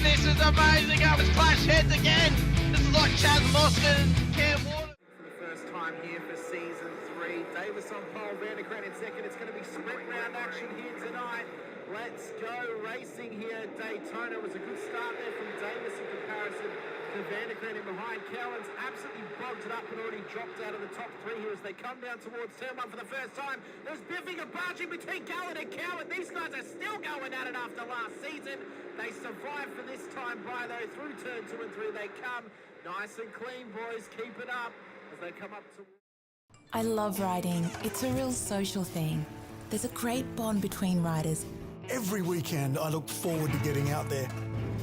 this is amazing. I was clash heads again. This is like Chaz Moskin and Cam Water. For the first time here for season 3. Davis on pole, Vanderkran in second. It's going to be sprint round action here tonight. Let's go racing here at Daytona. It was a good start there from Davis in comparison to Vanderkran in behind. Cowan's absolutely bogged it up and already dropped out of the top 3 here as they come down towards turn 1 for the first time. There's biffing and barging between Gallen and Cowan. These guys are still going at it after last season. They survived for this time by though. Through turn 2 and 3 they come. Nice and clean, boys. Keep it up as they come up to... I love riding. It's a real social thing. There's a great bond between riders. Every weekend I look forward to getting out there.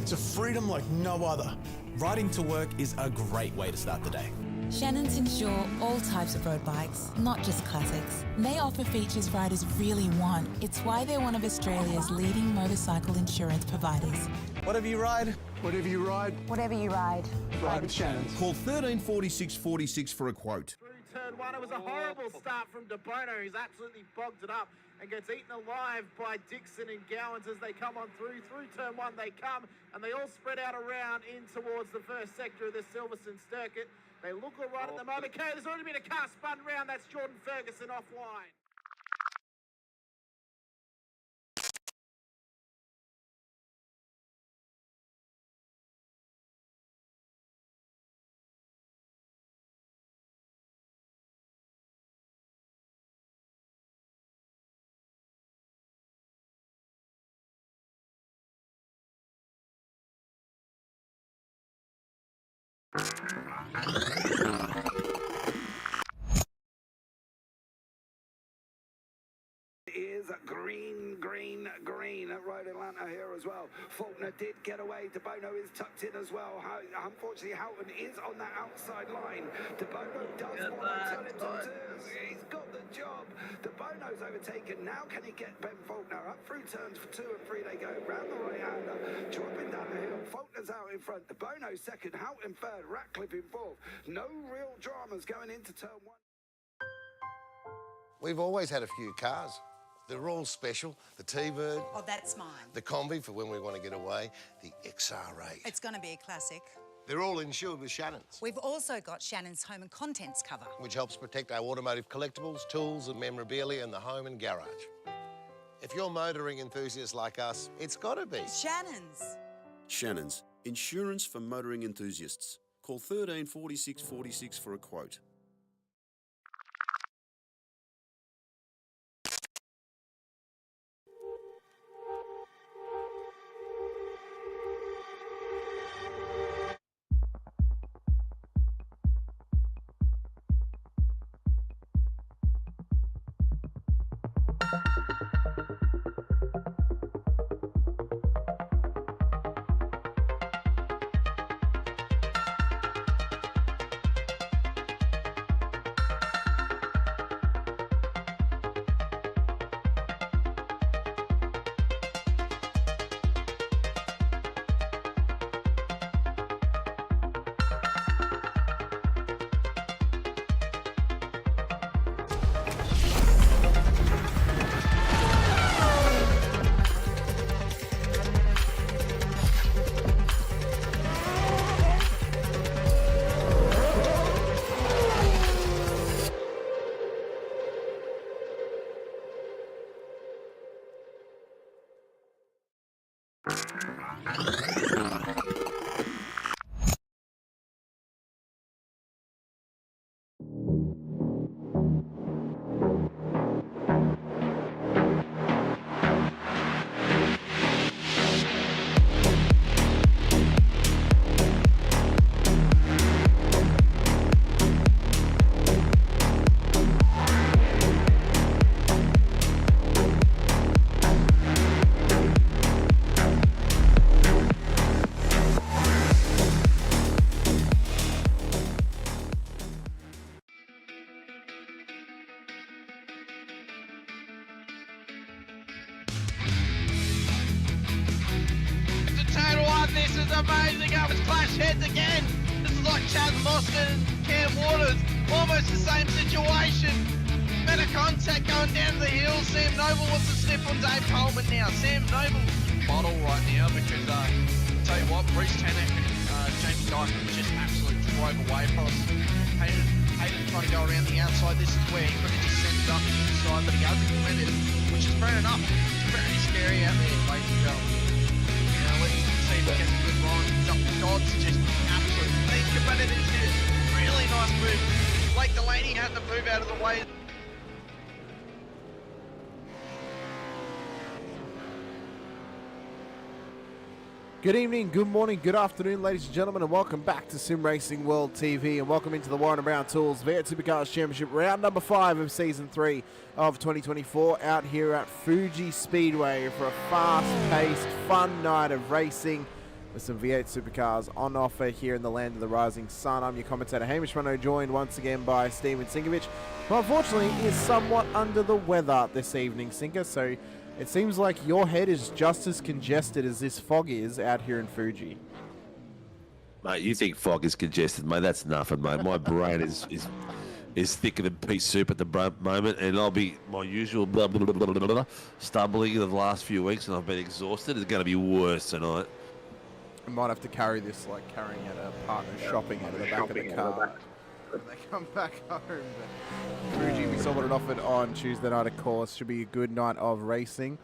It's a freedom like no other. Riding to work is a great way to start the day. Shannons insure all types of road bikes, not just classics. They offer features riders really want. It's why they're one of Australia's leading motorcycle insurance providers. Whatever you ride, Whatever you ride, Whatever you ride. ride with Shannons. Call 134646 for a quote. Through turn 1, it was a horrible start from De Bono, who's absolutely bogged it up and gets eaten alive by Dixon and Gowans as they come on through. Through turn 1 they come, and they all spread out around in towards the first sector of the Silverstone circuit. They look all right at the moment. Okay, there's already been a car spun round. That's Jordan Ferguson offline. Is green, green, green at Road Atlanta here as well. Faulkner did get away. De Bono is tucked in as well. Unfortunately, Houghton is on that outside line. De Bono does want to turn it to twos. He's got the job. De Bono's overtaken. Now can he get Ben Faulkner up through turns for 2 and 3? They go round the right-hander, dropping down the hill. Faulkner's out in front. De Bono second. Houghton third. Ratcliffe in fourth. No real dramas going into turn 1. We've always had a few cars. They're all special. The T-Bird. Oh, that's mine. The Combi for when we want to get away. The XR8. It's going to be a classic. They're all insured with Shannons, We've also got Shannon's home and contents cover. which helps protect our automotive collectibles, tools and memorabilia in the home and garage. If you're motoring enthusiasts like us, it's got to be Shannon's. Shannons, insurance for motoring enthusiasts. Call 134646 for a quote. amazing. I was clash heads again. This is like Chaz Moskin and Cam Waters. Almost the same situation. Better contact going down the hill. Sam Noble wants to slip on Dave Coleman now. Sam Noble bottle right now because tell you what, Bruce Tannock and Jamie Dyson just absolutely drove away from us. Hayden trying to go around the outside. This is where he could have just sent it up the inside, but he hasn't committed, which is fair enough. It's very scary out there, ladies and gentlemen. Let's see if we get a good run. Dodd's just absolutely clean competitors here. Really nice move. Blake Delaney had to move out of the way. Good evening, good morning, good afternoon, ladies and gentlemen, and welcome back to Sim Racing World TV, and welcome into the Warren & Brown Tools V8 Supercars Championship, round number 5 of Season 3 of 2024, out here at Fuji Speedway for a fast-paced, fun night of racing with some V8 Supercars on offer here in the land of the rising sun. I'm your commentator, Hamish Munro, joined once again by Steve Sinkovic, who unfortunately is somewhat under the weather this evening, Sinker, so it seems like your head is just as congested as this fog is out here in Fuji. Mate, you think fog is congested, mate? That's nothing, mate. My brain is thicker than pea soup at the moment, and I'll be my usual blah, blah, blah, blah, blah, blah, stumbling of the last few weeks, and I've been exhausted. It's going to be worse tonight. I might have to carry this like carrying at a partner shopping out of the back of the car when they come back home. But Fuji, we saw what it offered on Tuesday night, of course. Should be a good night of racing.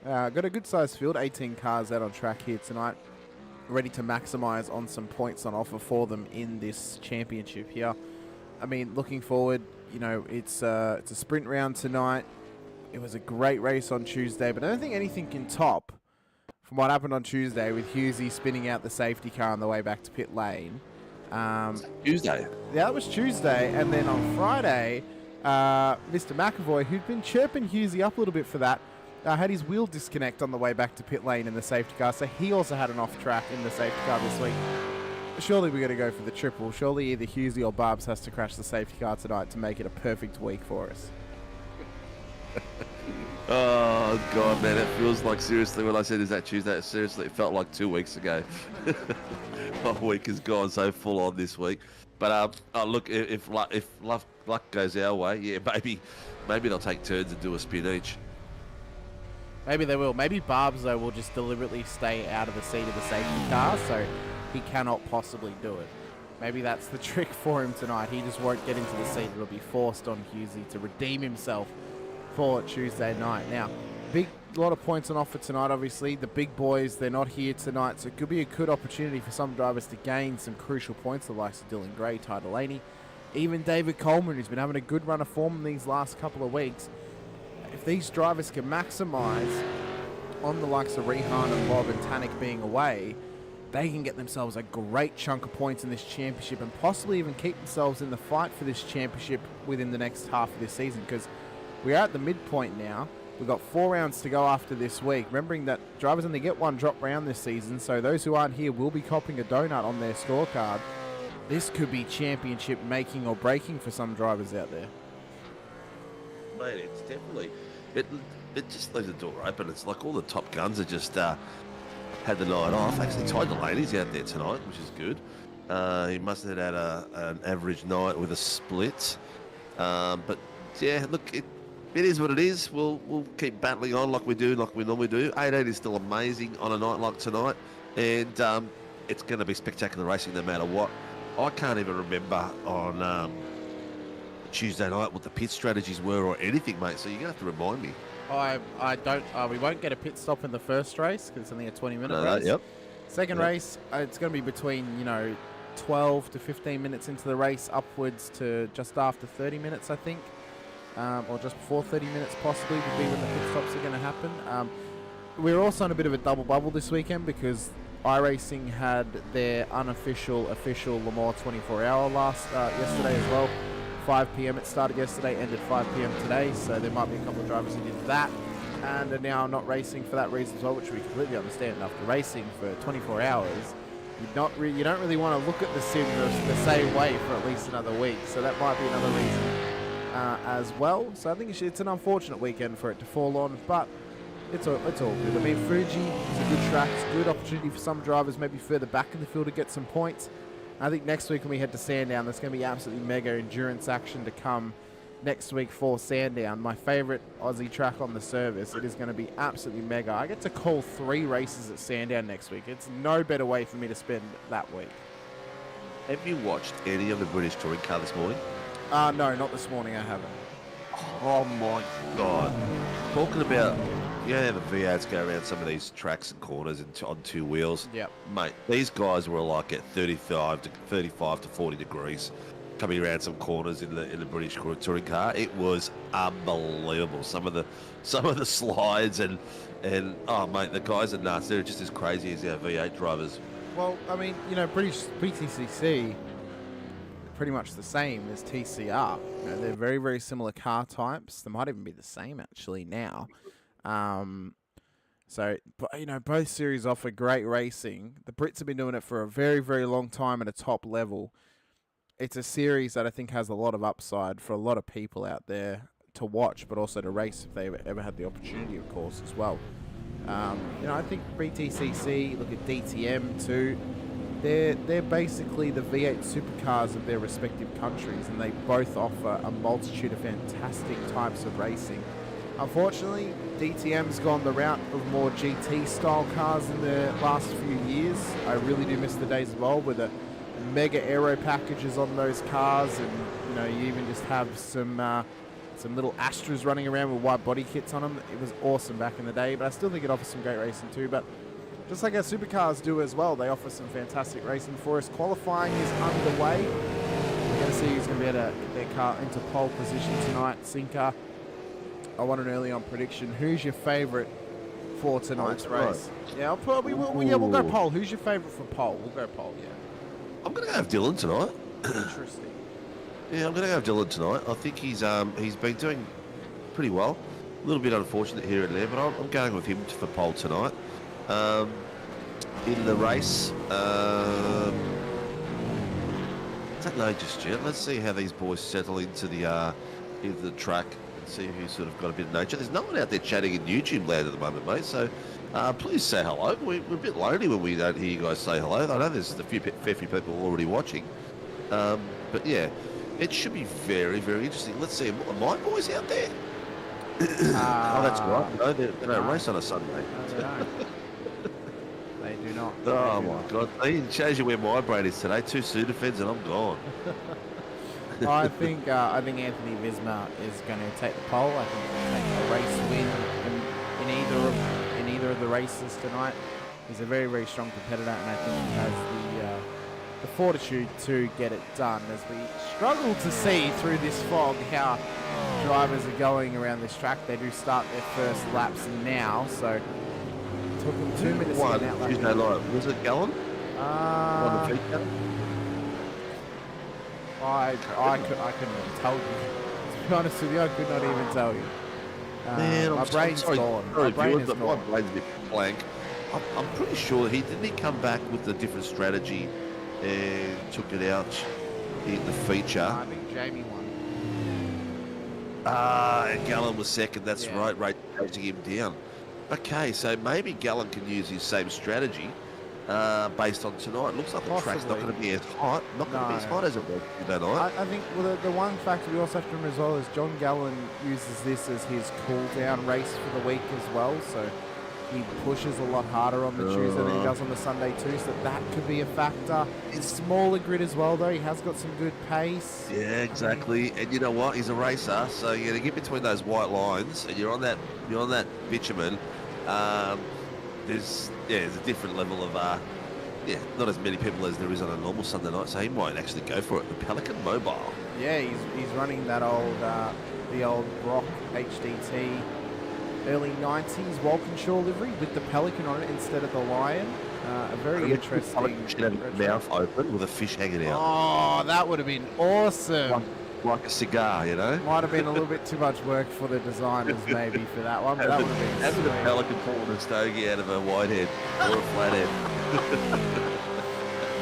Got a good sized field, 18 cars out on track here tonight, ready to maximise on some points on offer for them in this championship here. I mean, looking forward, you know, it's a sprint round tonight. It was a great race on Tuesday, but I don't think anything can top from what happened on Tuesday with Hughesy spinning out the safety car on the way back to pit lane. Tuesday? Yeah, that was Tuesday. And then on Friday, Mr. McAvoy, who'd been chirping Hughesy up a little bit for that, had his wheel disconnect on the way back to pit lane in the safety car. So he also had an off track in the safety car this week. Surely we're going to go for the triple. Surely either Hughesy or Barbs has to crash the safety car tonight to make it a perfect week for us. Oh, God, man, it feels like, seriously, when I said is that Tuesday, seriously, it felt like 2 weeks ago. My week has gone so full on this week. But, look, if luck goes our way, yeah, maybe they'll take turns and do a spin each. Maybe they will. Maybe Barbs, though, will just deliberately stay out of the seat of the safety car, so he cannot possibly do it. Maybe that's the trick for him tonight. He just won't get into the seat. It'll be forced on Hughesy to redeem himself for Tuesday night. Now, lot of points on offer tonight, obviously. The big boys, they're not here tonight, so it could be a good opportunity for some drivers to gain some crucial points, the likes of Dylan Gray, Ty Delaney, even David Coleman, who's been having a good run of form in these last couple of weeks. If these drivers can maximise on the likes of Rehan and Bob and Tannock being away, they can get themselves a great chunk of points in this championship and possibly even keep themselves in the fight for this championship within the next half of this season, because we are at the midpoint now. We've got 4 rounds to go after this week. Remembering that drivers only get 1 drop round this season, so those who aren't here will be copping a donut on their scorecard. This could be championship making or breaking for some drivers out there. Mate, it's definitely... It just leaves the door open. It's like all the top guns are just had the night off. Actually, Ty Delaney's out there tonight, which is good. He must have had an average night with a split. But, yeah, look... It is what it is. We'll keep battling on like we normally do. 18 is still amazing on a night like tonight, and it's going to be spectacular racing no matter what. I can't even remember on Tuesday night what the pit strategies were or anything, mate. So you're going to have to remind me. I don't. We won't get a pit stop in the first race because it's only a 20-minute race. Yep. Second race, it's going to be between 12 to 15 minutes into the race, upwards to just after 30 minutes, I think. Or just before 30 minutes possibly would be when the pit stops are going to happen. We're also on a bit of a double bubble this weekend because iRacing had their official Le Mans 24-hour yesterday as well. 5 p.m. it started yesterday, ended 5 p.m. today, so there might be a couple of drivers who did that and are now not racing for that reason as well, which we completely understand. After racing for 24 hours, you don't really want to look at the sim the same way for at least another week, so that might be another reason as well. So I think it's an unfortunate weekend for it to fall on, but it's all good. I mean, Fuji is a good track. It's a good opportunity for some drivers maybe further back in the field to get some points. I think next week when we head to Sandown, there's going to be absolutely mega endurance action to come next week for Sandown, my favourite Aussie track on the service. It is going to be absolutely mega. I get to call 3 races at Sandown next week. It's no better way for me to spend that week. Have you watched any of the British Touring Car this morning? No, not this morning. I haven't. Oh my God! Talking about, you know, the V8s go around some of these tracks and corners and on 2 wheels. Yep. Mate, these guys were like at 35 to 40 degrees, coming around some corners in the British Touring Car. It was unbelievable. Some of the slides and oh mate, the guys are nuts. They're just as crazy as our V8 drivers. Well, I mean, you know, British BTCC, pretty much the same as TCR. You know, they're very, very similar car types. They might even be the same actually now. So, you know, both series offer great racing. The Brits have been doing it for a very, very long time at a top level. It's a series that I think has a lot of upside for a lot of people out there to watch, but also to race if they ever had the opportunity, of course, as well. You know, I think BTCC, look at DTM too. They're basically the V8 supercars of their respective countries, and they both offer a multitude of fantastic types of racing. Unfortunately, DTM's gone the route of more GT-style cars in the last few years. I really do miss the days of old with the mega aero packages on those cars, and you know, you even just have some little Astras running around with white body kits on them. It was awesome back in the day, but I still think it offers some great racing too. But just like our supercars do as well, they offer some fantastic racing for us. Qualifying is underway. We're going to see who's going to be able to get their car into pole position tonight. Sinker, I want an early on prediction. Who's your favourite for tonight's race? Yeah, we'll go pole. Who's your favourite for pole? We'll go pole, yeah. I'm going to go with Dylan tonight. Interesting. Yeah, I'm going to go with Dylan tonight. I think he's been doing pretty well. A little bit unfortunate here and there, but I'm going with him for pole tonight. In the race, I don't know just yet. Let's see how these boys settle into the track and see who's sort of got a bit of nature. There's no one out there chatting in YouTube land at the moment, mate. So please say hello. We're a bit lonely when we don't hear you guys say hello. I know there's a fair few people already watching, but yeah, it should be very, very interesting. Let's see. Are my boys out there? Oh, that's right. No, they don't race on a Sunday. No, they do not. Oh my God! It shows you where my brain is today. 2 Sudafeds and I'm gone. I think Anthony Visma is going to take the pole. I think he'll take a race win in either of the races tonight. He's a very, very strong competitor, and I think he has the fortitude to get it done. As we struggle to see through this fog how drivers are going around this track. They do start their first laps now, so it took them 2 minutes to get out. Tuesday night. Was it Gallon? On the feature? I couldn't even tell you. To be honest with you, I could not even tell you. Man, my brain's gone. My brain is gone. My brain's a bit blank. I'm pretty sure he come back with a different strategy and took it out in the feature. I think Jamie won. And Gallon was second. That's right. Ray chasing him down. Okay, so maybe Gallon can use his same strategy based on tonight. Looks like the track's not going to be as hot. Not going to be as hot as it was Tuesday night. I think the one factor we also have to remember as well is John Gallon uses this as his cool-down race for the week as well. So he pushes a lot harder on the Tuesday than he does on the Sunday too, so that could be a factor. It's smaller grid as well though, he has got some good pace. Yeah, exactly. And you know what? He's a racer, so you're gonna get between those white lines and you're on that bitumen. There's a different level of not as many people as there is on a normal Sunday night, so he might actually go for it. The Pelican Mobile. Yeah, he's running that the old Brock HDT early 90s Walkinshaw livery with the Pelican on it instead of the Lion. A very interesting. Should have mouth open with a fish hanging out. Oh, that would have been awesome. Like a cigar, you know? Might have been a little bit too much work for the designers maybe for that one, but that would have been having a Pelican pulling a stogie out of a whitehead or a flathead.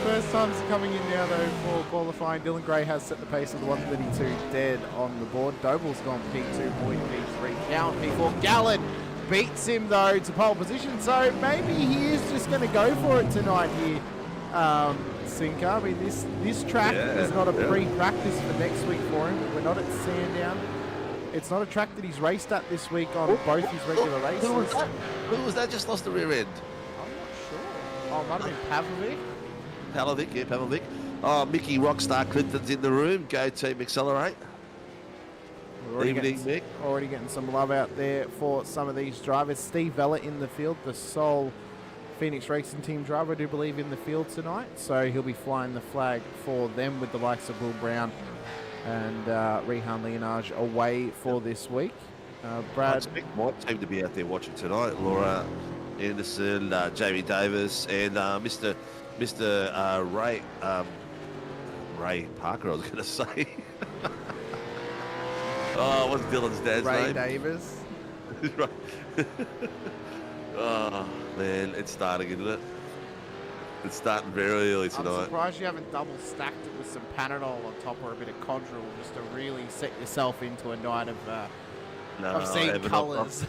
First times coming in now though for qualifying. Dylan Gray has set the pace of the 132 dead on the board. Doble's gone P2, Boyd P3, Cowan P4. Gallon beats him though to pole position, so maybe he is just going to go for it tonight here Sinker. I mean, this track is not a pre-practice for next week for him. We're not at Sandown. It's not a track that he's raced at this week on both his regular races. Who was that? Just lost the rear end. I'm not sure. Oh, it might have been Pavlovic. Pavlovic. Oh, Mickey Rockstar Clinton's in the room. Go team, accelerate. Evening, Mick. Already getting some love out there for some of these drivers. Steve Vella in the field, the sole Phoenix Racing Team driver, I do believe, in the field tonight. So he'll be flying the flag for them with the likes of Will Brown and Rehan Leonage away for this week. Brad. I expect my team to be out there watching tonight. Laura Anderson, Jamie Davis, and Mr. Ray Parker, I was going to say. Oh, what's Dylan's dad's name? Ray Davis. Right. Oh, man, it's starting, isn't it? It's starting very early tonight. I'm surprised you haven't double stacked it with some Panadol on top or a bit of Codral just to really set yourself into a night of seeing colours.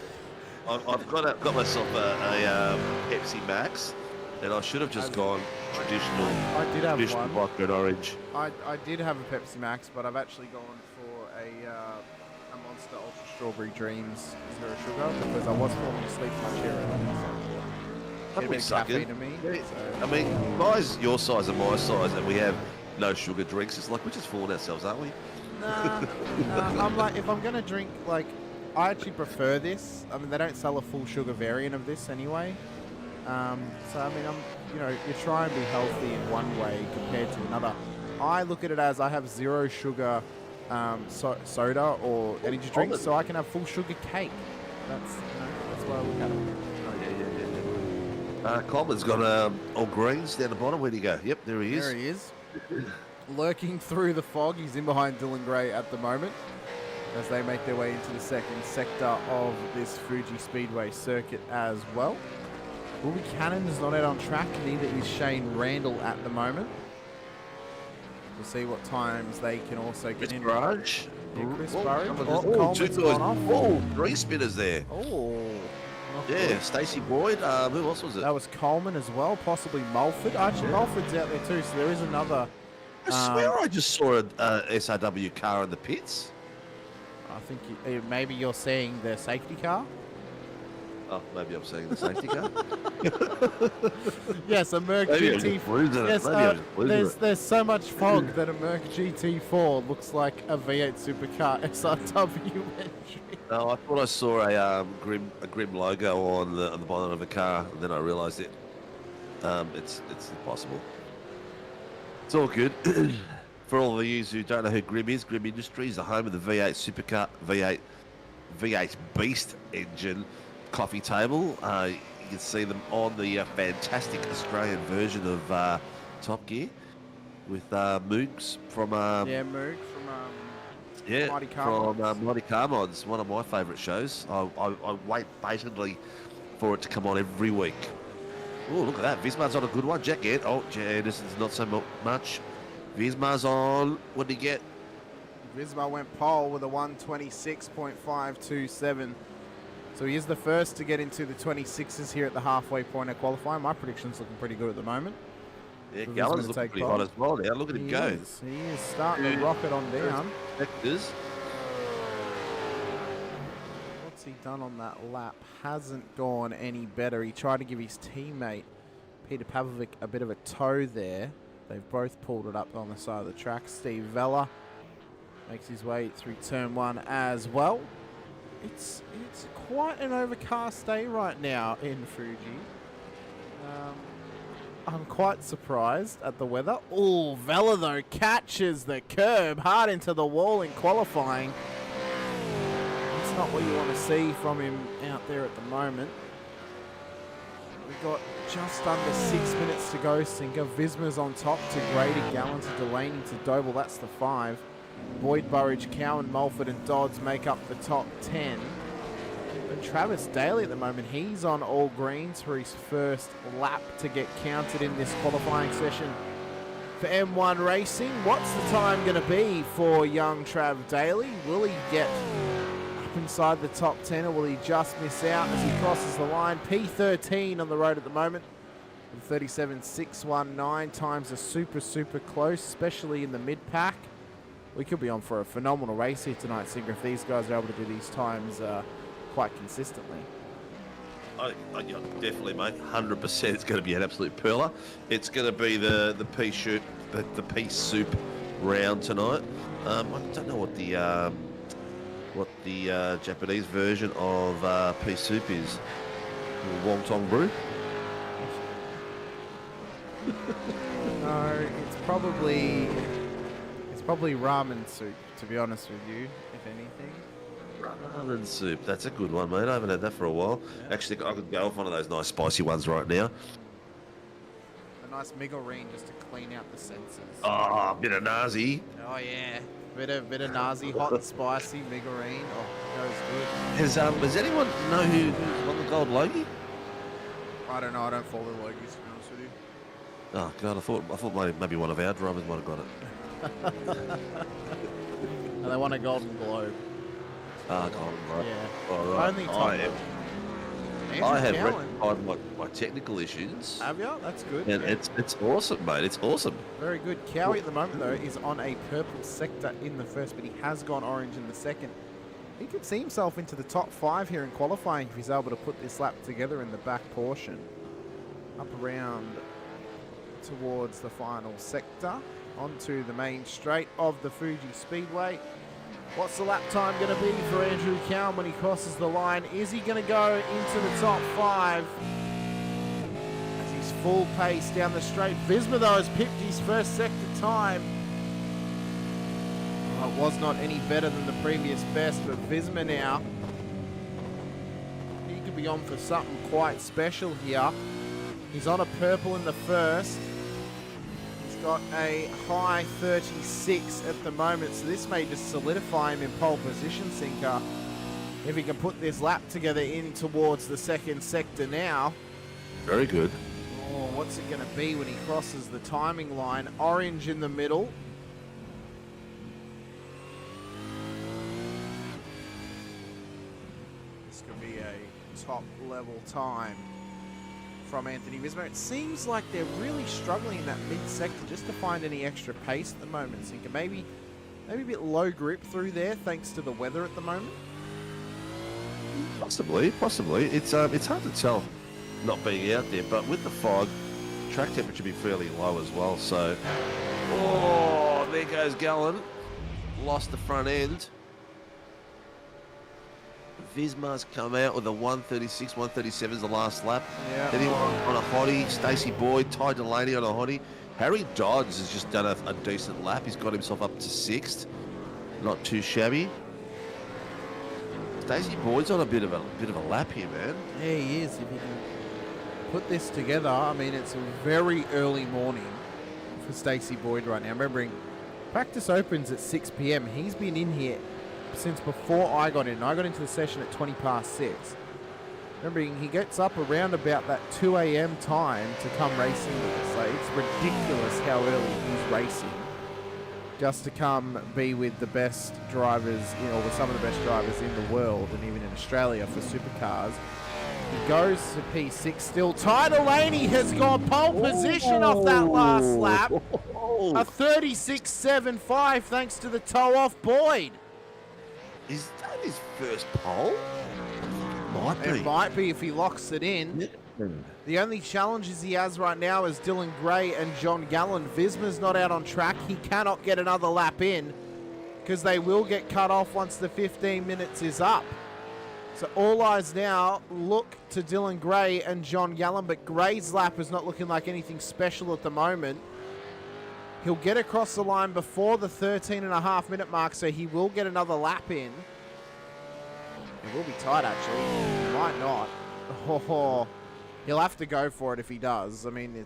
I've got myself a Pepsi Max, and I should have just gone traditional. I did have traditional one. Vodka and orange. I did have a Pepsi Max, but I've actually gone for a Monster Ultra Strawberry Dreams 0 sugar because I was falling asleep my chair earlier. That would suck it. To me, I mean, guys your size and my size, and we have no sugar drinks. It's like we're just fooling ourselves, aren't we? Nah, I'm like, if I'm going to drink, like, I actually prefer this. I mean, they don't sell a full sugar variant of this anyway. So, I mean, you try and be healthy in one way compared to another. I look at it as I have 0 sugar soda or energy drinks, so I can have full sugar cake. That's why I look at it. Coleman's got all greens down the bottom. Where'd he go? Yep, there he is. There he is. Lurking through the fog. He's in behind Dylan Gray at the moment as they make their way into the second sector of this Fuji Speedway circuit as well. Will Cannon is not out on track, neither is Shane Randall at the moment. We'll see what times they can also get in. Burridge. Yeah, Chris Burridge. Coleman's gone off. Oh, 3 spinners there. Oh. Yeah, Stacey Boyd. Who else was it? That was Coleman as well, possibly Mulford. Actually, Mulford's out there too, so there is another. I swear I just saw a SRW car in the pits. I think maybe you're seeing the safety car. Oh, maybe I'm seeing the safety car. Yes, a Merc GT. Yes, there's so much fog that a Merc GT4 looks like a V8 Supercar SRW entry. No, I thought I saw a grim logo on the bonnet of a car, and then I realised it. It's impossible. It's all good. For all of you who don't know who Grim is, Grim Industries, the home of the V8 Supercar, V8 Beast engine coffee table. You can see them on the fantastic Australian version of Top Gear with Moogs from Moog from Mighty Car Mods. Mighty Car Mods, one of my favourite shows. I wait patiently for it to come on every week. Oh, look at that. Vismar's on a good one. Jack Ed. Oh, Jack Anderson's not so much. Vismar's on. What did he get? Vismar went pole with a 126.527. So he is the first to get into the 26s here at the halfway point of qualifying. My prediction's looking pretty good at the moment. Yeah, Gallen's looking pretty hot as well now. Look at him go. He is starting to rocket on down. Vectors. What's he done on that lap? Hasn't gone any better. He tried to give his teammate, Peter Pavlovic, a bit of a tow there. They've both pulled it up on the side of the track. Steve Vella makes his way through turn 1 as well. It's quite an overcast day right now in Fuji. I'm quite surprised at the weather. Oh, Vella though catches the curb hard into the wall in qualifying. It's not what you want to see from him out there at the moment. We've got just under 6 minutes to go, Sinker. Visma's on top to Grady, Gallen to Delaney to Doble. That's the 5. Boyd, Burridge, Cowan, Mulford and Dodds make up the top 10. And Travis Daly at the moment, he's on all greens for his first lap to get counted in this qualifying session for M1 Racing. What's the time going to be for young Trav Daly? Will he get up inside the top 10 or will he just miss out as he crosses the line? P13 on the road at the moment. 37.619 times are super close, especially in the mid-pack. We could be on for a phenomenal race here tonight, Singer, if these guys are able to do these times quite consistently. Yeah, definitely, mate. 100%. It's going to be an absolute pearler. It's going to be the pea soup round tonight. I don't know what the Japanese version of pea soup is. Wonton brew. No, it's probably ramen soup, to be honest with you, if anything. Ramen soup. That's a good one, mate. I haven't had that for a while. Actually, I could go off one of those nice spicy ones right now. A nice migglerine just to clean out the senses. Oh, a bit of nazi. Oh yeah, bit of nazi, hot and spicy migglerine. Oh, goes good. Does anyone know who's won the gold Logie? I don't know. I don't follow the Logies, to be honest with you. Oh God, I thought maybe one of our drivers might have got it. And they won a Golden Globe. Golden Globe. Yeah. All right. Only I have rectified my technical issues. Have you? That's good. And it's awesome, mate. It's awesome. Very good. Cowie at the moment, though, is on a purple sector in the first, but he has gone orange in the second. He could see himself into the top 5 here in qualifying if he's able to put this lap together in the back portion. Up around towards the final sector, onto the main straight of the Fuji Speedway. What's the lap time going to be for Andrew Cowan when he crosses the line? Is he going to go into the top 5 as he's full pace down the straight? Visma, though, has pipped his first sector time. Well, it was not any better than the previous best, but Visma now, he could be on for something quite special here. He's on a purple in the first. He's got a high 36 at the moment, so this may just solidify him in pole position, Sinker. If he can put this lap together in towards the second sector now. Very good. Oh, what's it going to be when he crosses the timing line? Orange in the middle. This could be a top level time from Anthony Visma. It seems like they're really struggling in that mid-sector just to find any extra pace at the moment, Sinker. Maybe a bit low grip through there thanks to the weather at the moment. Possibly. It's hard to tell not being out there, but with the fog, track temperature be fairly low as well. So, oh, there goes Gallen. Lost the front end. Visma's come out with a 136, 137 is the last lap. Yeah. Then he went on a hottie. Stacey Boyd, Ty Delaney on a hottie. Harry Dodds has just done a decent lap. He's got himself up to 6th. Not too shabby. Stacey Boyd's on a bit of a lap here, man. Yeah, he is. If he can put this together, I mean, it's a very early morning for Stacey Boyd right now. Remembering, practice opens at 6 p.m. He's been in here since before I got in. I got into the session at 20 past 6. Remembering, he gets up around about that 2 a.m. time to come racing with us. Like, it's ridiculous how early he's racing just to come be with the best drivers, or with some of the best drivers in the world and even in Australia for supercars. He goes to P6 still. Ty Delaney has got pole position off that last lap. A 36.75 thanks to the toe off Boyd. Is that his first pole? Might be. It might be if he locks it in. Yeah. The only challenges he has right now is Dylan Gray and John Gallen. Visma's not out on track. He cannot get another lap in because they will get cut off once the 15 minutes is up. So all eyes now look to Dylan Gray and John Gallen, but Gray's lap is not looking like anything special at the moment. He'll get across the line before the 13.5-minute mark, so he will get another lap in. It will be tight, actually. He might not. Oh, he'll have to go for it if he does. I mean,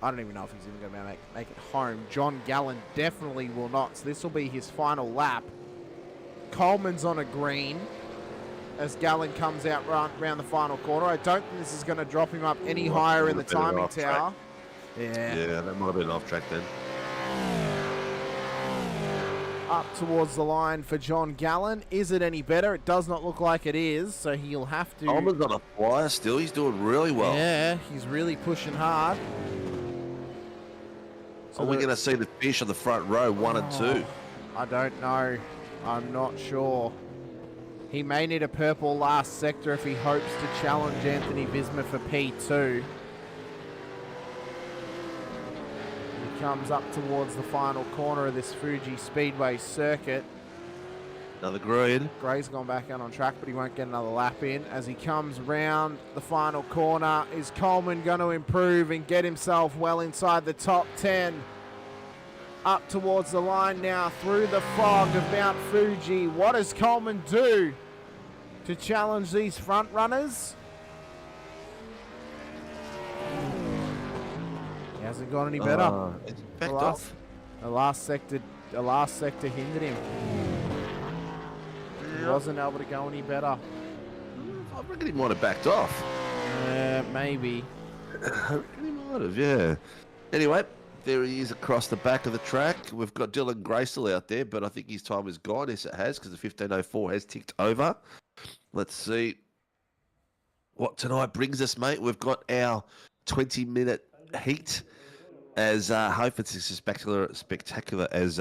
I don't even know if he's even going to make it home. John Gallen definitely will not, so this will be his final lap. Coleman's on a green as Gallen comes out round the final corner. I don't think this is going to drop him up any higher in the timing tower. Yeah, that might have been off track then. up towards the line for John Gallen. Is it any better? It does not look like it is, so he'll have to... Coleman's on a flyer still. He's doing really well. Yeah, he's really pushing hard. So we're going to see the fish on the front row, 1 and 2. I don't know. I'm not sure. He may need a purple last sector if he hopes to challenge Anthony Visma for P2. He comes up towards the final corner of this Fuji Speedway circuit. Another green. Gray's gone back out on track, but he won't get another lap in. As he comes round the final corner, is Coleman going to improve and get himself well inside the top 10? Up towards the line now, through the fog of Mount Fuji. What does Coleman do to challenge these front runners? He hasn't gone any better. It's backed off. The last sector hindered him. He wasn't able to go any better. I reckon he might have backed off. Maybe. I reckon he might have, yeah. Anyway, there he is across the back of the track. We've got Dylan Gray still out there, but I think his time is gone. Yes, it has, because the 15:04 has ticked over. Let's see what tonight brings us, mate. We've got our 20-minute heat, as hope it's as spectacular as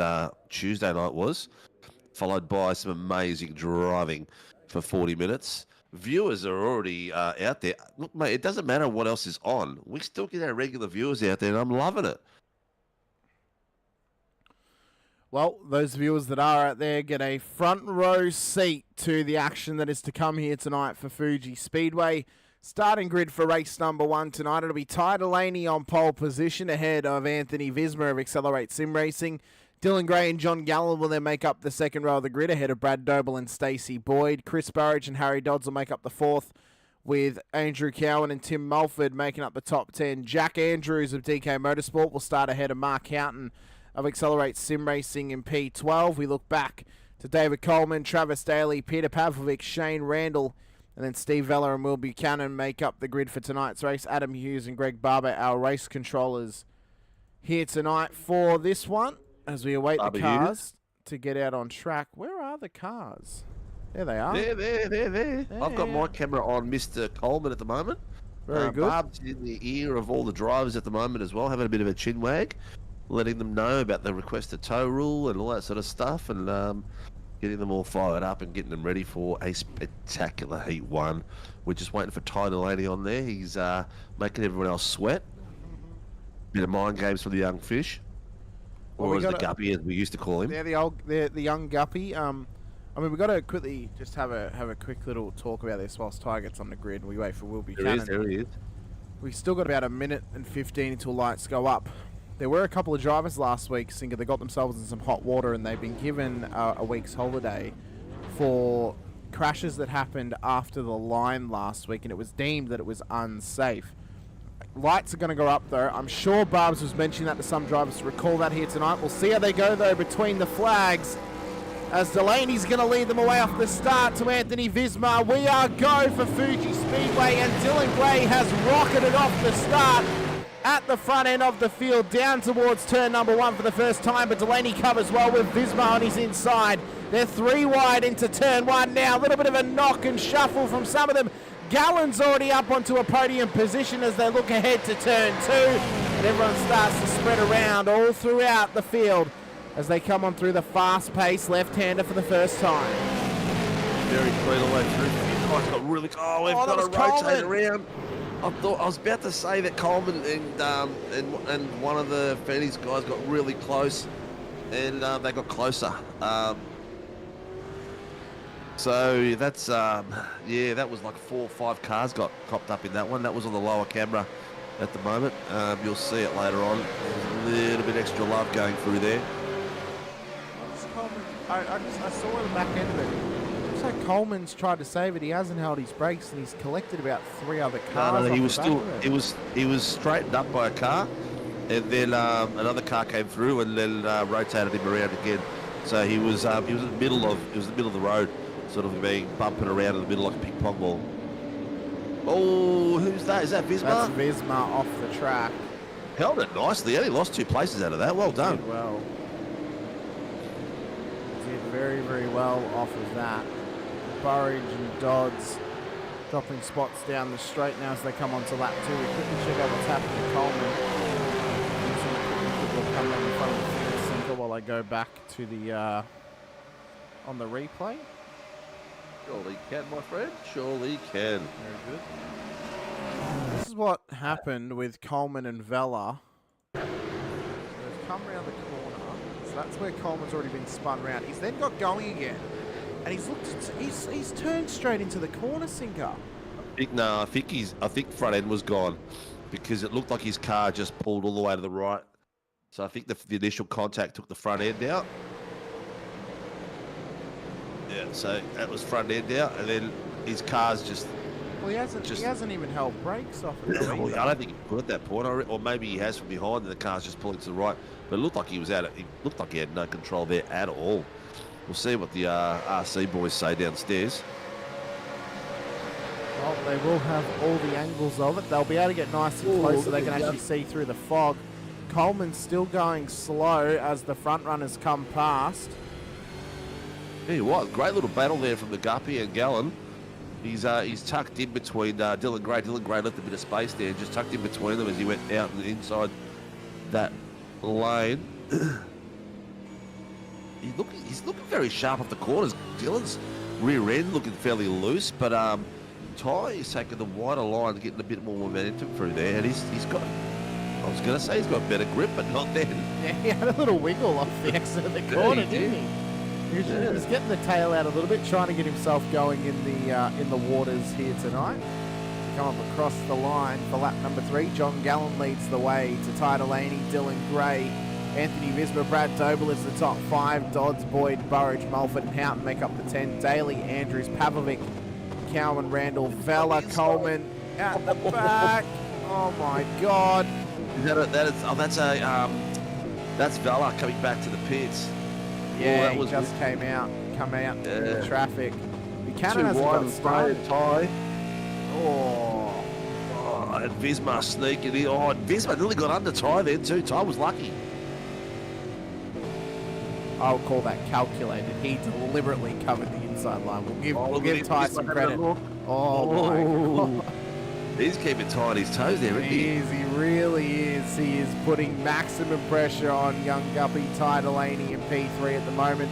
Tuesday night was, followed by some amazing driving for 40 minutes. Viewers are already out there. Look, mate, it doesn't matter what else is on. We still get our regular viewers out there, and I'm loving it. Well, those viewers that are out there get a front row seat to the action that is to come here tonight for Fuji Speedway. Starting grid for race number 1 tonight. It'll be Ty Delaney on pole position ahead of Anthony Visma of Accelerate Sim Racing. Dylan Gray and John Gallen will then make up the second row of the grid ahead of Brad Doble and Stacey Boyd. Chris Burridge and Harry Dodds will make up the fourth, with Andrew Cowan and Tim Mulford making up the top 10. Jack Andrews of DK Motorsport will start ahead of Mark Houghton of Accelerate Sim Racing in P12. We look back to David Coleman, Travis Daly, Peter Pavlovic, Shane Randall, and then Steve Vella and Will Buchanan make up the grid for tonight's race. Adam Hughes and Greg Barber, our race controllers, here tonight for this one, as we await the cars to get out on track. Where are the cars? There they are. There. I've got my camera on Mr. Coleman at the moment. Very good. Barb's in the ear of all the drivers at the moment as well, having a bit of a chin wag, letting them know about the requested tow rule and all that sort of stuff, and getting them all fired up and getting them ready for a spectacular Heat 1. We're just waiting for Ty Delaney on there. He's making everyone else sweat. Bit of mind games for the young fish. Or as the guppy, as we used to call him. They're the young guppy. I mean, we've got to quickly just have a quick little talk about this whilst Ty gets on the grid and we wait for Will Buchanan. There he is. We've still got about 1 minute and 15 until lights go up. There were a couple of drivers last week, Singer, they got themselves in some hot water and they've been given a week's holiday for crashes that happened after the line last week, and it was deemed that it was unsafe. Lights are going to go up though. I'm sure Barbs was mentioning that to some drivers to recall that here tonight. We'll see how they go though between the flags, as Delaney's going to lead them away off the start to Anthony Visma. We are go for Fuji Speedway, and Dylan Gray has rocketed off the start at the front end of the field, down towards turn number 1 for the first time, but Delaney covers well with Visma on his inside. They're 3 wide into turn 1 now. A little bit of a knock and shuffle from some of them. Gallen's already up onto a podium position as they look ahead to turn 2, and everyone starts to spread around all throughout the field as they come on through the fast-paced left-hander for the first time. Very clean all the way through. Oh, got really. Oh, we've got to rotate around. I was about to say that Coleman and one of the Fanny's guys got really close, and they got closer. So that's yeah, that was like 4 or 5 cars got copped up in that one. That was on the lower camera at the moment. You'll see it later on. There's a little bit extra love going through there. I saw the back end of it. Looks like Coleman's tried to save it. He hasn't held his brakes, and he's collected about 3 other cars. No, he was still. He was straightened up by a car, and then another car came through and then rotated him around again. So he was in the middle of the road, sort of being bumping around in the middle like a ping pong ball. Oh, who's that? Is that Visma? That's Visma off the track. Held it nicely. He only lost 2 places out of that. Well done. Did well. did very, very well off of that. Burridge and Dodds dropping spots down the straight now as they come onto lap 2. We quickly check out what's happening to Coleman. Will come down in front of the finish sinker while I go back to the on the replay. Surely can, my friend. Surely can. Very good. This is what happened with Coleman and Vella. So they've come around the corner. So that's where Coleman's already been spun round. He's then got going again. And he's turned straight into the corner sinker. I think front end was gone because it looked like his car just pulled all the way to the right. So I think the initial contact took the front end out. Yeah, so that was front end out, and then his car's just. Well, he hasn't even held brakes off it. I don't think he could at that point, or maybe he has from behind, and the car's just pulling to the right. But it looked like he was It looked like he had no control there at all. We'll see what the RC boys say downstairs. Well, they will have all the angles of it. They'll be able to get nice and close so they can actually see through the fog. Coleman's still going slow as the front runners come past. Tell you what, great little battle there from the Guppy and Gallen. He's tucked in between Dylan Gray. Dylan Gray left a bit of space there, just tucked in between them as he went out and inside that lane. He's looking very sharp off the corners. Dylan's rear end looking fairly loose, but Ty is taking the wider line, getting a bit more momentum through there, and he's got. I was going to say he's got better grip, but not then. Yeah, he had a little wiggle off the exit of the corner, didn't he? He was getting the tail out a little bit, trying to get himself going in the waters here tonight. Come up across the line for lap number 3. John Gallen leads the way to Ty Delaney, Dylan Gray, Anthony Visma, Brad Doble is the top 5. Dodds, Boyd, Burridge, Mulford and Houghton make up the 10. Daly, Andrews, Pavlovic, Cowan, Randall, Vella, Coleman out the back. Oh my God. That's Vella coming back to the pits. Yeah, he just come out in the traffic. Buchanan hasn't got started. Ty. And Visma sneaking in. Oh, and Visma nearly got under Ty then too. Ty was lucky. I'll call that calculated. He deliberately covered the inside line. We'll give Ty some credit. Oh my God. He's keeping Ty on his toes there, isn't he? He really is. He is putting maximum pressure on young Guppy, Ty Delaney in P3 at the moment.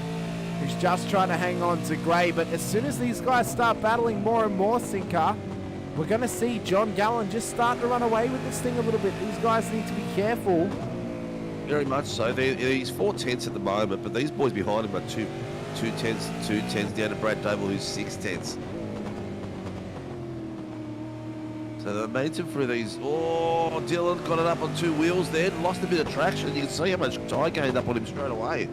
He's just trying to hang on to Gray, but as soon as these guys start battling more and more, Sinker, we're going to see John Gallen just start to run away with this thing a little bit. These guys need to be careful. Very much so. He's 4 tenths at the moment, but these boys behind him are two tenths down to Brad Doble, who's 6 tenths. So the momentum through these. Oh, Dylan got it up on 2 wheels there, lost a bit of traction. You can see how much Ty gained up on him straight away.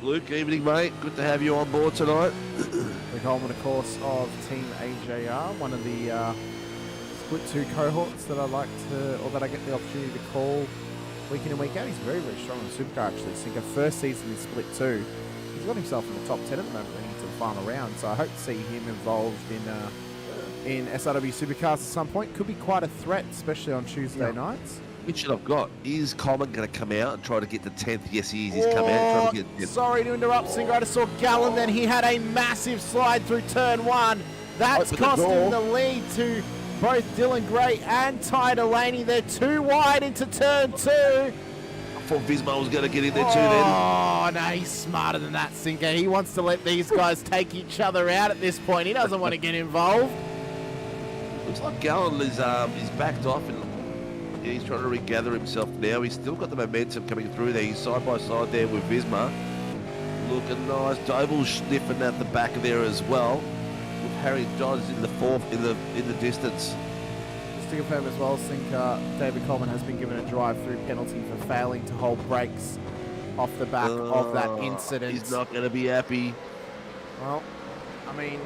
Luke, evening, mate. Good to have you on board tonight. The Coleman, of course, of Team AJR, one of the Split 2 cohorts that I get the opportunity to call week in and week out. He's very, very strong in the Supercar, actually. Sinker, first season in Split 2. He's got himself in the top 10 at the moment, heading to the final round. So I hope to see him involved in SRW Supercars at some point. Could be quite a threat, especially on Tuesday nights. Question I've got, is Coleman going to come out and try to get the 10th? Yes, he is. He's come out and trying to get... Sorry to interrupt, Singer. I just saw Gallen, then he had a massive slide through turn 1. That's cost him the lead to both Dylan Gray and Ty Delaney. They're too wide into turn 2. I thought Visma was going to get in there too then. Oh, no, he's smarter than that, Sinker. He wants to let these guys take each other out at this point. He doesn't want to get involved. Looks like Gallen is backed off and he's trying to regather himself now. He's still got the momentum coming through there. He's side by side there with Visma. Looking nice. Doble's sniffing at the back of there as well. With Harry Dodds in the 4th in the distance. Just to confirm as well, Sinker, David Coleman has been given a drive-through penalty for failing to hold brakes off the back of that incident. He's not going to be happy. Well, I mean,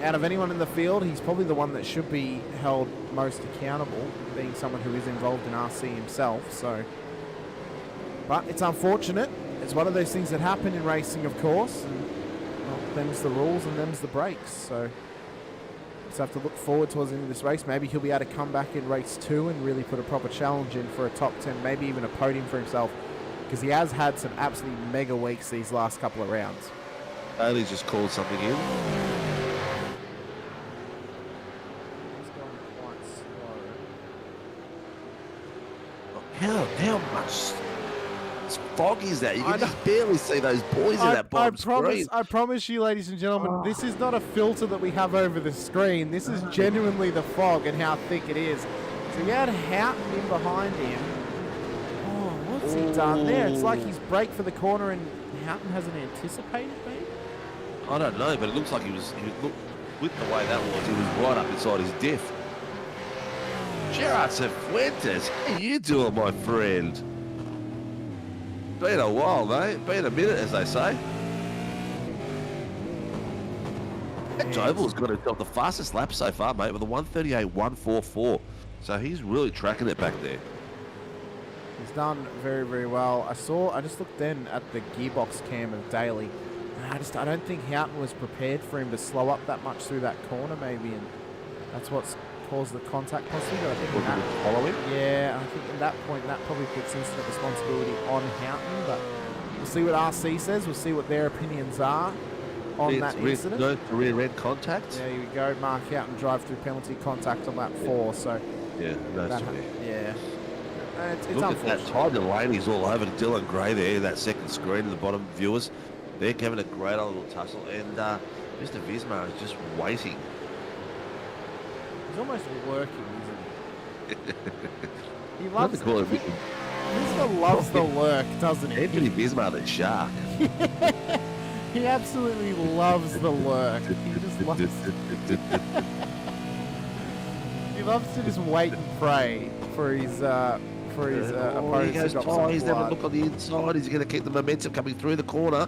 out of anyone in the field, he's probably the one that should be held most accountable, being someone who is involved in RC himself. So, but it's unfortunate. It's one of those things that happen in racing, of course. And, well, them's the rules and them's the breaks. So, just have to look forward towards the end of this race. Maybe he'll be able to come back in race 2 and really put a proper challenge in for a top 10, maybe even a podium for himself because he has had some absolutely mega weeks these last couple of rounds. Bailey's just called something in. He's going quite slow. How much fog is that? You can just barely see those boys in that bottom screen. I promise you, ladies and gentlemen, this is not a filter that we have over the screen. This is genuinely the fog and how thick it is. So you had Houghton in behind him. Oh, what's he done there? It's like he's braked for the corner and Houghton hasn't anticipated, maybe? I don't know, but it looks like he was with the way that was, he was right up inside his diff. Gerard Cifuentes, how you doing, my friend? Been a while, mate. Been a minute, as they say. Doval's got himself the fastest lap so far, mate, with a 138.144. So he's really tracking it back there. He's done very, very well. I just looked then at the gearbox cam of Daly. And I don't think Houghton was prepared for him to slow up that much through that corner, maybe, and that's what's caused the contact possibly. But I think following. Yeah, I think at that point that probably puts incident responsibility on Houghton. But we'll see what RC says. We'll see what their opinions are on that incident. No rear end contact. There you go. Mark Houghton drive through penalty contact on lap 4. So yeah, that's yeah. It's Look at that. Ty Delaney's all over Dylan Gray there. That second screen in the bottom, viewers. They're having a great old little tussle, and Mr. Visma is just waiting. He's almost working, isn't he? He loves it. Visma loves the lurk, doesn't he? Anthony Visma, the shark. He absolutely loves the lurk. He just loves He loves to just wait and pray for his opponents. He goes, he's never look on the inside. He's going to keep the momentum coming through the corner.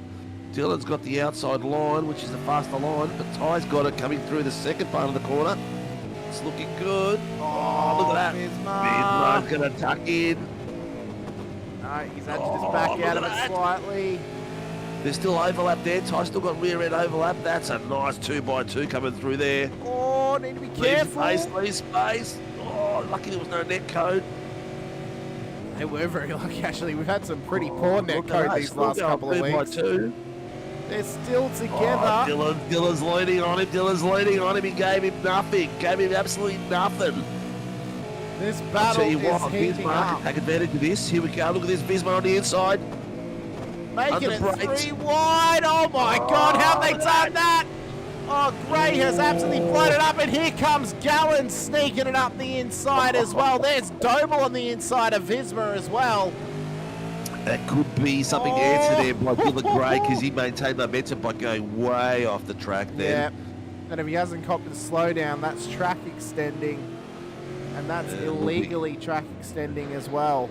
Dylan's got the outside line, which is the faster line, but Ty's got it coming through the second part of the corner. It's looking good. Oh, look at that. Visma's going to tuck in. No, he's edged his back out of it slightly. There's still overlap there. Ty's still got rear end overlap. That's a nice 2x2 coming through there. Oh, need to be careful. Leave space. Oh, lucky there was no net code. They were very lucky, actually. We've had some pretty poor net code these last couple of weeks. They're still together. Dylan's leaning on him. He gave him nothing. Gave him absolutely nothing. This battle is heating up. Take advantage of this. Here we go. Look at this. Visma on the inside. Making it 3 wide. Oh my God, how have they done that? Oh, Gray has absolutely floated up, and here comes Gallen sneaking it up the inside as well. There's Doble on the inside of Visma as well. That could be something answered there by Dylan Gray, because he maintained momentum by going way off the track there. Yeah, and if he hasn't copped the slowdown, that's track extending, and that's illegally track extending as well.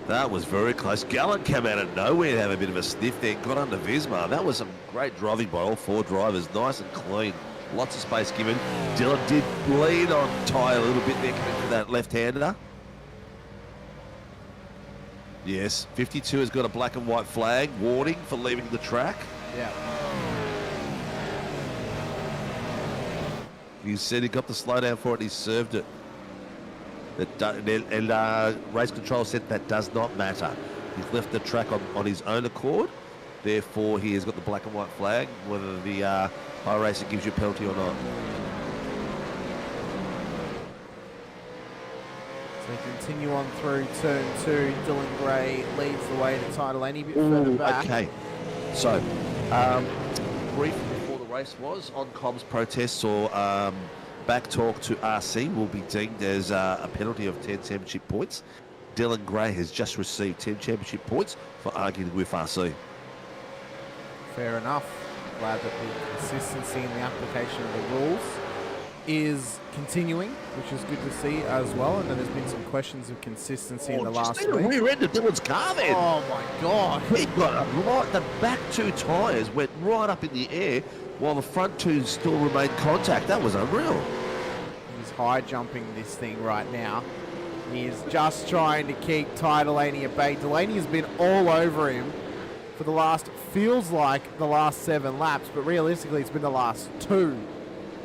That was very close. Gallen came out of nowhere to have a bit of a sniff there, got under Visma. That was some great driving by all 4 drivers, nice and clean. Lots of space given. Dylan did lean on Ty a little bit there, coming to that left-hander. Yes, 52 has got a black and white flag, warning for leaving the track. Yeah. He said he got the slowdown for it, he served it. Race control said that does not matter. He's left the track on his own accord. Therefore, he has got the black and white flag, whether the iRacing gives you a penalty or not. So continue on through turn 2. Dylan Gray leads the way to Ty Delaney a bit further back. Okay, so brief before the race was on comms protests or back talk to RC will be deemed as a penalty of 10 championship points. Dylan Gray has just received 10 championship points for arguing with RC. Fair enough. Glad that the consistency in the application of the rules is continuing, which is good to see as well. And there's been some questions of consistency in the last week. Rear end of Dylan's car then. Oh my God. He got the back 2 tyres went right up in the air while the front 2 still remained contact. That was unreal. He's high jumping this thing right now. He is just trying to keep Ty Delaney at bay. Delaney has been all over him for the last, feels like the last 7 laps, but realistically it's been the last 2.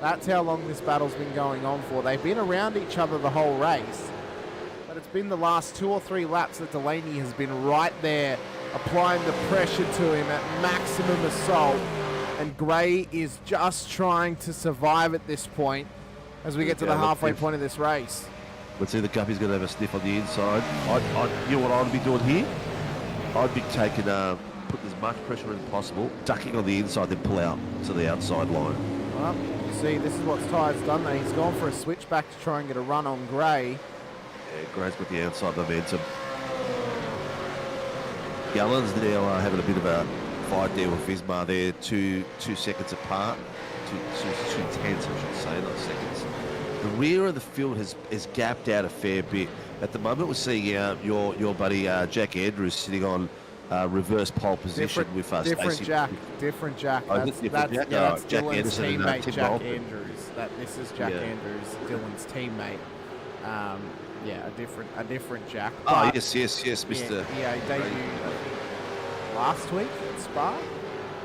That's how long this battle's been going on for. They've been around each other the whole race, but But it's been the last 2 or 3 laps that Delaney has been right there, applying the pressure to him at maximum assault. And Gray is just trying to survive at this point as we get to the halfway point of this race. Let's see, the Guppy's going to have a sniff on the inside. You know what I'd be doing here? I'd be taking, putting as much pressure in as possible, ducking on the inside, then pull out to the outside line. Well, you see, this is what Tyre's done there. He's gone for a switchback to try and get a run on Gray. Yeah, Gray's got the outside momentum. Gallon's now having a bit of a fight there with Visma there, 2 seconds apart. 2 tenths, I should say, not seconds. The rear of the field has gapped out a fair bit. At the moment, we're seeing your buddy Jack Andrews sitting on reverse pole position with us. Different Jack. Oh, That's Jack? Dylan's Jack Anderson and teammate, Tim Jack Bolton. Andrews. This is Jack Andrews, Dylan's teammate. Yeah, a different Jack. Oh, But yes, Mr. Yeah, he debuted last week at Spa.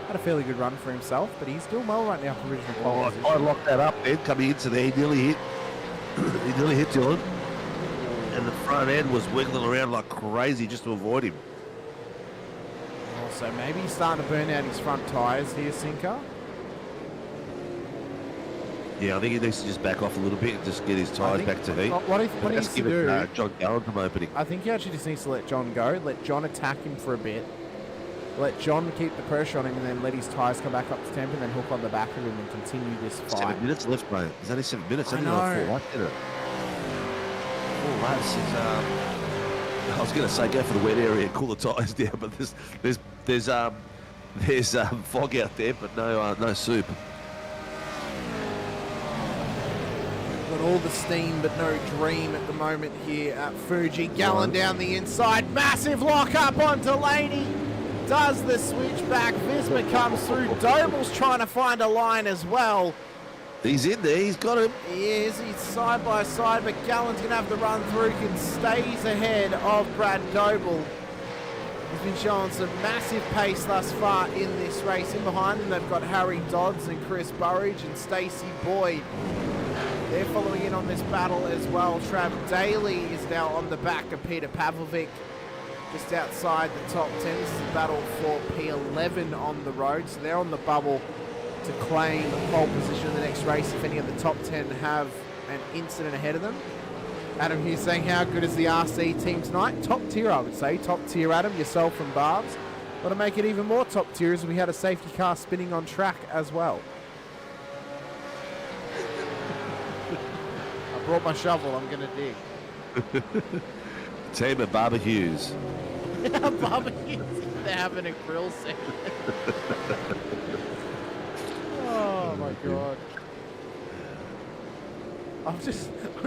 Had a fairly good run for himself, but he's doing well right now for original pole position. I locked that up then, coming into there, he nearly hit Dylan. And the front end was wiggling around like crazy just to avoid him. Also, maybe he's starting to burn out his front tyres here, Sinker. Yeah, I think he needs to just back off a little bit and just get his tyres back to heat. What he needs to do, John Gallen from opening. I think he actually just needs to let John go, let John attack him for a bit, let John keep the pressure on him, and then let his tyres come back up to temp, and then hook on the back of him and continue this fight. 7 minutes left, mate. There's only 7 minutes. I Only know. 4 laps in it. 4 laps is. I was going to say go for the wet area and cool the tyres down, but there's fog out there, but no soup. Got all the steam but no dream at the moment here at Fuji. Gallen down the inside, massive lock up on Delaney. Does the switch back. Visma comes through. Doble's trying to find a line as well. He's in there. He's got him. He is. He's side by side, but Gallen's going to have the run through. Can stays ahead of Brad Doble. He's been showing some massive pace thus far in this race. In behind them, they've got Harry Dodds and Chris Burridge and Stacey Boyd. They're following in on this battle as well. Trav Daly is now on the back of Peter Pavlovic, just outside the top 10. This is a battle for P11 on the road, so they're on the bubble to claim pole position in the next race if any of the top 10 have an incident ahead of them. Adam here saying, how good is the RC team tonight? Top tier, I would say. Top tier, Adam, yourself and Barbs. But to make it even more top tier is we had a safety car spinning on track as well. I brought my shovel, I'm going to dig. Team of barbecues. Barbecues. They're having a grill session. Oh my god. I'm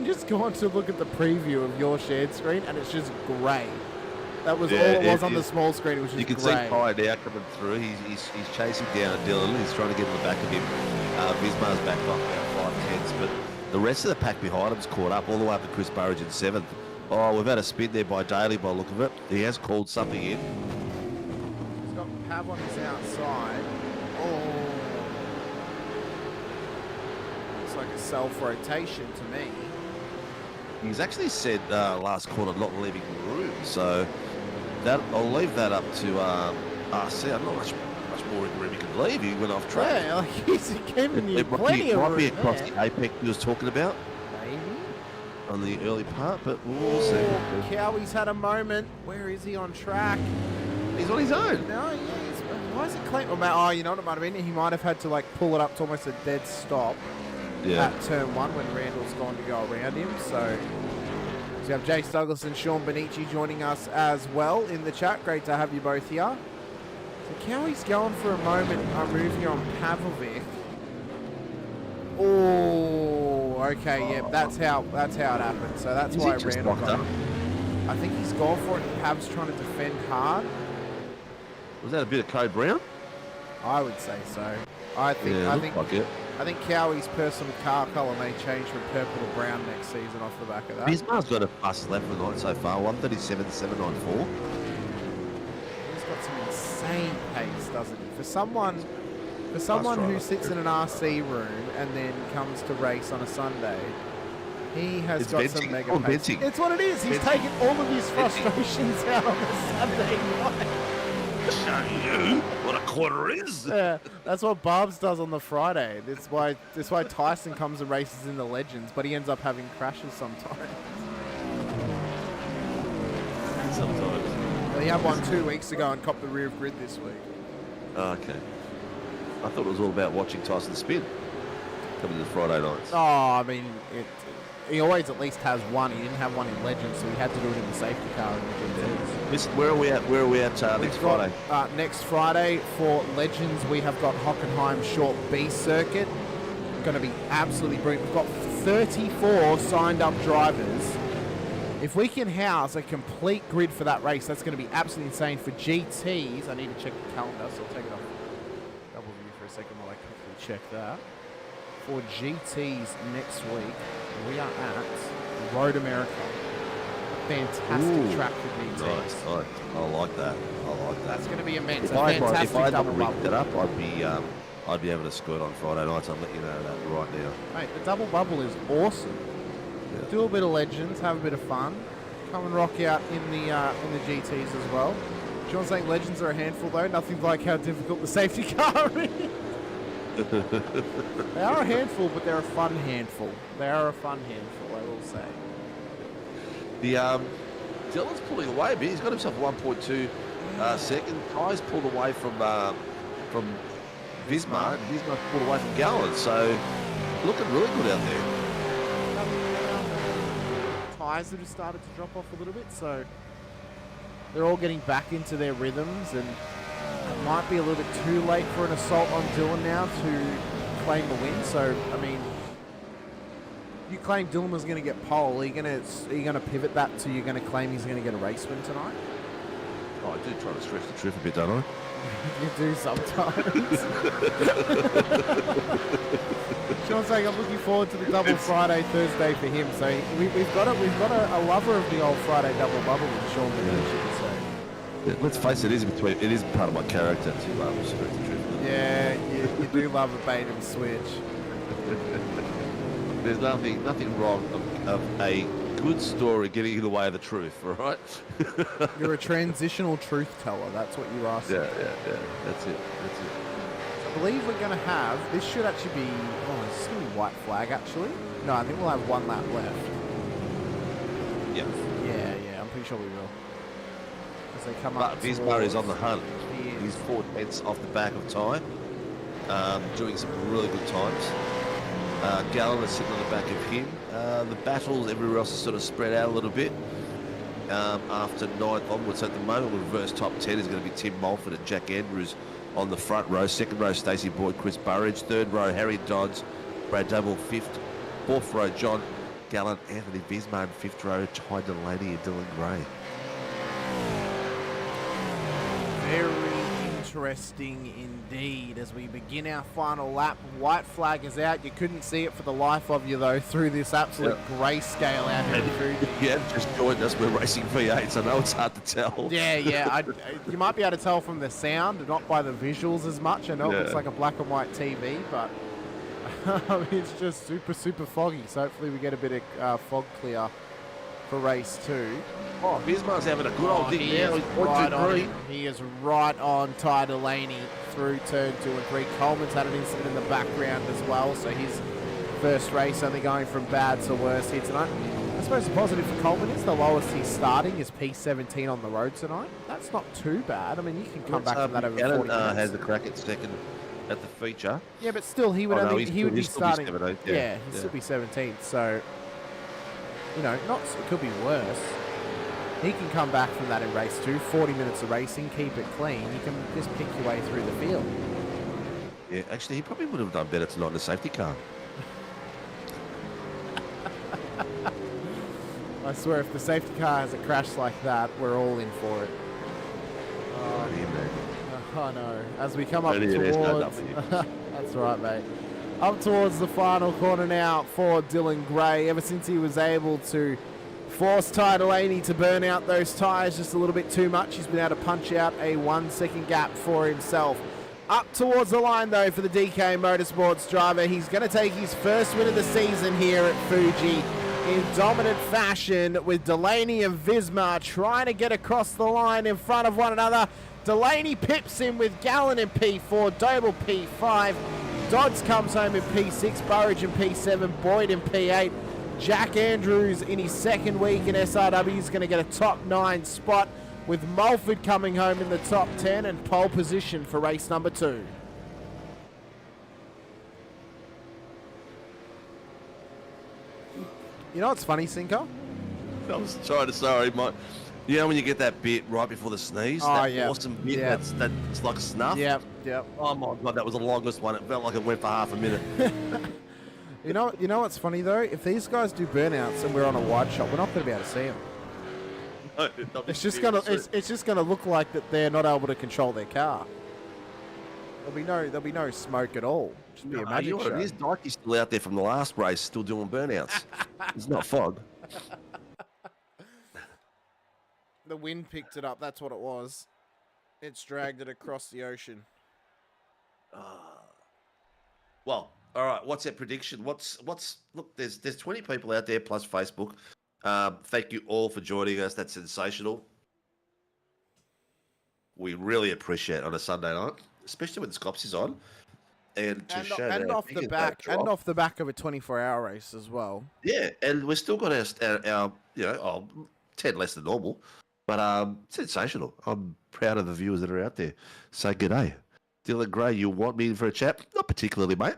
just going to look at the preview of your shared screen and it's just grey. That was all it was on the small screen. It was just you can grey. see Ty now coming through. He's chasing down Dylan. He's trying to get in the back of him. Vismar's back off about 5 tenths, but the rest of the pack behind him's caught up all the way up to Chris Burridge in 7th. Oh, we've had a spin there by Daly by the look of it. He has called something in. He's got Pav on his outside. Oh. Looks like a self-rotation to me. He's actually said last quarter not leaving the room, so that I'll leave that up to RC. I'm not much more in the room he can leave. He went off track. Yeah, like he's giving you plenty of room. Might be across there. the apex he was talking about. Maybe. On the early part, but we'll see. Cowie's had a moment. Where is he on track? He's on his own. No, yeah. Why is it clean? Oh, you know what it might have been? He might have had to like pull it up to almost a dead stop at turn 1 when Randall's gone to go around him. So we have Jace Douglas and Sean Benici joining us as well in the chat. Great to have you both here. So Cowie's going for a moment. I'm moving on Pavlovic. Oh, okay, yeah, that's how it happened. So that's why Randall got him. I think he's gone for it. Pav's trying to defend hard. Was that a bit of Code Brown? I would say so. I think Cowie's personal car colour may change from purple to brown next season off the back of that. Vismar's got a fastest lap of the night so far, 1:37.794. He's got some insane pace, doesn't he? For someone who sits in an RC room and then comes to race on a Sunday, He has It's got venting. some mega Oh, pace. venting. It's what it is. He's Venting. taken all of his frustrations out on a Saturday night. Show you what a quarter is. Yeah, that's what Barbs does on the Friday. That's why Tyson comes and races in the Legends, but he ends up having crashes sometimes. Sometimes. Well, he had one 2 weeks ago and copped the rear of grid this week. Oh, okay. I thought it was all about watching Tyson spin coming to the Friday nights. Oh, I mean, he always at least has one. He didn't have one in Legends, so he had to do it in the safety car in the GTs. Listen, where are we at next Friday? Next Friday for Legends, we have got Hockenheim Short B circuit. Going to be absolutely brilliant. We've got 34 signed up drivers. If we can house a complete grid for that race, that's going to be absolutely insane. For GTs, I need to check the calendar, so I'll take it off double view for a second while I quickly check that. For GTs next week, we are at Road America. A fantastic track for GTs. Nice. I like that. That's going to be immense. If I had double rigged bubble. it up, I'd be able to squirt on Friday nights. I'll let you know that right now. Mate, the double bubble is awesome. Yeah. Do a bit of Legends, have a bit of fun. Come and rock out in the GTs as well. John's saying Legends are a handful though. Nothing like how difficult the safety car is. They are a handful, but they're a fun handful. They are a fun handful, I will say. The Dylan's pulling away a bit. He's got himself 1.2 second. Ty's pulled away from Visma. Visma's pulled away from Gallen. So looking really good out there. Tyres have just started to drop off a little bit, so they're all getting back into their rhythms, and it might be a little bit too late for an assault on Dylan now to claim the win. So, I mean, you claim Dylan was going to get pole. Are you going to pivot that to you're going to claim he's going to get a race win tonight? Oh, I do try to stretch the truth a bit, don't I? You do sometimes. Sean's saying I'm looking forward to the double Friday, Thursday for him. So we've got a lover of the old Friday double bubble with Sean Benucci. So yeah, let's face it, it is part of my character to stretch the truth. Yeah, you do love a bait and switch. There's nothing wrong of a good story getting in the way of the truth, all right? You're a transitional truth teller. That's what you are. Yeah. That's it. I believe we're going to have, this should actually be, is this going to be white flag actually? No, I think we'll have one lap left. Yeah. Yeah, I'm pretty sure we will. As they come But up Visma is on the hunt. He is. He's 4 tenths off the back of Ty, doing some really good times. Gallen is sitting on the back of him. The battles everywhere else is sort of spread out a little bit. After 9th onwards at the moment, reverse top 10 is going to be Tim Mulford and Jack Andrews on the front row. Second row, Stacey Boyd, Chris Burridge. Third row, Harry Dodds, Brad Double. Fourth row, John Gallen, Anthony Visma. And fifth row, Ty Delaney and Dylan Gray. Very interesting indeed as we begin our final lap. White flag is out. You couldn't see it for the life of you though through this absolute grayscale out here in Fuji. Yeah, just joined us. We're racing V8s. I know it's hard to tell. Yeah. You might be able to tell from the sound, not by the visuals as much. I know it looks like a black and white TV, but it's just super foggy. So hopefully we get a bit of fog clear for race 2. Oh, Visma's having a good old dig now. He is right on Ty Delaney through turn 2 and 3. Coleman's had an incident in the background as well, so his first race only going from bad to worse here tonight. I suppose the positive for Coleman is the lowest he's starting is P17 on the road tonight. That's not too bad. I mean, you can come back from that over 40 minutes. Has the crack at second at the feature. Yeah, but still, he would he would be starting. Yeah, he'd still be 17th. So, you know, it could be worse. He can come back from that in race 2. 40 minutes of racing, keep it clean. You can just pick your way through the field. Yeah, actually, he probably would have done better tonight in the safety car. I swear, if the safety car has a crash like that, we're all in for it. Oh no! As we come up towards, that's right, mate. Up towards the final corner now for Dylan Gray. Ever since he was able to force Ty Delaney to burn out those tyres just a little bit too much, he's been able to punch out a 1 second gap for himself. Up towards the line though for the DK Motorsports driver. He's going to take his first win of the season here at Fuji in dominant fashion with Delaney and Visma trying to get across the line in front of one another. Delaney pips him with Gallen in P4, Doble P5. Dodds comes home in P6, Burridge in P7, Boyd in P8. Jack Andrews in his second week in SRW is going to get a top 9 spot, with Mulford coming home in the top 10 and pole position for race number 2. You know what's funny, Cinco? I was trying to, sorry, mate. You know when you get that bit right before the sneeze? Oh, that yeah. awesome bit Yeah. that's like a snuff? Yep. Oh my God, that was the longest one. It felt like it went for half a minute. You know what's funny though? If these guys do burnouts and we're on a wide shot, we're not going to be able to see them. No, It's just gonna look like that they're not able to control their car. There'll be no smoke at all. Just be a magic you know show. what it is? Nike's still out there from the last race, still doing burnouts. It's not fog. The wind picked it up. That's what it was. It's dragged it across the ocean. Well, all right. What's that prediction? Look? There's 20 people out there plus Facebook. Thank you all for joining us. That's sensational. We really appreciate it on a Sunday night, especially when Scops is on, and to show that off the back of a 24-hour race as well. Yeah, and we've still got our 10 less than normal, but sensational. I'm proud of the viewers that are out there. Say good day. Dylan Gray, you want me in for a chat? Not particularly, mate.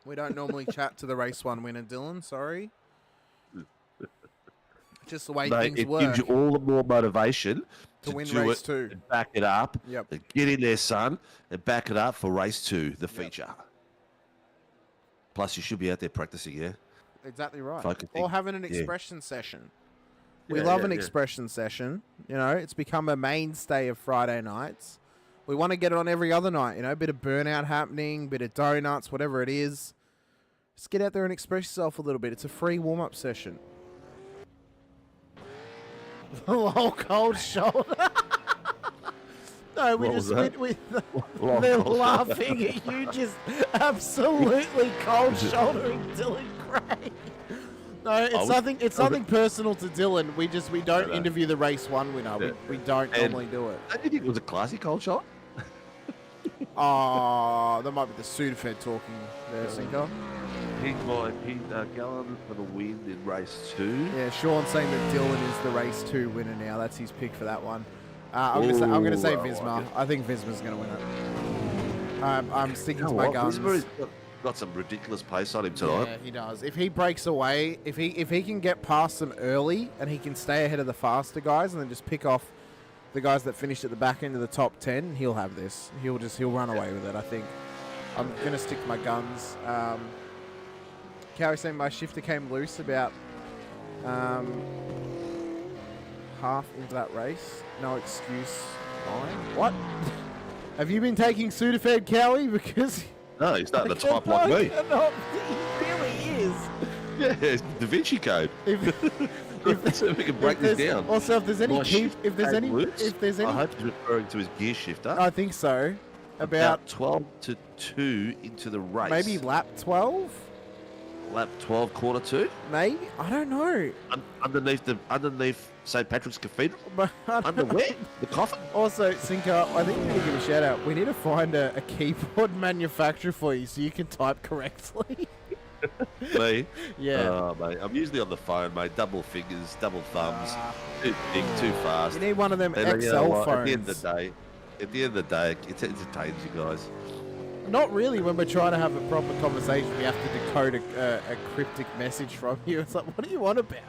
We don't normally chat to the race 1 winner, Dylan. Sorry. Just the way things work. It gives you all the more motivation to win do race it 2. and back it up. Yep. And get in there, son, and back it up for race 2, the feature. Plus, you should be out there practicing, yeah? Exactly right. Focusing. Or having an expression session. We love an expression session. You know, it's become a mainstay of Friday nights. We want to get it on every other night, you know, a bit of burnout happening, bit of donuts, whatever it is. Just get out there and express yourself a little bit. It's a free warm-up session. Low cold shoulder. No, we they're laughing at you just absolutely cold shouldering Dylan Gray. No, it's nothing personal to Dylan. We don't interview the race 1 winner. We don't normally do it. Don't you think it was a classy cold shot? Oh, that might be the Sudafed talking there, Cinco. He's going for the win in race 2. Yeah, Sean's saying that Dylan is the race 2 winner now. That's his pick for that one. I'm going to say Visma. I think Visma's going to win it. I'm sticking to my guns. Visma's got some ridiculous pace on him tonight. Yeah, he does. If he breaks away, if he can get past them early and he can stay ahead of the faster guys and then just pick off the guys that finished at the back end of the top 10, he'll have this. He'll run away with it, I think. I'm going to stick to my guns. Cowie saying my shifter came loose about half into that race. No excuse. Fine. What? Have you been taking Sudafed, Cowie? Because... No, he's starting to type like me. He really is. Yeah, it's Da Vinci Code. So we can break this down. Also, if there's any I hope he's referring to his gear shifter. I think so. About 12 to 2 into the race. Maybe lap 12? Lap 12, quarter 2? Maybe? I don't know. Underneath St. Patrick's Cathedral? Under where? The coffin? Also, Cinco, I think we need to give a shout out. We need to find a keyboard manufacturer for you so you can type correctly. Me? Yeah. Oh, mate. I'm usually on the phone, mate. Double fingers, double thumbs. Too big, too fast. You need one of them And XL you know what? phones. At the end of the day, it entertains you guys. Not really. When we're trying to have a proper conversation, we have to decode a cryptic message from you. It's like, what do you want about?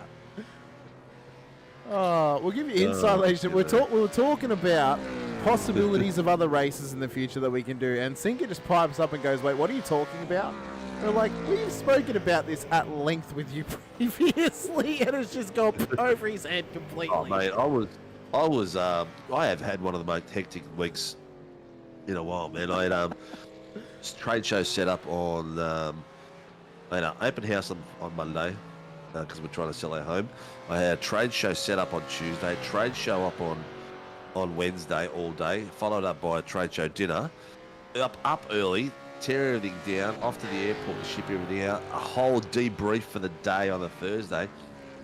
Oh, we'll give you insight later. We were talking about possibilities of other races in the future that we can do, and Sinker just pipes up and goes, wait, what are you talking about? We're like, we've spoken about this at length with you previously, and it's just gone over his head completely. Oh, mate, I have had one of the most hectic weeks in a while, man. I had trade show set up on, I had an open house on Monday, because we're trying to sell our home. I had a trade show set up on Tuesday, trade show up on Wednesday all day, followed up by a trade show dinner. Up early tear everything down, off to the airport to ship everything out, a whole debrief for the day on the Thursday.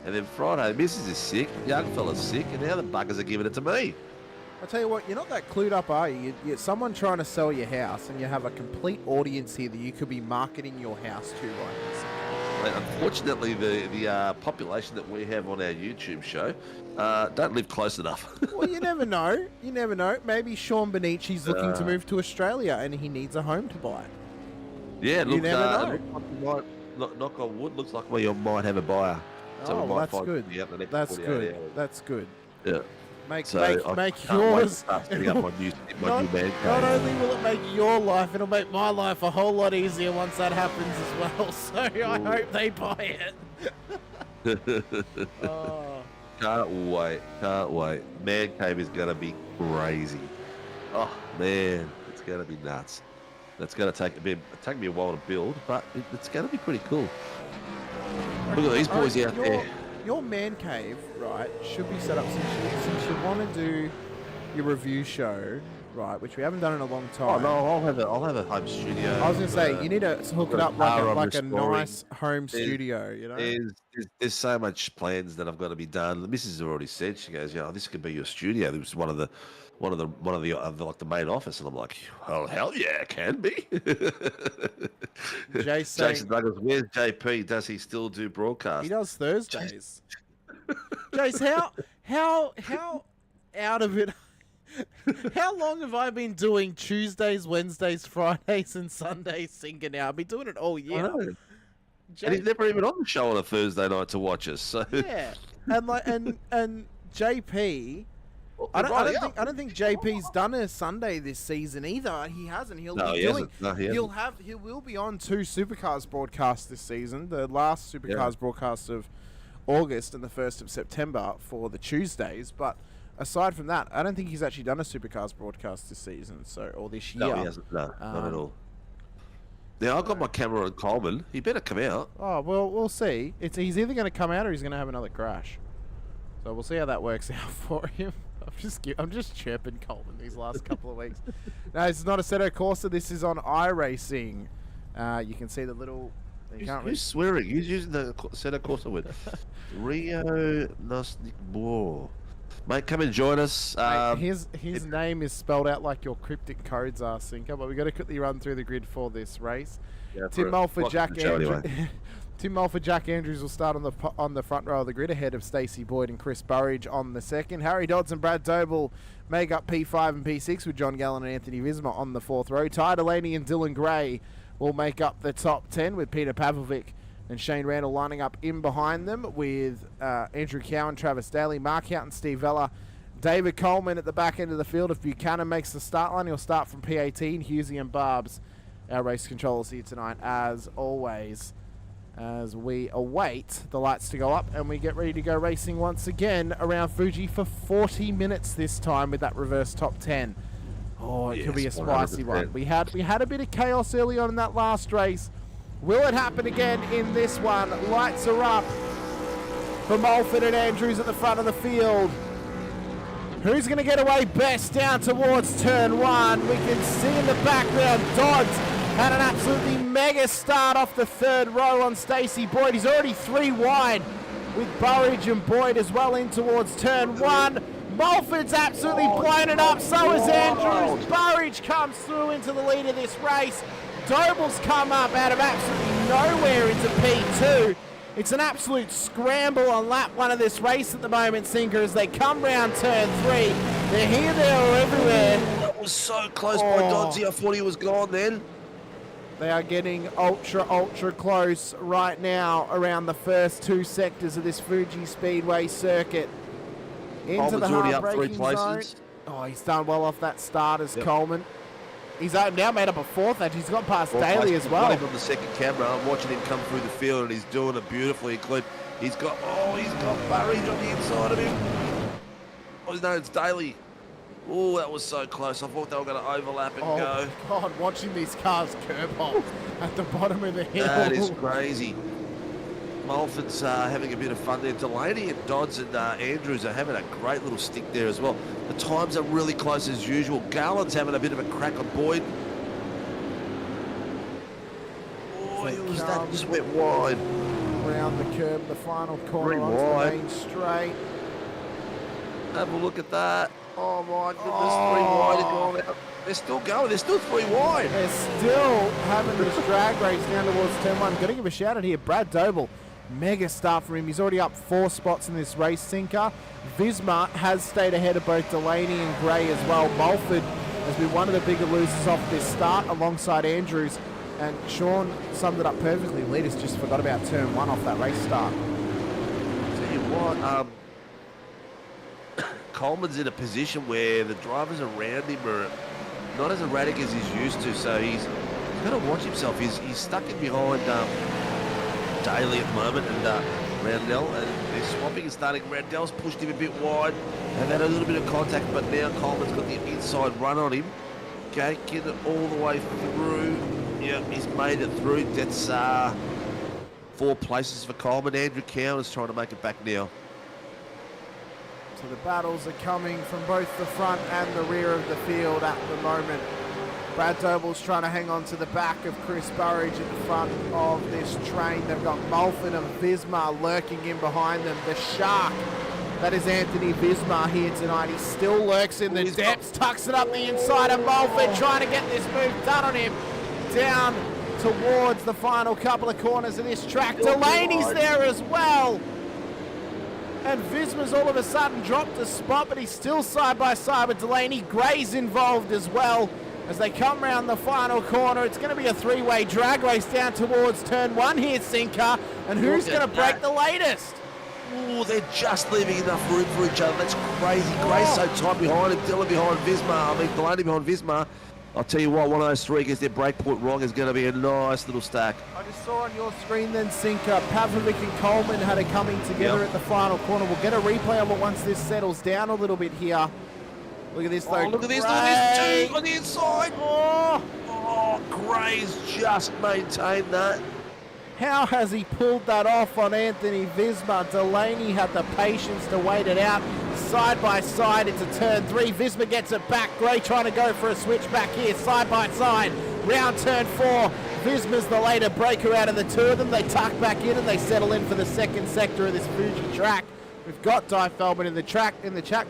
And then Friday, Mrs. is sick, young fella's sick, and now the buggers are giving it to me. I tell you what, you're not that clued up, are you? You're someone trying to sell your house, and you have a complete audience here that you could be marketing your house to right now. Mate, unfortunately, the population that we have on our YouTube show don't live close enough. Well, you never know. You never know. Maybe Sean Bonici's looking to move to Australia, and he needs a home to buy. Yeah, you never know. Look, knock on wood, looks like we might have a buyer. So Oh, we well, might that's find good. something out in the next That's 48 good. hours. That's good. Yeah. Make So I yours. can't wait to start setting up my new Not man not cave. only will it make your life, it'll make my life a whole lot easier once that happens as well. So I hope they buy it. Oh. Can't wait. Can't wait. Man cave is going to be crazy. Oh, man. It's going to be nuts. That's going to take me a while to build, but it's going to be pretty cool. Look at these boys out there. Your man cave, right, should be set up since you want to do your review show, right, which we haven't done in a long time. Oh no, I'll have a home studio. I was going to say, you need to hook it up like a restoring. nice home studio, you know? There's so much plans that I've got to be done. The missus has already said, she goes, this could be your studio. This was one of the like the main office, and I'm like, oh hell yeah, it can be. Jason Douglas, where's JP? Does he still do broadcast? He does Thursdays. Jace, how out of it? How long have I been doing Tuesdays, Wednesdays, Fridays, and Sundays singing now? I've been doing it all year. And he's never even on the show on a Thursday night to watch us. So yeah, and JP. I don't think JP's done a Sunday this season either. He hasn't. He will be on 2 Supercars broadcasts this season. The last Supercars broadcast of August and the 1st of September for the Tuesdays. But aside from that, I don't think he's actually done a Supercars broadcast this season, or this year. No, he hasn't. No, not at all. Now I've got my camera on Coleman. He better come out. Oh well, we'll see. He's either going to come out or he's going to have another crash. So we'll see how that works out for him. I'm just chirping Coleman these last couple of weeks. No, it's not a Assetto Corsa. This is on iRacing. You can see the little. Who's swearing? Who's using the Assetto Corsa with? Rio Nosnikbor. Mate, come and join us. His name is spelled out like your cryptic codes are, Sinker, but we've got to quickly run through the grid for this race. Yeah, Tim Mulford, Jack Andrews. Tim Mulford, Jack Andrews will start on the front row of the grid ahead of Stacey Boyd and Chris Burridge on the second. Harry Dodds and Brad Doble make up P5 and P6 with John Gallen and Anthony Visma on the 4th row. Ty Delaney and Dylan Gray will make up the top 10 with Peter Pavlovic and Shane Randall lining up in behind them with Andrew Cowan, Travis Daly, Mark Houghton, Steve Vella, David Coleman at the back end of the field. If Buchanan makes the start line, he'll start from P18. Husey and Barbs, our race controllers here tonight, as always, as we await the lights to go up and we get ready to go racing once again around Fuji for 40 minutes this time with that reverse top 10. Oh, it could be a spicy 100%. One. We had a bit of chaos early on in that last race. Will it happen again in this one? Lights are up for Mulford and Andrews at the front of the field. Who's going to get away best down towards turn 1? We can see in the background Dodds had an absolutely mega start off the 3rd row on Stacey Boyd. He's already 3 wide with Burridge and Boyd as well in towards turn 1. Mulford's absolutely blown it up, so is Andrews. Burridge comes through into the lead of this race. Doble's come up out of absolutely nowhere into P2. It's an absolute scramble on lap 1 of this race at the moment, Sinker, as they come round turn 3. They're here, there, or everywhere. That was so close by Doddsy. I thought he was gone then. They are getting ultra close right now around the first 2 sectors of this Fuji Speedway circuit. Into the hard braking zone. Oh, he's done well off that start as Coleman. He's now made up a 4th, and he's gone past Daly as well. On the second camera, I'm watching him come through the field, and he's doing it beautifully. He's got Burridge on the inside of him. Oh no, it's Daly. Oh, that was so close. I thought they were going to overlap and go. Oh, God, watching these cars curb hop at the bottom of the hill. That is crazy. Mulford's having a bit of fun there. Delaney and Dodds and Andrews are having a great little stick there as well. The times are really close as usual. Garland's having a bit of a crack on Boyd. That just went wide. Around the curb, the final corner Very onto wide. the main straight. Have a look at that. Oh my goodness, 3 wide and gone out. They're still going. They're still 3 wide. They're still having this drag race down towards turn 1. Got to give a shout out here. Brad Doble, mega start for him. He's already up 4 spots in this race, Sinker. Visma has stayed ahead of both Delaney and Gray as well. Mulford has been one of the bigger losers off this start alongside Andrews. And Sean summed it up perfectly. Leaders just forgot about turn 1 off that race start. Tell you what, Coleman's in a position where the drivers around him are not as erratic as he's used to, so he's got to watch himself. He's stuck in behind Daly at the moment and Randell, and they're swapping and starting. Randell's pushed him a bit wide. They've had a little bit of contact, but now Coleman's got the inside run on him. Okay, get it all the way through. Yeah, he's made it through. That's 4 places for Coleman. Andrew Cowan is trying to make it back now. So the battles are coming from both the front and the rear of the field at the moment. Brad Doble's trying to hang on to the back of Chris Burridge at the front of this train. They've got Mulford and Visma lurking in behind them. The shark, that is Anthony Visma here tonight. He still lurks in the depths, tucks it up the inside of Mulford, trying to get this move done on him. Down towards the final couple of corners of this track. Delaney's there as well. And Visma's all of a sudden dropped a spot, but he's still side by side with Delaney. Gray's involved as well as they come round the final corner. It's going to be a 3-way drag race down towards turn 1 here, Sinker. And who's going to break the latest? Oh, they're just leaving enough room for each other. That's crazy. Gray's so tight behind him. Dylan behind Visma. Delaney behind Visma. I'll tell you what, one of those 3 gets their break point wrong is going to be a nice little stack. I just saw on your screen then, Sinker, Pavlovic and Coleman had it coming together at the final corner. We'll get a replay of it once this settles down a little bit here. Look at this though. Oh, look at this, too, on the inside. Oh, Gray's just maintained that. How has he pulled that off on Anthony Visma? Delaney had the patience to wait it out. Side by side into turn 3. Visma gets it back. Gray trying to go for a switch back here. Side by side. Round turn 4. Visma's the later breaker out of the 2 of them. They tuck back in and they settle in for the second sector of this Fuji track. We've got Di Feldman in the chat.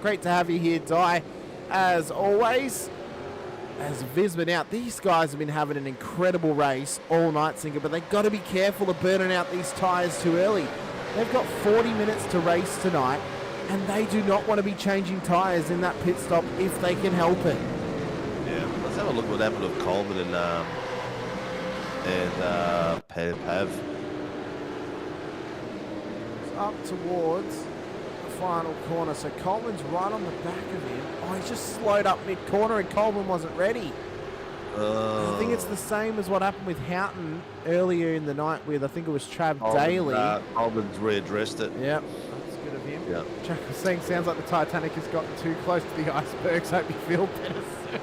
Great to have you here, Di, as always. As Visma out, these guys have been having an incredible race all night, Sinker, but they've got to be careful of burning out these tyres too early. They've got 40 minutes to race tonight, and they do not want to be changing tyres in that pit stop if they can help it. Yeah, let's have a look at what happened with Coleman and Pav. It's up towards the final corner, so Coleman's right on the back of him. Oh, he's just slowed up mid-corner and Coleman wasn't ready. I think it's the same as what happened with Houghton earlier in the night with, I think it was Trav Daly. Coleman's readdressed it. Yep, that's good of him. Yeah. Jack was saying, sounds like the Titanic has gotten too close to the icebergs. Hope you feel better soon.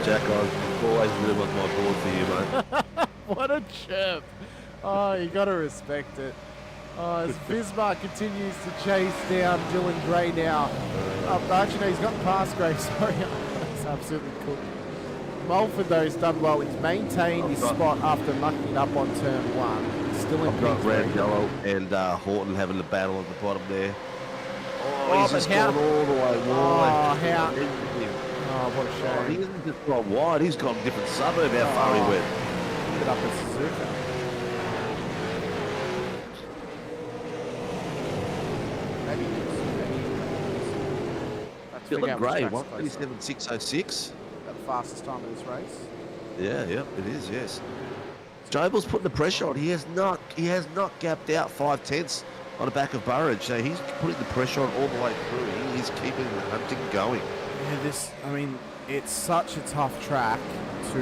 Jack, I've always been on my board for you, mate. What a chirp. Oh, you got to respect it. Oh, as Visma continues to chase down Dylan Gray now. Actually, no, he's gotten past Gray. Sorry, that's absolutely cool. Mulford, though, has done well. He's maintained his spot after mucking up on turn 1. He's still in I've got Randell and Horton having the battle at the bottom there. Oh, he's just gone all the way wide. Oh, what a shame. He hasn't just gone wide. He's gone a different suburb how far he went. Ended up at Suzuka. Dylan Gray, 1:37.606. About the fastest time of this race. Yeah, it is, yes. Jobel's putting the pressure on. He has not gapped out 5/10 on the back of Burridge, so he's putting the pressure on all the way through. He's keeping the hunting going. Yeah, it's such a tough track to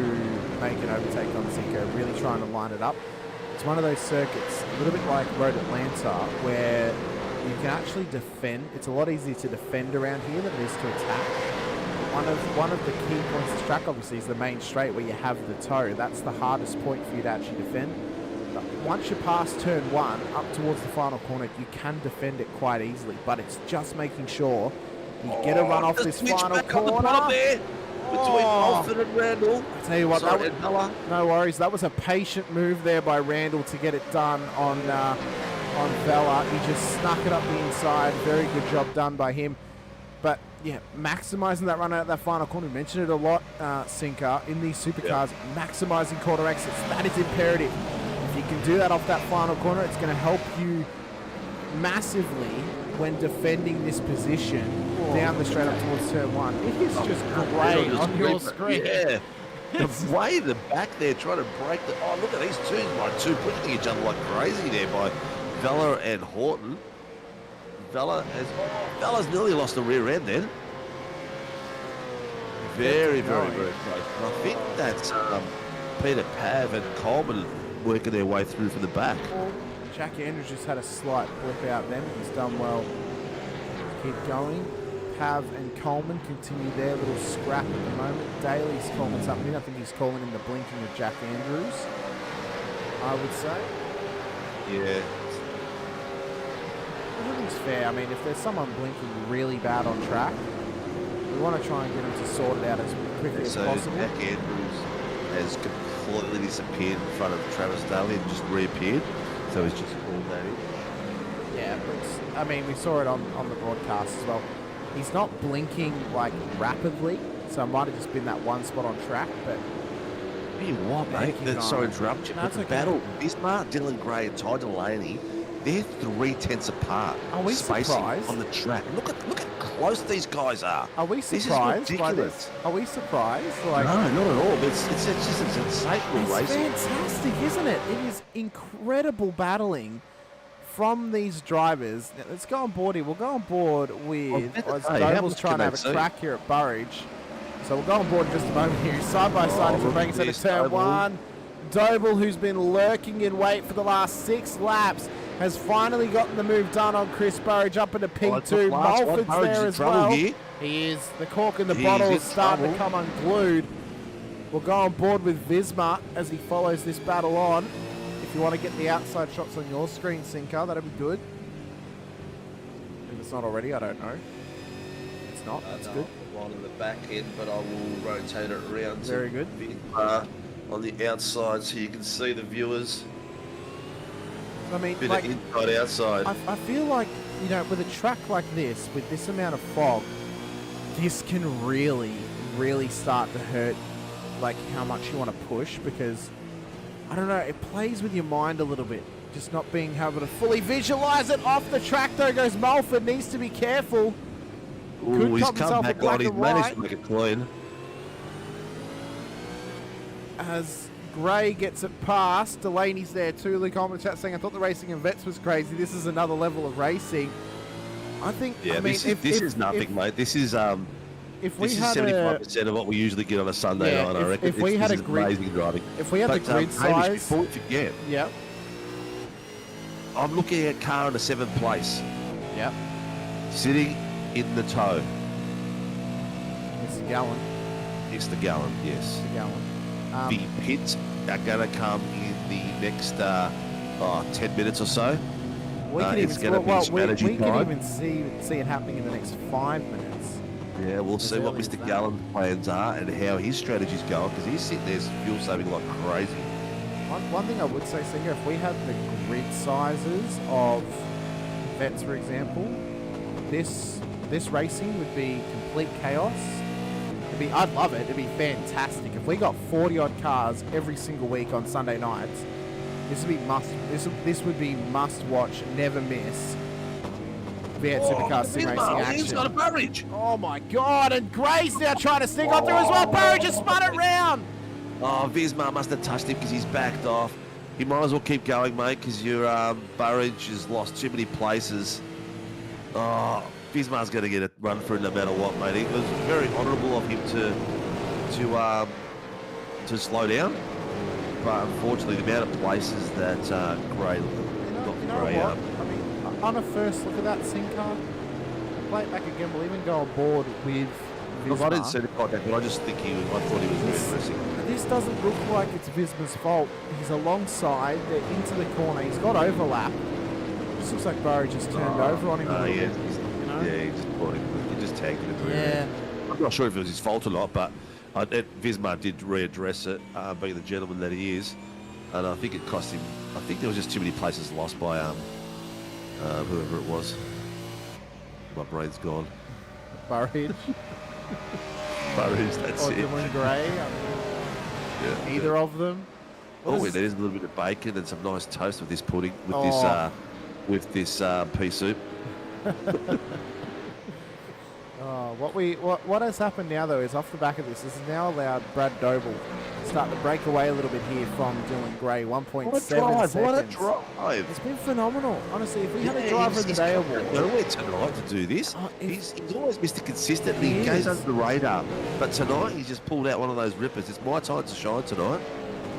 make an overtake on Sinko, really trying to line it up. It's one of those circuits, a little bit like Road Atlanta, where you can actually defend. It's a lot easier to defend around here than it is to attack. One of the key points of this track, obviously, is the main straight where you have the toe. That's the hardest point for you to actually defend. But once you pass turn 1 up towards the final corner, you can defend it quite easily. But it's just making sure you get a run off this final corner. between Alfred and Randall. I tell you what, Sorry, and Bella. no worries. That was a patient move there by Randall to get it done on Vela. He just snuck it up the inside. Very good job done by him. But yeah, maximising that run out of that final corner. We mentioned it a lot, Sinker, in these supercars. Maximising quarter exits. That is imperative. If you can do that off that final corner, it's going to help you massively when defending this position down the straight up towards turn 1. It is just great on your screen. Yeah. The way the back there trying to break the... Oh, look at these two pushing each other like crazy there by Vela and Horton. Vela's nearly lost the rear end then. Very, very, very close. And I think that's Peter Pav and Coleman working their way through from the back. Jack Andrews just had a slight blip out then. He's done well. Keep going. Pav and Coleman continue their little scrap at the moment. Daly's calling something. I think he's calling in the blinking of Jack Andrews, I would say. Yeah. Everything's fair. I mean, if there's someone blinking really bad on track, we want to try and get them to sort it out as quickly as possible. Jack Andrews has completely disappeared in front of Travis Daly and just reappeared. So he's just called that in. Yeah, but I mean, we saw it on the broadcast as well. He's not blinking like rapidly, so it might have just been that one spot on track. But you what, mate? Sorry to interrupt you, but the battle, Bismarck, Dylan Gray, and Ty Delaney, they're 3/10 apart. Are we spacing surprised on the track? Look how close these guys are. Are we surprised? This is ridiculous. Are we surprised? Like, no, not at all. It's just a sensational racing. It's fantastic, isn't it? It is incredible battling from these drivers. Now, let's go on board here. We'll go on board with Doble's trying to have a crack here at Burridge. So we'll go on board in just a moment here. Side by side as we're breaking into turn 1. Doble, who's been lurking in wait for the last 6 laps, has finally gotten the move done on Chris Burridge up into P2. Mulford's there as well. He is. The cork in the bottle is starting to come unglued. We'll go on board with Visma as he follows this battle on. If you want to get the outside shots on your screen, Sinker, that'd be good. If it's not already, I don't know. It's not. That's good. One in the back end, but I will rotate it around. Very good. On the outside, so you can see the viewers. I mean, bit like, of inside outside. I feel like, you know, with a track like this, with this amount of fog, this can really, really start to hurt, like, how much you want to push, because, I don't know, it plays with your mind a little bit. Just not being able to fully visualize it. Off the track, though, goes Mulford. Needs to be careful. Ooh, he's come back on. He's managed to make it clean. As Gray gets it past, Delaney's there too. Luke Holman chat saying, I thought the racing in Vets was crazy. This is another level of racing. I think, yeah, I mean, this is nothing, mate. This is if we this had is 75% of what we usually get on a Sunday night, I reckon. If we had a grid, amazing driving. If we had the grid size, before we forget, yep. I'm looking at car in the 7th place. Yep. Sitting in the toe. It's the Gallon. It's the Gallon, yes. It's the Gallon. The pits are going to come in the next 10 minutes or so. We can it's going to be strategy we time. can even see it happening in the next 5 minutes. Yeah, we'll see what Mr. Gallen's plans are and how his strategy's going, because he's sitting there fuel saving like crazy. One thing I would say, Singer, if we had the grid sizes of Vets, for example, this racing would be complete chaos. I'd love it. It'd be fantastic. If we got 40-odd cars every single week on Sunday nights, this would be must-watch, never miss V8 Supercars sim racing action. He's got a Burridge. Oh my God! And Gray's now trying to sneak on through as well. Burridge just spun it round. Oh, Visma must have touched him because he's backed off. You might as well keep going, mate, because your Burridge has lost too many places. Oh, Visma's going to get a run through no matter what, mate. It was very honourable of him to slow down, but unfortunately, the amount of places that Gray got Gray up. I mean, on a first look at that Sinker, play it back again. We'll even go on board with Visma. Look, I didn't see the contact, but I just think I thought he was very aggressive. This doesn't look like it's Visma's fault. He's alongside, they're into the corner. He's got overlap. Just looks like Burridge just turned over on him. Yeah, he just caught him. He just tagged him. Yeah. I'm not sure if it was his fault or not, but Visma did readdress it, being the gentleman that he is, and I think it cost him. I think there was just too many places lost by whoever it was. My brain's gone. Burridge. Burridge, that's or it. Dylan Gray. Yeah. Either of them. All we need is a little bit of bacon and some nice toast with this pudding, with this pea soup. What has happened now though is off the back of this has now allowed Brad Doble to start to break away a little bit here from Dylan Gray. 1.7 seconds. What a drive! It's been phenomenal. Honestly, if we had a driver of the day award, nowhere tonight to do this. He's always Mr. Consistent. He goes under the radar, but tonight he's just pulled out one of those rippers. It's my time to shine tonight.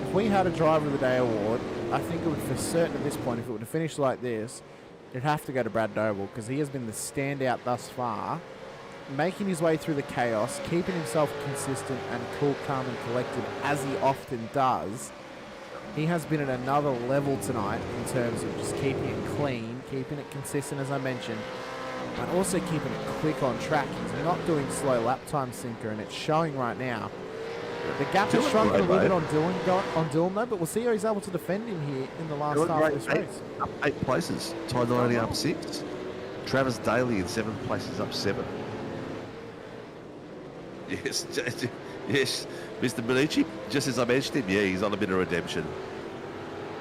if we had a driver of the day award, I think it would for certain at this point, if it would have finished like this, it'd have to go to Brad Doble because he has been the standout thus far, making his way through the chaos, keeping himself consistent and cool, calm and collected as he often does. He has been at another level tonight in terms of just keeping it clean, keeping it consistent as I mentioned, but also keeping it quick on track. He's not doing slow lap time, Sinker, and it's showing right now. The gap has shrunk a little bit on Dylan though, but we'll see how he's able to defend him here in the last half of this race. Up 8 places. Ty 90 up 6. Travis Daly in 7th place is up 7. Yes, yes, Mr. Benici, just as I mentioned him, yeah, he's on a bit of redemption.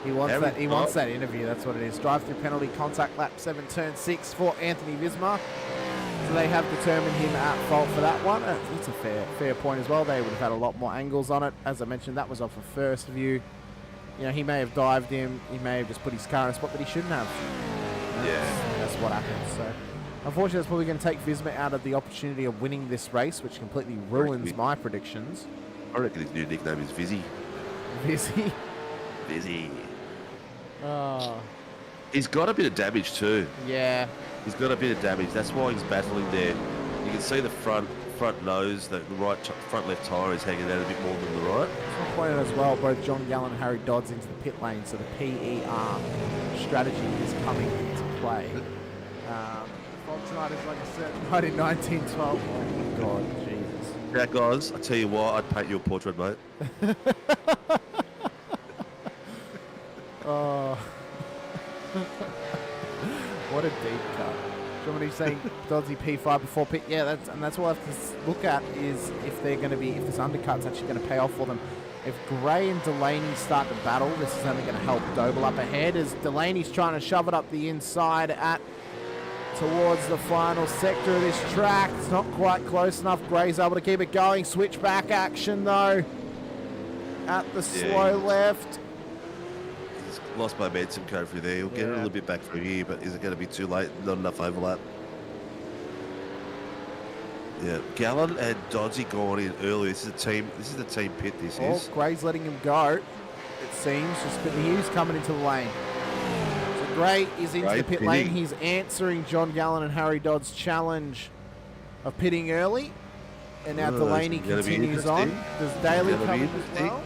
He wants that. He wants that interview. That's what it is. Drive-through penalty, contact lap 7, turn 6 for Anthony Visma. So they have determined him at fault for that one. It's a fair point as well. They would have had a lot more angles on it. As I mentioned, that was off a first view. You know, he may have dived him. He may have just put his car in a spot that he shouldn't have. That's what happens. So, unfortunately, that's probably going to take Visma out of the opportunity of winning this race, which completely ruins my predictions. I reckon his new nickname is Vizzy. Vizzy? Vizzy. Oh. He's got a bit of damage too. Yeah. He's got a bit of damage. That's why he's battling there. You can see the front nose, the right front left tyre is hanging out a bit more than the right. It's pointed as well, both John Gallen and Harry Dodds into the pit lane, so the PER strategy is coming into play. Fault tonight is like a certain night in 1912. Oh my God, Jesus. Now guys, I tell you what, I'd paint you a portrait, mate. Oh. What a deep cut. Somebody saying Doddsy P5 before pit. Yeah, that's what I have to look at is if they're going to be, if this undercut's actually going to pay off for them. If Gray and Delaney start to battle, this is only going to help Doble up ahead as Delaney's trying to shove it up the inside towards the final sector of this track. It's not quite close enough. Gray's able to keep it going. Switchback action though at the slow left. Lost momentum going through there. He'll get it a little bit back through here, but is it going to be too late? Not enough overlap. Yeah, Gallen and Doddsy going in early. This is a team pit. This is. Gray's letting him go. It seems but he's coming into the lane. So Gray is into the pit lane. He's answering John Gallen and Harry Dodd's challenge of pitting early, and now Delaney continues on. Does Daly come in as well?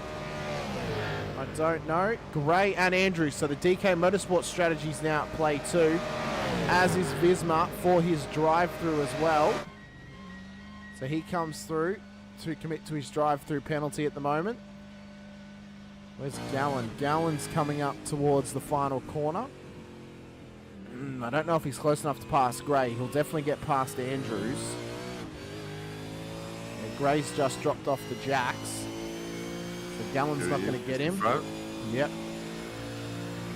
I don't know. Gray and Andrews. So the DK Motorsport strategy is now at play too, as is Visma for his drive-through as well. So he comes through to commit to his drive-through penalty at the moment. Where's Gallen? Gallen's coming up towards the final corner. I don't know if he's close enough to pass Gray. He'll definitely get past Andrews. Yeah, Gray's just dropped off the jacks. Gallen's not going to get him. Yep.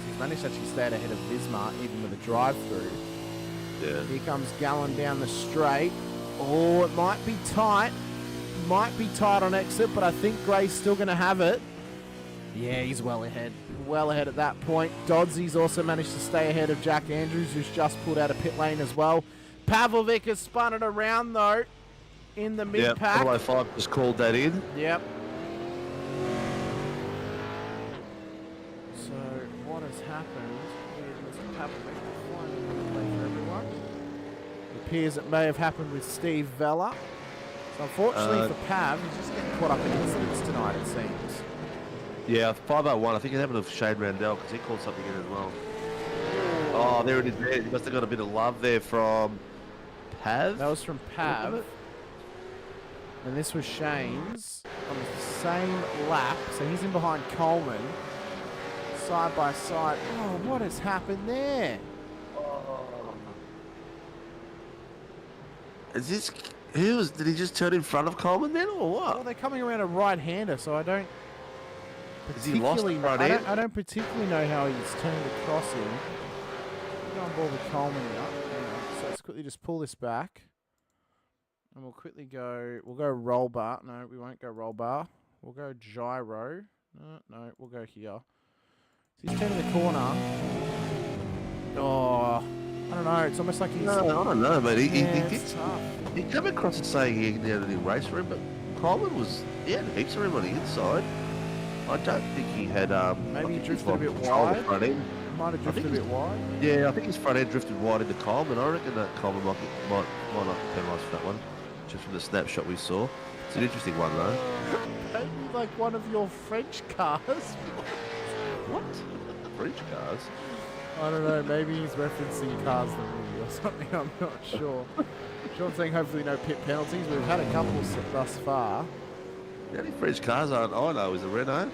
He's managed to actually stay ahead of Visma, even with a drive-through. Yeah. Here comes Gallen down the straight. Oh, it might be tight. Might be tight on exit, but I think Gray's still going to have it. Yeah, he's well ahead. Well ahead at that point. Dodsy's also managed to stay ahead of Jack Andrews, who's just pulled out of pit lane as well. Pavlovic has spun it around, though, in the mid-pack. Yeah, 5 just called that in. Yep. What has happened is Mr. Pavlovic for everyone. It appears it may have happened with Steve Vella. So unfortunately for Pav, he's just getting caught up in incidents tonight, it seems. Yeah, 501. I think it happened with Shane Randell because he called something in as well. Oh, there it is. There. He must have got a bit of love there from Pav. That was from Pav. And this was Shane's on the same lap. So he's in behind Coleman. Side by side. Oh, what has happened there? Is this... Did he just turn in front of Coleman then, or what? Well, they're coming around a right-hander, so I don't... Has he lost the front end? I don't particularly know how he's turned across him. Go on board with Coleman now. So let's quickly just pull this back. And we'll quickly go... We'll go roll bar. No, we won't go roll bar. We'll go gyro. No, we'll go here. So he's turning the corner. Oh... I don't know, it's almost like he's... No, I don't know, but he tough. He came across as saying he had any race room, but Coleman was... He had heaps of room on the inside. I don't think he had... maybe he drifted a bit wide. Front end. Might have drifted a bit wide. Yeah, I think his front end drifted wide into Coleman. I reckon that Coleman might not be penalised for that one, just from the snapshot we saw. It's an interesting one, though. Maybe like one of your French cars. What? French cars? I don't know, maybe he's referencing Cars the movie or something, I'm not sure. Sean's saying hopefully no pit penalties. We've had a couple thus far. The only French cars I know is a Renault.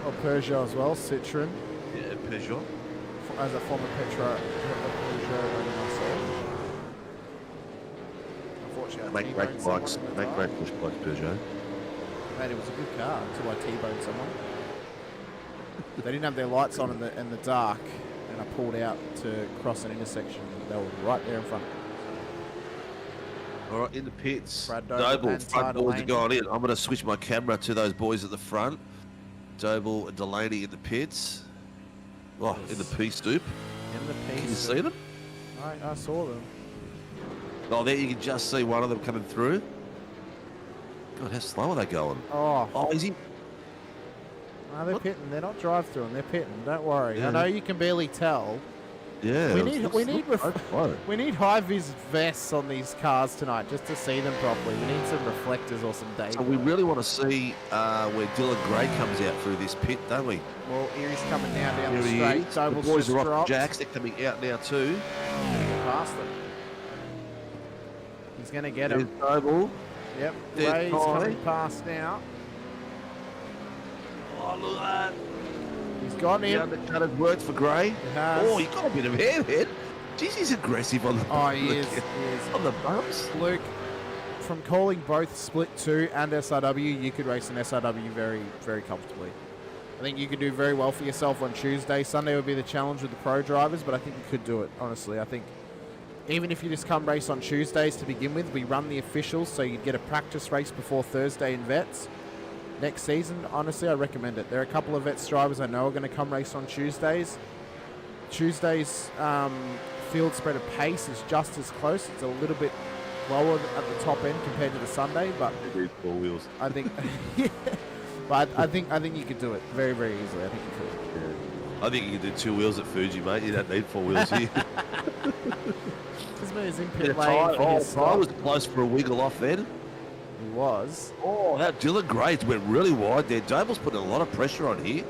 Or Peugeot as well, Citroen. Yeah, Peugeot. As a former Peugeot owner myself. Unfortunately, Make great bikes, push bikes, Peugeot. Mate, it was a good car until I T-boned someone. They didn't have their lights on in the dark, and I pulled out to cross an intersection. They were right there in front. All right, in the pits. Doble, front boards are going in. I'm going to switch my camera to those boys at the front. Doble and Delaney in the pits. Oh, in the P-stoop. In the P-stoop. Can you see them? I saw them. Oh, there you can just see one of them coming through. God, how slow are they going? Oh, is he? No, they're pitting. They're not drive-through, they're pitting. Don't worry. Yeah. I know you can barely tell. Yeah. We need high-vis vests on these cars tonight just to see them properly. We need some reflectors or some data. So we really want to see where Dylan Gray comes out through this pit, don't we? Well, Erie's coming down the Here straight. The boys are off the jacks. They're coming out now too. Past them. He's going to get him. Doble. Yep. Gray's coming past now. Oh, look at that. He's got him. The undercut has worked for Gray. It has. Oh, he's got a bit of airhead. Jeez, he's aggressive on the he is. On the bumps. Luke, from calling both Split 2 and SRW, you could race an SRW very, very comfortably. I think you could do very well for yourself on Tuesday. Sunday would be the challenge with the pro drivers, but I think you could do it, honestly. I think even if you just come race on Tuesdays to begin with, we run the officials, so you'd get a practice race before Thursday in vets. Next season, honestly, I recommend it. There are a couple of vets drivers I know are going to come race on Tuesdays. Tuesday's field spread of pace is just as close. It's a little bit lower at the top end compared to the Sunday, but 4 wheels. I think, but I think you could do it very, very easily. I think you could. Yeah. I think you could do 2 wheels at Fuji, mate. You don't need 4 wheels here. This man's in pit lane for his I was close for a wiggle off then. He was. Oh, that Dylan Gray went really wide there. Doble's putting a lot of pressure on here.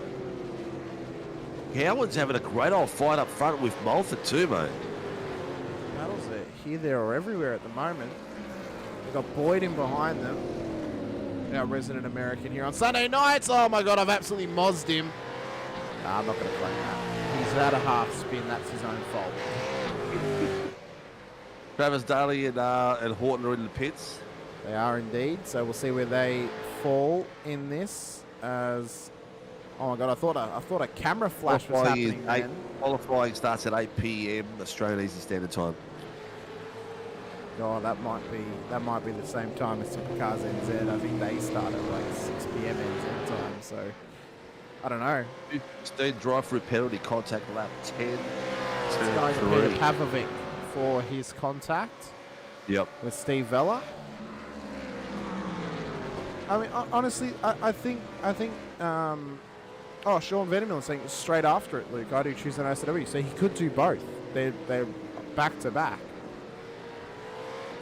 Howard's having a great old fight up front with Mulford too, mate. Battles are here, there, or everywhere at the moment. They've got Boyd in behind them. Our resident American here on Sunday nights. Oh my God, I've absolutely mozzed him. Nah, I'm not going to claim that. He's at a half spin. That's his own fault. Travis Daly and Horton are in the pits. They are indeed. So we'll see where they fall in this. As oh my God, I thought a camera flash was happening then. Qualifying starts at 8 p.m. Australian Eastern Standard Time. Oh, that might be the same time as Supercars NZ. I think they start at like 6 p.m. NZ time. So I don't know. Steve drive-through penalty contact lap 10. It's going to Peter Pavlovic for his contact. Yep. With Steve Vella. I mean, honestly, I think. Oh, Sean Vandermill saying straight after it, Luke. I do Tuesday night SW, so he could do both. They're back to back.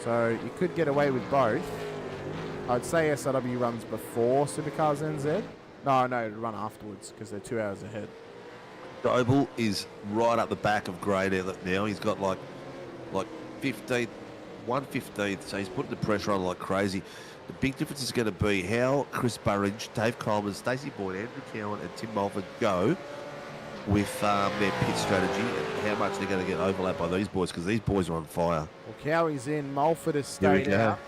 So you could get away with both. I'd say SRW runs before Supercars NZ. No, it'd run afterwards because they're 2 hours ahead. Doble is right up the back of Gray now. He's got like 15 1:15, so he's putting the pressure on like crazy. The big difference is going to be how Chris Burridge, Dave Coleman, Stacey Boyd, Andrew Cowan and Tim Mulford go with their pit strategy and how much they're going to get overlapped by these boys, because these boys are on fire. Well, Cowie's in. Mulford has Here we stayed go. out.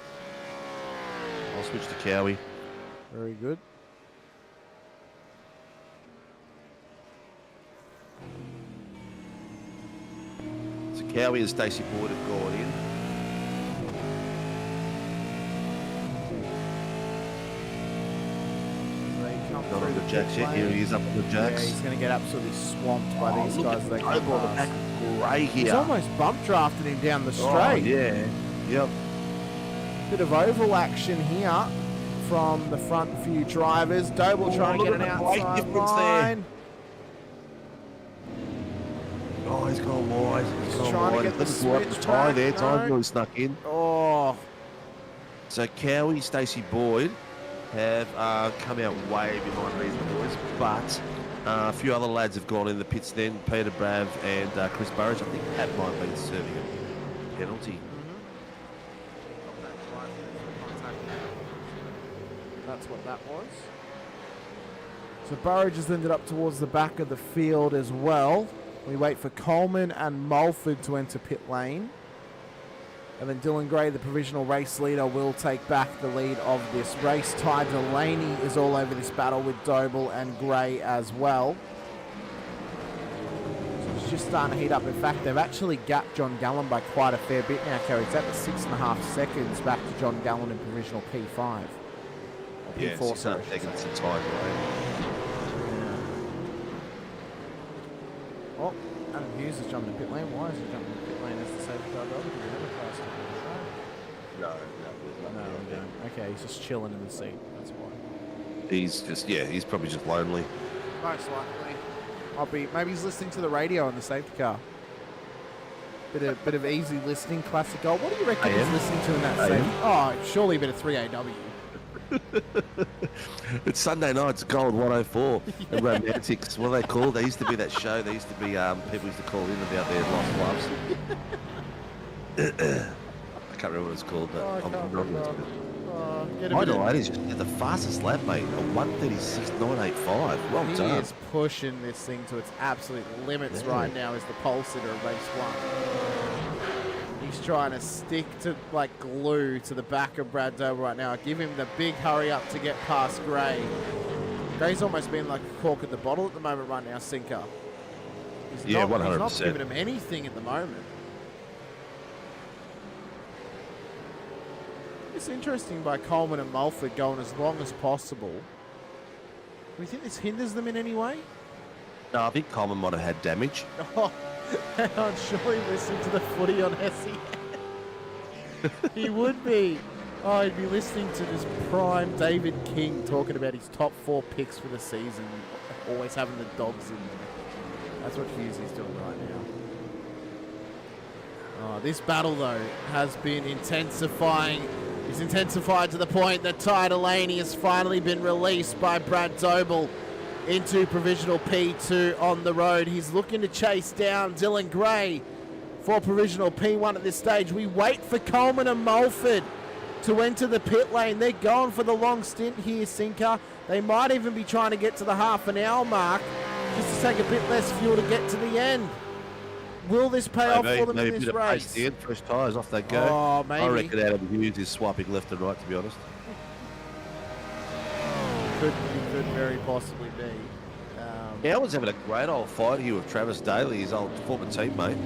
I'll switch to Cowie. Very good. So Cowie and Stacey Boyd have gone in. Not on the jacks yet. Here he is up on the jacks. Yeah, he's going to get absolutely swamped by these look guys. at They the come Doble on the past. back of Gray here. He's almost bump drafted him down the straight. Oh, yeah. Yep. Bit of oval action here from the front few drivers. Doble trying to get an outside line. Oh, he's gone wide. He's gone trying to wide. get the He's looking switch tie back, there. no. Time really snuck in. Oh, So Cowie, Stacey Boyd have come out way behind these boys, but a few other lads have gone in the pits then. Peter Brav and Chris Burridge. I think Pat might have been serving a penalty. that's what that was. So Burridge has ended up towards the back of the field as well. We wait for Coleman and Mulford to enter pit lane. And then Dylan Gray, the provisional race leader, will take back the lead of this race. Ty Delaney is all over this battle with Doble and Gray as well. So it's just starting to heat up. In fact, they've actually gapped John Gallen by quite a fair bit now, Kerry. It's at the 6.5 seconds back to John Gallen in provisional P5. Or Yeah, P4, sorry. 6.5 seconds to time, right? Oh, Adam Hughes has jumped in pit lane. Why is he jumping in pit lane as the safety car driver? Did we have a class to No, we don't. Okay, he's just chilling in the seat. That's why. He's just, he's probably just lonely. Most likely. Maybe he's listening to the radio in the safety car. Bit of easy listening, classic gold. What do you reckon he's listening to in that safety? Oh, surely a bit of 3AW. It's Sunday night, it's Gold 104. The Romantics, what are they called? They used to be that show. There used to be people used to call in about their lost loves. I can't remember what it's called, but I'm wrong. My Delaney's just the fastest lap, mate. A 1:36.985. Well he done. is pushing this thing to its absolute limits right now as the pole sitter of race one. He's trying to stick to like glue to the back of Brad Doble right now. Give him the big hurry up to get past Gray. Gray's almost been like a cork at the bottle at the moment right now, Sinker. He's 100%. He's not giving him anything at the moment. It's interesting by Coleman and Mulford going as long as possible. Do you think this hinders them in any way? No, I think Coleman might have had damage. Oh, hang on, surely listen to the footy on SEN. He would be. Oh, he'd be listening to this prime David King talking about his top 4 picks for the season, always having the dogs in. That's what Hughesy's doing right now. Oh, this battle, though, has been intensifying. It's intensified to the point that Ty Delaney has finally been released by Brad Doble into provisional P2 on the road. He's looking to chase down Dylan Gray for provisional P1 at this stage. We wait for Coleman and Mulford to enter the pit lane. They're going for the long stint here, Sinker. They might even be trying to get to the half an hour mark just to take a bit less fuel to get to the end. Will this pay off for them in this race? The end, fresh tyres, off they go. Oh, maybe. I reckon Adam Hughes is swiping left and right, to be honest. Could very possibly be. Howard's having a great old fight here with Travis Daly, his old former teammate,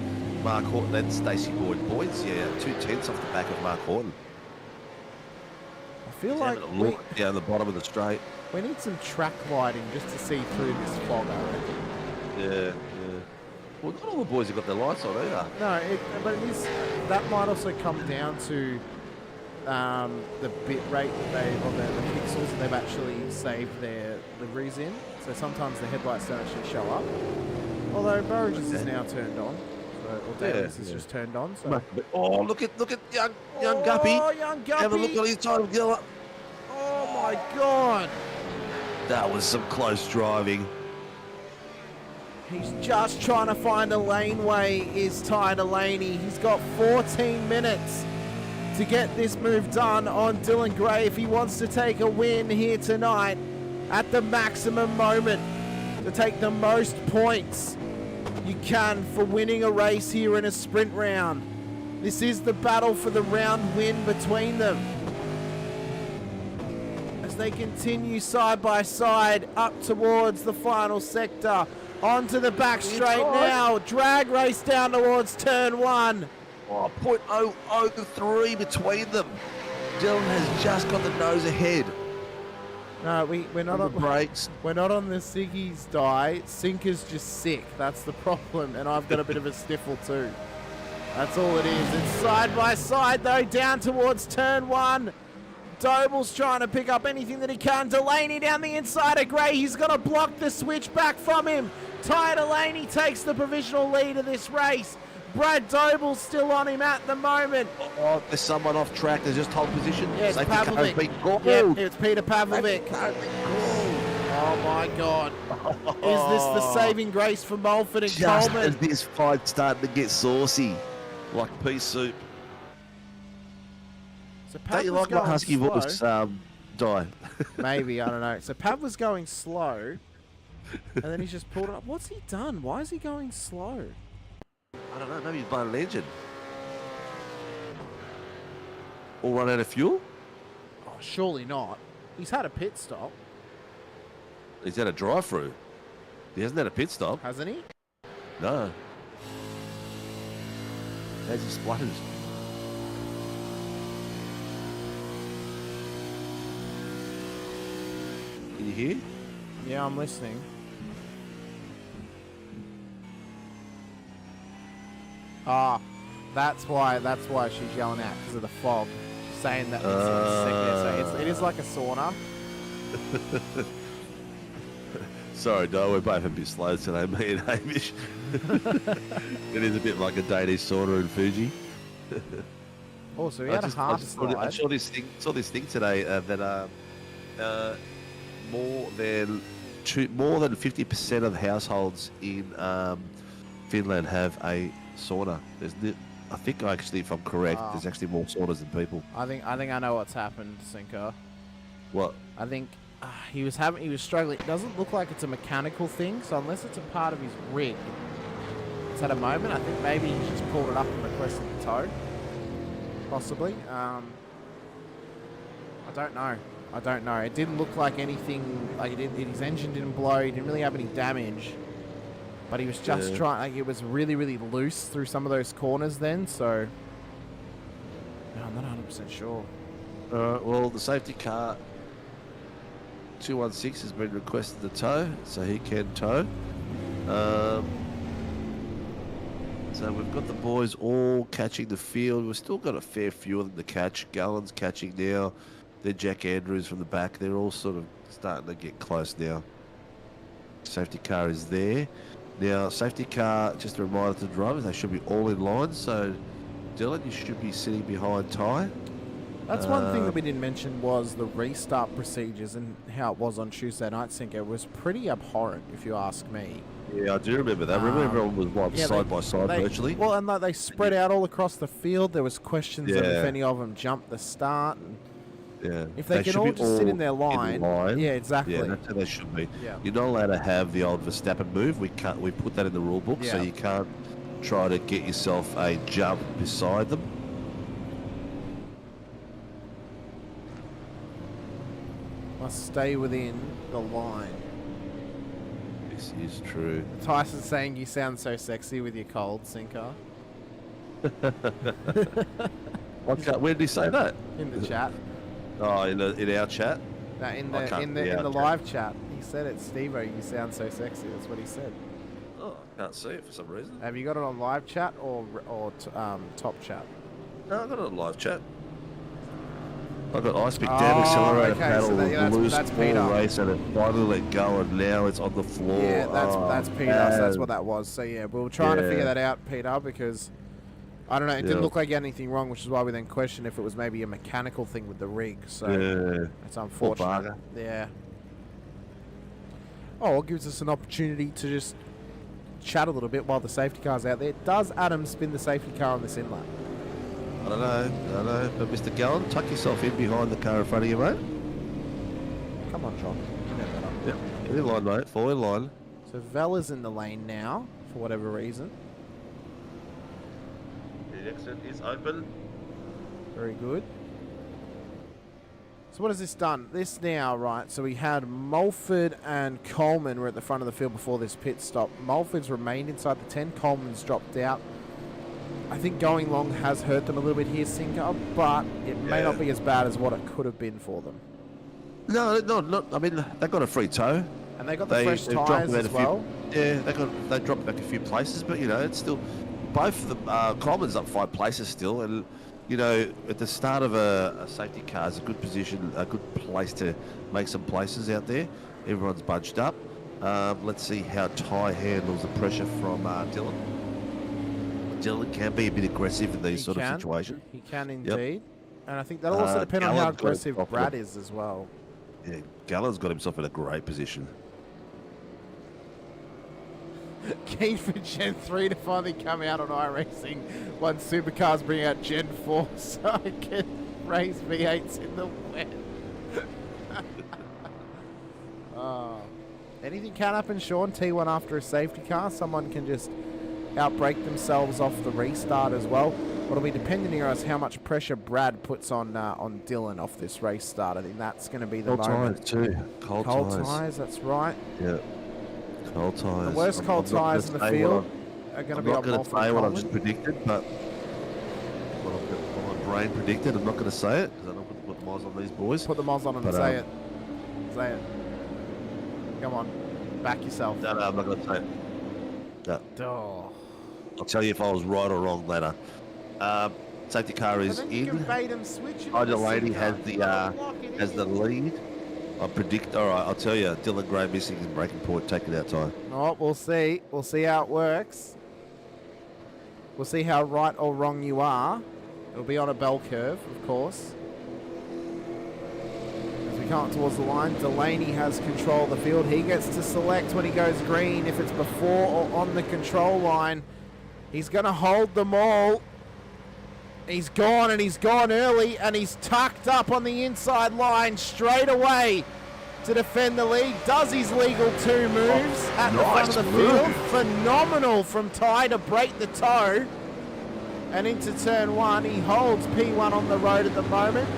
Mark Horton and Stacey Boyd. Boyd's, 2/10 off the back of Mark Horton. I feel He's like having a look down the bottom of the straight. we need some track lighting just to see through this fog, I reckon. Yeah. Well, not all the boys have got their lights on either. No, but it is, that might also come down to the bit rate that the pixels that they've actually saved their liveries in. So sometimes the headlights don't actually show up. Although Burridge's is now turned on, or Daly's is just turned on. So. Oh, look at young Guppy. Oh, young Guppy. Have a look at his time. Oh my God. That was some close driving. He's just trying to find a laneway, is Ty Delaney. He's got 14 minutes to get this move done on Dylan Gray if he wants to take a win here tonight at the maximum moment, to take the most points you can for winning a race here in a sprint round. This is the battle for the round win between them, as they continue side by side up towards the final sector. Onto the back straight now. Drag race down towards turn 1. Oh, 0.003 between them. Dylan has just got the nose ahead. No, we're not on the brakes. We're not on the Siggy's die. Sinker's just sick. That's the problem, and I've got a bit of a sniffle too. That's all it is. It's side by side though, down towards turn 1. Doble's trying to pick up anything that he can. Delaney down the inside of Gray. He's going to block the switch back from him. Ty Delaney takes the provisional lead of this race. Brad Doble's still on him at the moment. Oh, there's someone off track. There's just hold position. Yeah, it's Safety car's Pavlovic. been called. Yep, it's Peter Pavlovic. Oh my God. Is this the saving grace for Mulford and Just Coleman? as this fight's starting to get saucy, like pea soup. So Don't you Pav was like my going husky slow. voice, Di? Maybe, I don't know. So Pav was going slow, and then he's just pulled it up. What's he done? Why is he going slow? I don't know. Maybe he's blown an engine. Or run out of fuel? Oh, surely not. He's had a pit stop, He's had a drive-through. He hasn't had a pit stop. hasn't he? No. How's he splutters? Can you hear? Yeah, I'm listening. Ah, that's why she's yelling out, because of the fog. She's saying that it's sick. So it is like a sauna. Sorry, Di, we're both a bit slow today, me and Hamish. It is a bit like a Danish sauna in Fuji. Also, he had a half slide. I saw this thing today that more than 50% of households in Finland have a sauna. I think actually, if I'm correct, there's actually more saunas than people. I think I know what's happened, Sinker. What? I think he was struggling. It doesn't look like it's a mechanical thing, so unless it's a part of his rig, it's at a moment. I think maybe he's just pulled it up and requested the tow. Possibly. I don't know. It didn't look like anything. Like his engine didn't blow. He didn't really have any damage. But he was just trying. Like, it was really, really loose through some of those corners then. So no, I'm not 100% sure. Well, the safety car 216 has been requested to tow, so he can tow. So we've got the boys all catching the field. We've still got a fair few of them to catch. Gallen's catching now. Then Jack Andrews from the back. They're all sort of starting to get close now. Safety car is there. Now, safety car, just a reminder to the drivers, they should be all in line. So, Dylan, you should be sitting behind Ty. That's one thing that we didn't mention was the restart procedures and how it was on Tuesday night, Sinker. It was pretty abhorrent, if you ask me. Yeah, I do remember that. Remember everyone was like side by side virtually? Well, and like, they spread out all across the field. There was questions of if any of them jumped the start. And yeah. if they can all just sit in their line. Yeah, exactly. Yeah, that's how they should be. Yeah. You're not allowed to have the old Verstappen move. We put that in the rule book, so you can't try to get yourself a jump beside them. Must stay within the line. This is true. Tyson's saying you sound so sexy with your cold, Sinker. Where did he say that? In the chat. Oh, in our chat? No, in the live chat. He said it, Steve-O, you sound so sexy. That's what he said. Oh, I can't see it for some reason. Have you got it on live chat or top chat? No, I got it on live chat. I've got ice pick down, accelerator paddle, so loose that's ball Peter. race, and it finally let go, and now it's on the floor. Yeah, that's Peter. So that's what that was. So yeah, we were trying to figure that out, Peter, because I don't know. It didn't look like anything wrong, which is why we then questioned if it was maybe a mechanical thing with the rig. So it's unfortunate. Yeah. Oh, it gives us an opportunity to just chat a little bit while the safety car's out there. Does Adam spin the safety car on this inlet? I don't know. But Mr. Gallen, tuck yourself in behind the car in front of you, mate. Come on, John. You know better. Yep. Get in line, mate. Fall in line. So Vela's in the lane now, for whatever reason. The exit is open. Very good. So what has this done? This now, right, so we had Mulford and Coleman were at the front of the field before this pit stop. Mulford's remained inside the 10. Coleman's dropped out. I think going long has hurt them a little bit here, Sinker, but it may not be as bad as what it could have been for them. No, not. I mean, they got a free tow. And they got the fresh tyres as well. They dropped back a few places, but, you know, it's still... Both of them, Coleman's up 5 places still, and... You know, at the start of a safety car is a good position, a good place to make some places out there. Everyone's bunched up. Let's see how Ty handles the pressure from Dylan. Dylan can be a bit aggressive in these sort of situations. He can indeed. And I think that'll also depend on how aggressive Brad is as well. Yeah, Gallen's got himself in a great position. Keen for Gen 3 to finally come out on iRacing once Supercars bring out Gen 4 so I can race V8s in the wet. Anything can happen, Sean. T1 after a safety car. Someone can just outbrake themselves off the restart as well. What'll be dependent here is how much pressure Brad puts on Dylan off this race start. I think that's going to be the moment. Cold tyres too. Cold tyres, that's right. Yeah. Cold tyres. The worst cold tyres in the field are going to be on Mulford. I'm not going to say what I've just predicted, but what my brain predicted, I'm not going to say it because I don't want to put mods on these boys. Put the mods on them and say it. Say it. Come on. Back yourself. No, I'm not going to say it. No. Oh. I'll tell you if I was right or wrong later. Safety car is in. Delaney has the lead. I predict. All right, I'll tell you. Dylan Gray missing his breaking point, taking out time. Oh, we'll see. We'll see how it works. We'll see how right or wrong you are. It'll be on a bell curve, of course. As we come up towards the line, Delaney has control of the field. He gets to select when he goes green, if it's before or on the control line. He's going to hold them all. He's gone, and he's gone early, and he's tucked up on the inside line straight away to defend the lead. Does his legal 2 moves at the front of the field. Phenomenal from Ty to break the toe. And into turn 1, he holds P1 on the road at the moment.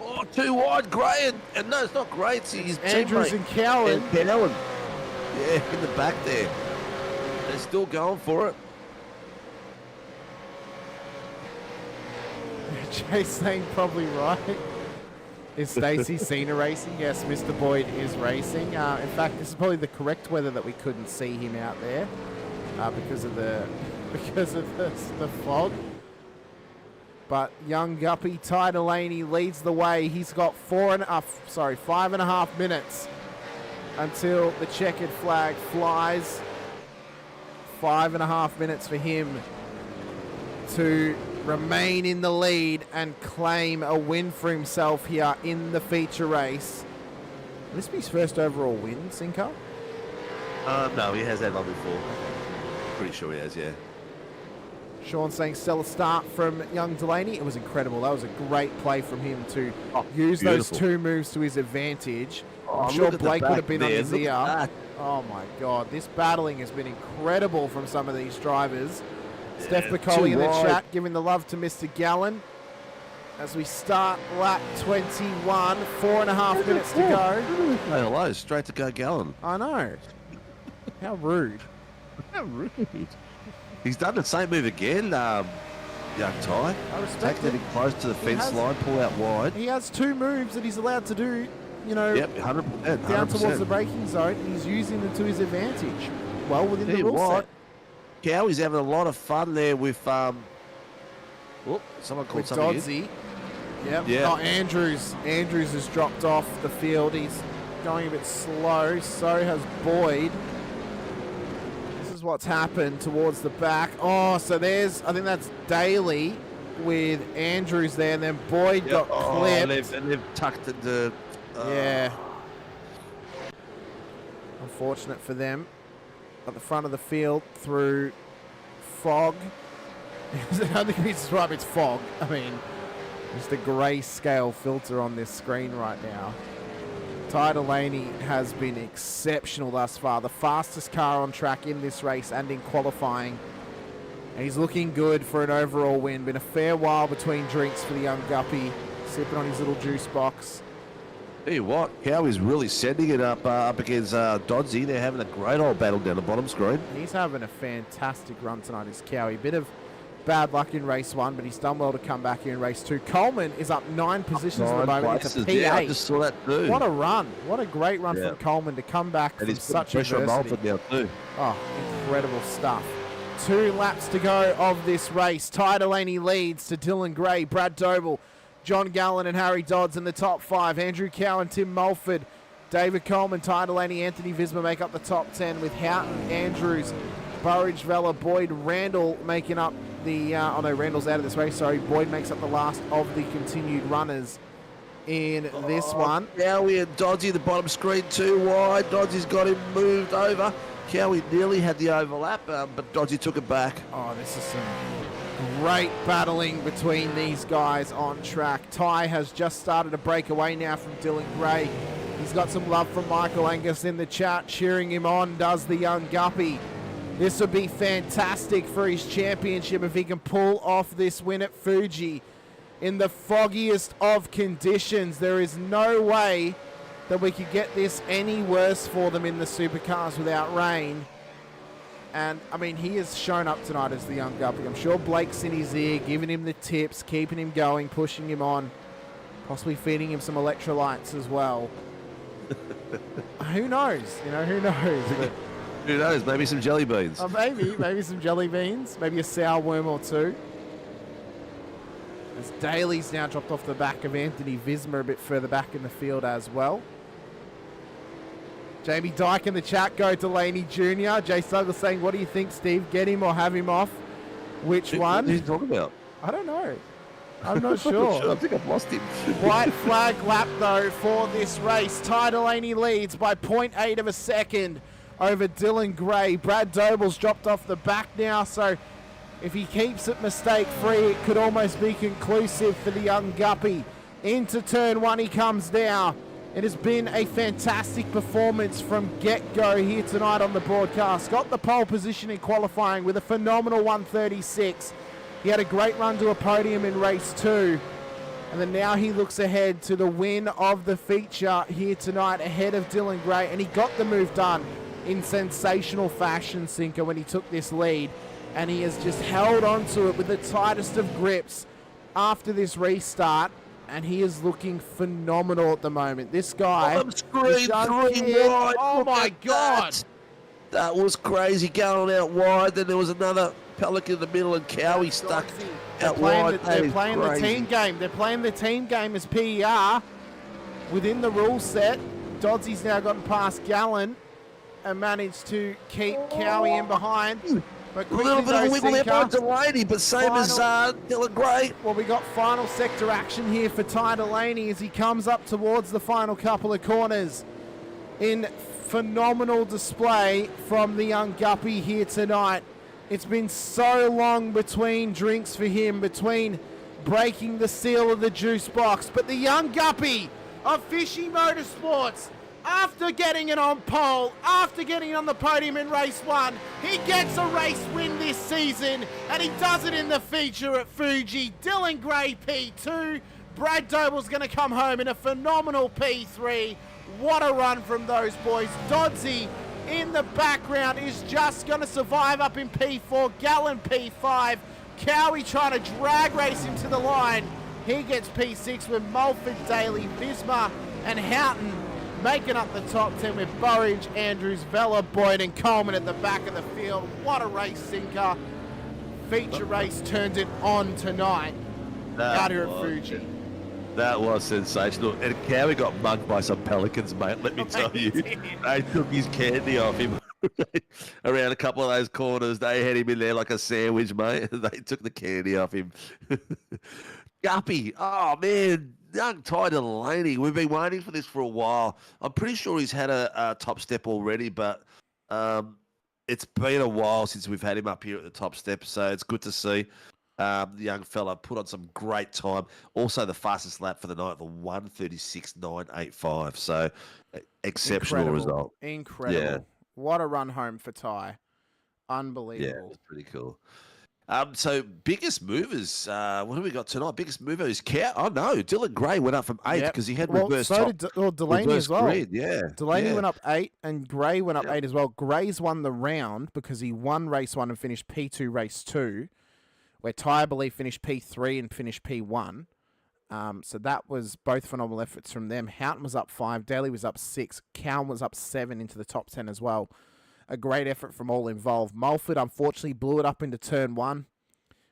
Oh, too wide, Gray, and no, it's not Gray, it's his Andrews and Cowan. Yeah, in the back there. They're still going for it. Jay's saying probably right. Is Stacey Cena racing? Yes, Mr. Boyd is racing. In fact, this is probably the correct weather that we couldn't see him out there because of the fog. But young Guppy, Ty Delaney leads the way. He's got 5.5 minutes until the checkered flag flies. 5.5 minutes for him to remain in the lead and claim a win for himself here in the feature race. Will this be his first overall win, Sinko? No, he has had one before. Pretty sure he has, yeah. Sean saying stellar start from young Delaney. It was incredible. That was a great play from him to use those 2 moves to his advantage. I'm sure Blake would have been on his ear. Oh my God, this battling has been incredible from some of these drivers. Steph Piccoli in the chat giving the love to Mr. Gallen as we start lap 21, 4.5 minutes to go. Hey, hello, straight to go Gallen. I know. How rude. How rude. He's done the same move again, young Ty. I respect it. Take it close to the fence line, pull out wide. He has 2 moves that he's allowed to do, you know, yep, 100%, down towards the braking zone, and he's using them to his advantage. Well within the rule set. Cowie's having a lot of fun there with someone called Dodsey. Yep. Yeah. Oh, Andrews has dropped off the field. He's going a bit slow. So has Boyd. This is what's happened towards the back. Oh, so I think that's Daly with Andrews there, and then Boyd got clipped. And they've tucked it to... Yeah. Unfortunate for them. At the front of the field through fog. I think it's described, it's fog. I mean, just a grey scale filter on this screen right now. Ty Delaney has been exceptional thus far. The fastest car on track in this race and in qualifying. And he's looking good for an overall win. Been a fair while between drinks for the young guppy, sipping on his little juice box. Tell you what, Cowie's really sending it up against Dodsey. They're having a great old battle down the bottom screen. He's having a fantastic run tonight, is Cowie. Bit of bad luck in race 1, but he's done well to come back here in race 2. Coleman is up 9 positions at the moment. It's a P8. Yeah, I just saw that too. What a run. What a great run from Coleman to come back from such adversity. Mulford now too. Oh, incredible stuff. 2 laps to go of this race. Ty Delaney leads to Dylan Gray, Brad Doble, John Gallen and Harry Dodds in the top 5. Andrew Cow and Tim Mulford, David Coleman, Ty Delaney, Anthony Visma make up the top 10 with Houghton, Andrews, Burridge, Vella, Boyd, Randall making up the... oh no, Randall's out of this race, sorry. Boyd makes up the last of the continued runners in this one. Cowie and Doddsy at the bottom screen too wide. Dodsy's got him moved over. Cowie nearly had the overlap, but Doddsy took it back. Oh, this is some great battling between these guys on track. Ty has just started to break away now from Dylan Gray. He's got some love from Michael Angus in the chat, cheering him on, does the young guppy. This would be fantastic for his championship if he can pull off this win at Fuji in the foggiest of conditions. There is no way that we could get this any worse for them in the supercars without rain. And, I mean, he has shown up tonight as the young guppy. I'm sure Blake's in his ear, giving him the tips, keeping him going, pushing him on, possibly feeding him some electrolytes as well. Who knows? You know, who knows? But, who knows? Maybe some jelly beans. Maybe some jelly beans. Maybe a sour worm or two. As Daly's now dropped off the back of Anthony Visma a bit further back in the field as well. Jamie Dyke in the chat, go Delaney Jr. Jay Douglas saying, what do you think, Steve? Get him or have him off? Which one? What are you talking about? I don't know. I'm not sure. I think I've lost him. White flag lap, though, for this race. Ty Delaney leads by 0.8 of a second over Dylan Gray. Brad Doble's dropped off the back now, so if he keeps it mistake-free, it could almost be conclusive for the young guppy. Into turn 1 he comes now. It has been a fantastic performance from get-go here tonight on the broadcast. Got the pole position in qualifying with a phenomenal 136. He had a great run to a podium in race 2. And then now he looks ahead to the win of the feature here tonight ahead of Dylan Gray. And he got the move done in sensational fashion, Sinker, when he took this lead. And he has just held on to it with the tightest of grips after this restart. And he is looking phenomenal at the moment. This guy... Oh my God! That was crazy, going out wide. Then there was another Pelican in the middle and Cowie stuck out wide. They're playing the team game. They're playing the team game as PER within the rule set. Dodsey's now gotten past Gallen and managed to keep Cowie in behind. But a little bit of a wiggle there by Delaney, but same as Dylan Gray. Well, we got final sector action here for Ty Delaney as he comes up towards the final couple of corners. In phenomenal display from the young guppy here tonight. It's been so long between drinks for him, between breaking the seal of the juice box. But the young guppy of Fishy Motorsports, after getting it on pole, after getting on the podium in race 1, he gets a race win this season, and he does it in the feature at Fuji. Dylan Gray P2, Brad Doble's going to come home in a phenomenal P3. What a run from those boys. Dodsey in the background is just going to survive up in P4, Gallen P5, Cowie trying to drag race him to the line. He gets P6 with Mulford, Daly, Visma and Houghton making up the top 10 with Burridge, Andrews, Vella, Boyd and Coleman at the back of the field. What a race, Sinker. Feature race turned it on tonight out here at Fuji. That was sensational. And Cowie got mugged by some Pelicans, mate, let me tell you. They took his candy off him. Around a couple of those corners, they had him in there like a sandwich, mate. They took the candy off him. Guppy, oh man, young Ty Delaney. We've been waiting for this for a while. I'm pretty sure he's had a top step already, but it's been a while since we've had him up here at the top step, so it's good to see. The young fella put on some great time. Also, the fastest lap for the night, the 1:36.985. So, exceptional result. Incredible. Yeah. What a run home for Ty. Yeah, Unbelievable. it's pretty cool. So biggest movers, what have we got tonight? Biggest mover is Dylan Gray went up from 8th Yep. because he had Well, reverse so top. did Delaney reverse as well. grid, yeah. Delaney yeah. went up 8 and Gray went up Yep. 8 as well. Gray's won the round because he won race 1 and finished P2 race 2, where Ty, I believe, finished P3 and finished P1. So that was both phenomenal efforts from them. Houghton was up 5, Daly was up 6, Cowan was up 7 into the top 10 as well. A great effort from all involved. Mulford, unfortunately, blew it up into turn 1.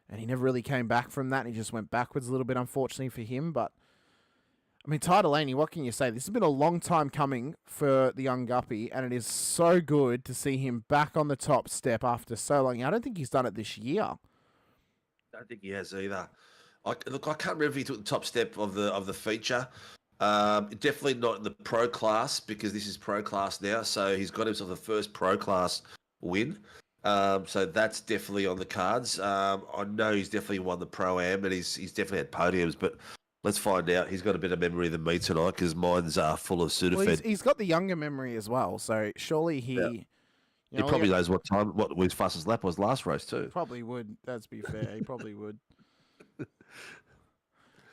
And he never really came back from that. He just went backwards a little bit, unfortunately, for him. But, I mean, Ty Delaney, what can you say? This has been a long time coming for the young Guppy, and it is so good to see him back on the top step after so long. I don't think he's done it this year. I don't think he has either. I can't remember if he took the top step of the feature. Definitely not in the pro class because this is pro class now. So he's got himself the first pro class win. So that's definitely on the cards. I know he's definitely won the Pro-Am and he's definitely had podiums, but let's find out. He's got a better memory than me tonight because mine's full of Sudafed. Well, he's got the younger memory as well, so surely he... Yeah. He probably knows what his fastest lap was last race too. Probably would, let's be fair. He probably would.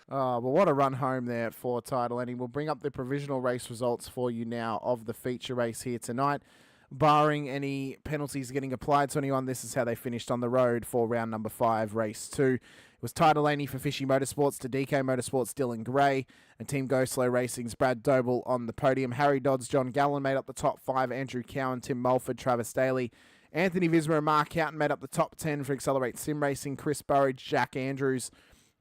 But what a run home there for Ty Delaney. We'll bring up the provisional race results for you now of the feature race here tonight. Barring any penalties getting applied to anyone, this is how they finished on the road for round number 5, race 2. It was Ty Delaney for Fishy Motorsports to DK Motorsports, Dylan Gray, and Team Go Slow Racing's Brad Doble on the podium. Harry Dodds, John Gallen made up the top 5, Andrew Cowan, Tim Mulford, Travis Daly, Anthony Visma and Mark Houghton made up the top 10 for Accelerate Sim Racing. Chris Burridge, Jack Andrews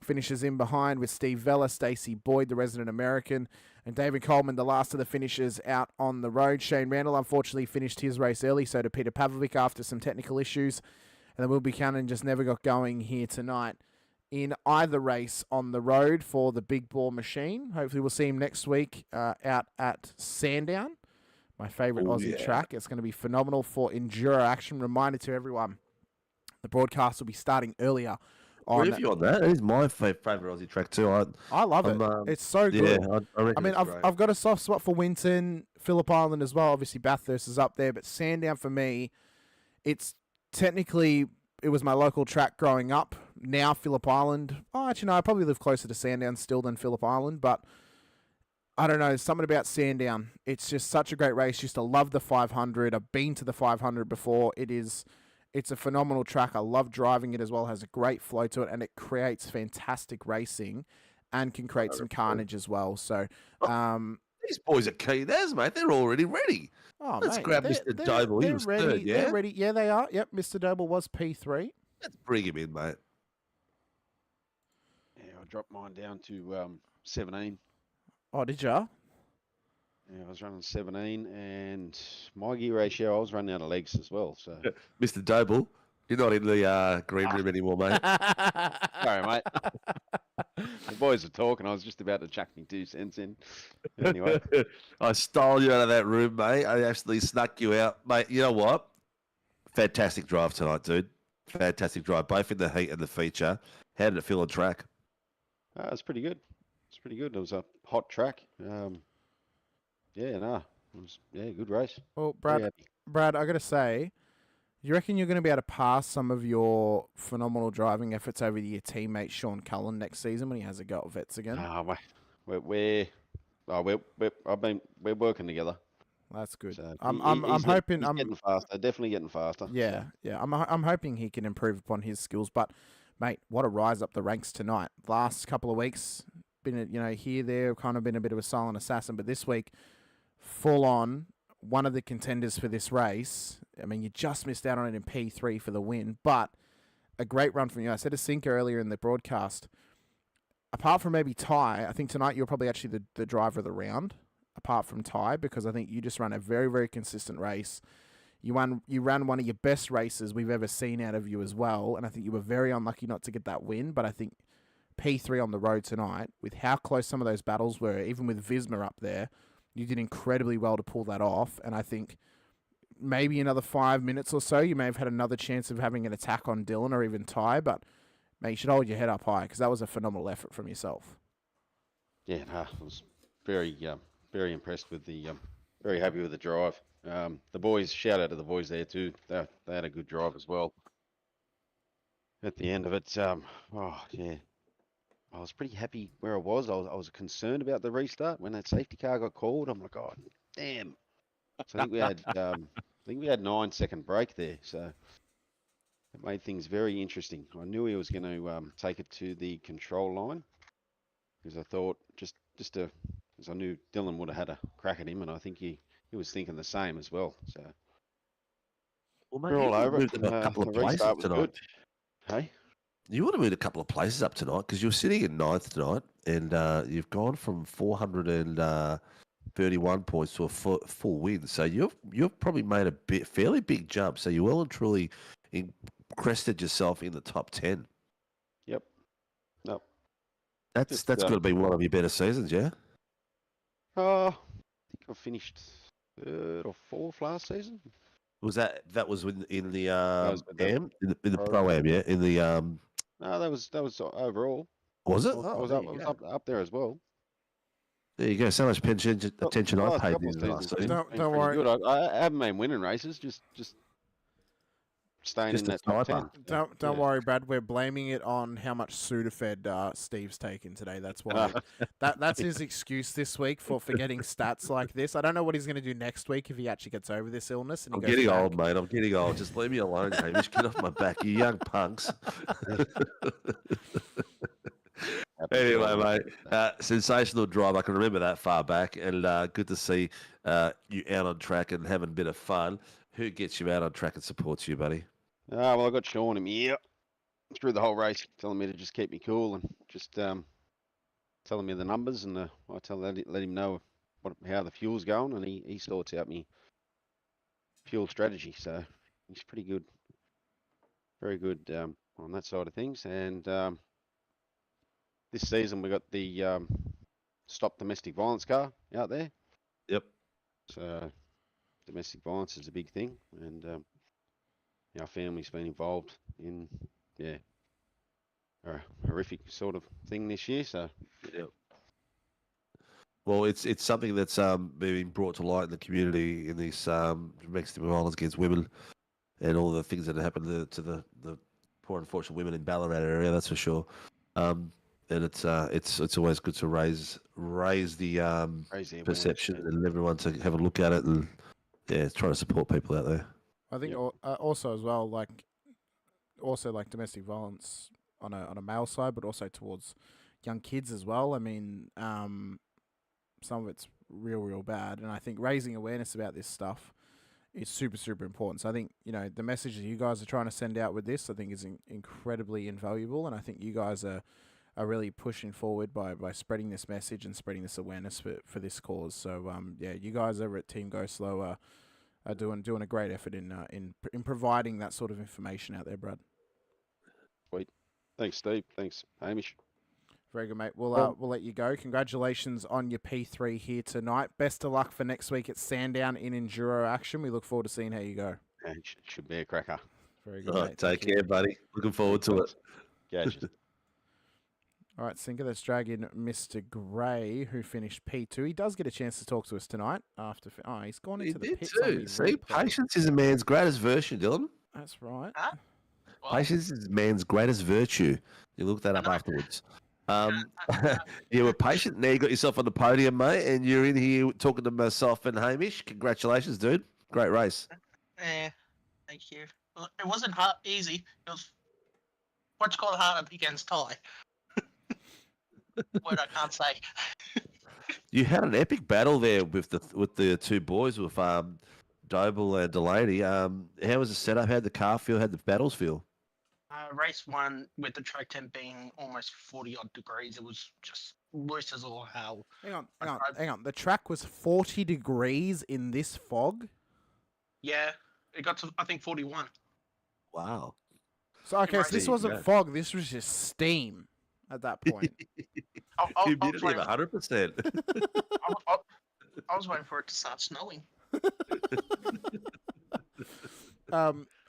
finishes in behind with Steve Vella, Stacey Boyd, the resident American, and David Coleman, the last of the finishers out on the road. Shane Randall unfortunately finished his race early, so did Peter Pavlovic after some technical issues. And then Will Buchanan just never got going here tonight in either race on the road for the Big Ball Machine. Hopefully we'll see him next week out at Sandown, my favourite Aussie track. It's going to be phenomenal for Enduro action. Reminder to everyone, the broadcast will be starting earlier. Agree you on that. It is my favourite Aussie track too. I love it. It's so good. Yeah, I mean, I've got a soft spot for Winton, Phillip Island as well. Obviously, Bathurst is up there, but Sandown for me, it's technically, it was my local track growing up. Now Phillip Island. Oh, actually, no, I probably live closer to Sandown still than Phillip Island, but I don't know. There's something about Sandown. It's just such a great race. Used to love the 500. I've been to the 500 before. It's a phenomenal track. I love driving it as well. It has a great flow to it, and it creates fantastic racing and can create some carnage as well. So, these boys are keen as, mate. They're already ready. Oh, Let's mate, grab Mr. Doble. He was ready. third, yeah? They're ready. Yeah, they are. Yep, Mr. Doble was P3. Let's bring him in, mate. Yeah, I dropped mine down to 17. Oh, did ya? Yeah, I was running 17, and my gear ratio, I was running out of legs as well. So, Mr. Doble, you're not in the green room anymore, mate. sorry, mate. The boys were talking. I was just about to chuck me 2 cents in. Anyway, I stole you out of that room, mate. I absolutely snuck you out, mate. You know what? Fantastic drive tonight, dude. Fantastic drive, both in the heat and the feature. How did it feel on track? it's pretty good. It's pretty good. It was a hot track. It was good race. Well, Very Brad, happy. I got to say, you reckon you're going to be able to pass some of your phenomenal driving efforts over to your teammate Sean Cullen next season when he has a go at Vets again? Mate, we're working together. That's good. So I'm he's hoping he's getting faster. Definitely getting faster. Yeah. I'm hoping he can improve upon his skills. But mate, what a rise up the ranks tonight. Last couple of weeks, been here there, kind of been a bit of a silent assassin, but this week, full on one of the contenders for this race. I mean, you just missed out on it in P3 for the win, but a great run from you. I said to Sinker earlier in the broadcast, apart from maybe Ty, I think tonight you're probably actually the driver of the round, apart from Ty, because I think you just ran a very, very consistent race. You ran one of your best races we've ever seen out of you as well, and I think you were very unlucky not to get that win, but I think P3 on the road tonight, with how close some of those battles were, even with Visma up there, you did incredibly well to pull that off, and I think maybe another 5 minutes or so, you may have had another chance of having an attack on Dylan or even Ty, but Mate, you should hold your head up high because that was a phenomenal effort from yourself. Yeah, I was very, very impressed with the, very happy with the drive. The boys, shout out to the boys there too. They had a good drive as well. At the end of it, oh yeah, I was pretty happy where I was. I was concerned about the restart when that safety car got called. I'm like, oh damn. So I think we had 9-second break there. So it made things very interesting. I knew he was going to take it to the control line because I thought just to, because I knew Dylan would have had a crack at him, and I think he was thinking the same as well. So Well, mate, we're all over it. moved a couple of The places restart was tonight. good. Hey, You would have moved a couple of places up tonight because you're sitting in ninth tonight, and you've gone from 431 points to a full win. So you've probably made a fairly big jump. So you well and truly crested yourself in the top 10. Yep. No. That's got to be one of your better seasons, yeah. I think I finished 3rd or 4th last season. Was that was in the was with the am in the pro-am, yeah? In the No, that was overall. Was it? I was up there as well. There you go. So much attention I last paid couple in of the last seasons season. Don't been pretty worry. Good. I haven't been winning races. Just staying Just in a that top sniper. 10. Don't worry, Brad. We're blaming it on how much Sudafed Steve's taken today. That's why. That's his excuse this week for getting stats like this. I don't know what he's going to do next week if he actually gets over this illness. And he I'm goes getting back. old, mate. I'm getting old. Just leave me alone, Hamish. Get off my back, you young punks. Anyway, mate, sensational drive. I can remember that far back, and good to see you out on track and having a bit of fun. Who gets you out on track and supports you, buddy? Well, I got Sean in my ear through the whole race, telling me to just keep me cool and just telling me the numbers, and I let him know how the fuel's going, and he sorts out me fuel strategy. So he's pretty good, very good on that side of things. And this season we got the Stop Domestic Violence car out there. Yep. So domestic violence is a big thing, and our family's been involved in a horrific sort of thing this year. So Yep. Well, it's something that's being brought to light in the community in this domestic violence against women and all the things that have happened to the poor unfortunate women in Ballarat area. That's for sure. And it's always good to raise the perception and everyone to have a look at it and try to support people out there. I think also as well, like domestic violence on a male side, but also towards young kids as well. I mean, some of it's real bad, and I think raising awareness about this stuff is super important. So I think the message that you guys are trying to send out with this, I think, is incredibly invaluable, and I think you guys are really pushing forward by spreading this message and spreading this awareness for this cause. So you guys over at Team Go Slow are doing a great effort in providing that sort of information out there, Brad. Sweet. Thanks, Steve. Thanks, Hamish. Very good, mate. We'll let you go. Congratulations on your P3 here tonight. Best of luck for next week at Sandown in Enduro action. We look forward to seeing how you go. It should be a cracker. Very good, All mate. right, take care, buddy. Looking forward to it. Gotcha. All right, Sinker, let's drag in Mr. Gray, who finished P2. He does get a chance to talk to us tonight after. He's gone into the pits. Too. See, patience is a man's greatest virtue, Dylan. That's right. Patience is man's greatest virtue. You look that up afterwards. You were patient. Now you got yourself on the podium, mate, and you're in here talking to myself and Hamish. Congratulations, dude. Great race. Yeah, thank you. Well, it wasn't easy. It was what's called hard against Ty. Word I can't say. You had an epic battle there with the two boys with Doble and Delaney. How was the setup? How did the car feel? How did the battles feel? Race 1 with the track temp being almost 40 odd degrees. It was just loose as all hell. Hang on. The track was 40 degrees in this fog? Yeah, it got to, I think, 41. Wow. So this wasn't fog. This was just steam at that point. Humidity of 100%. I was waiting for it to start snowing.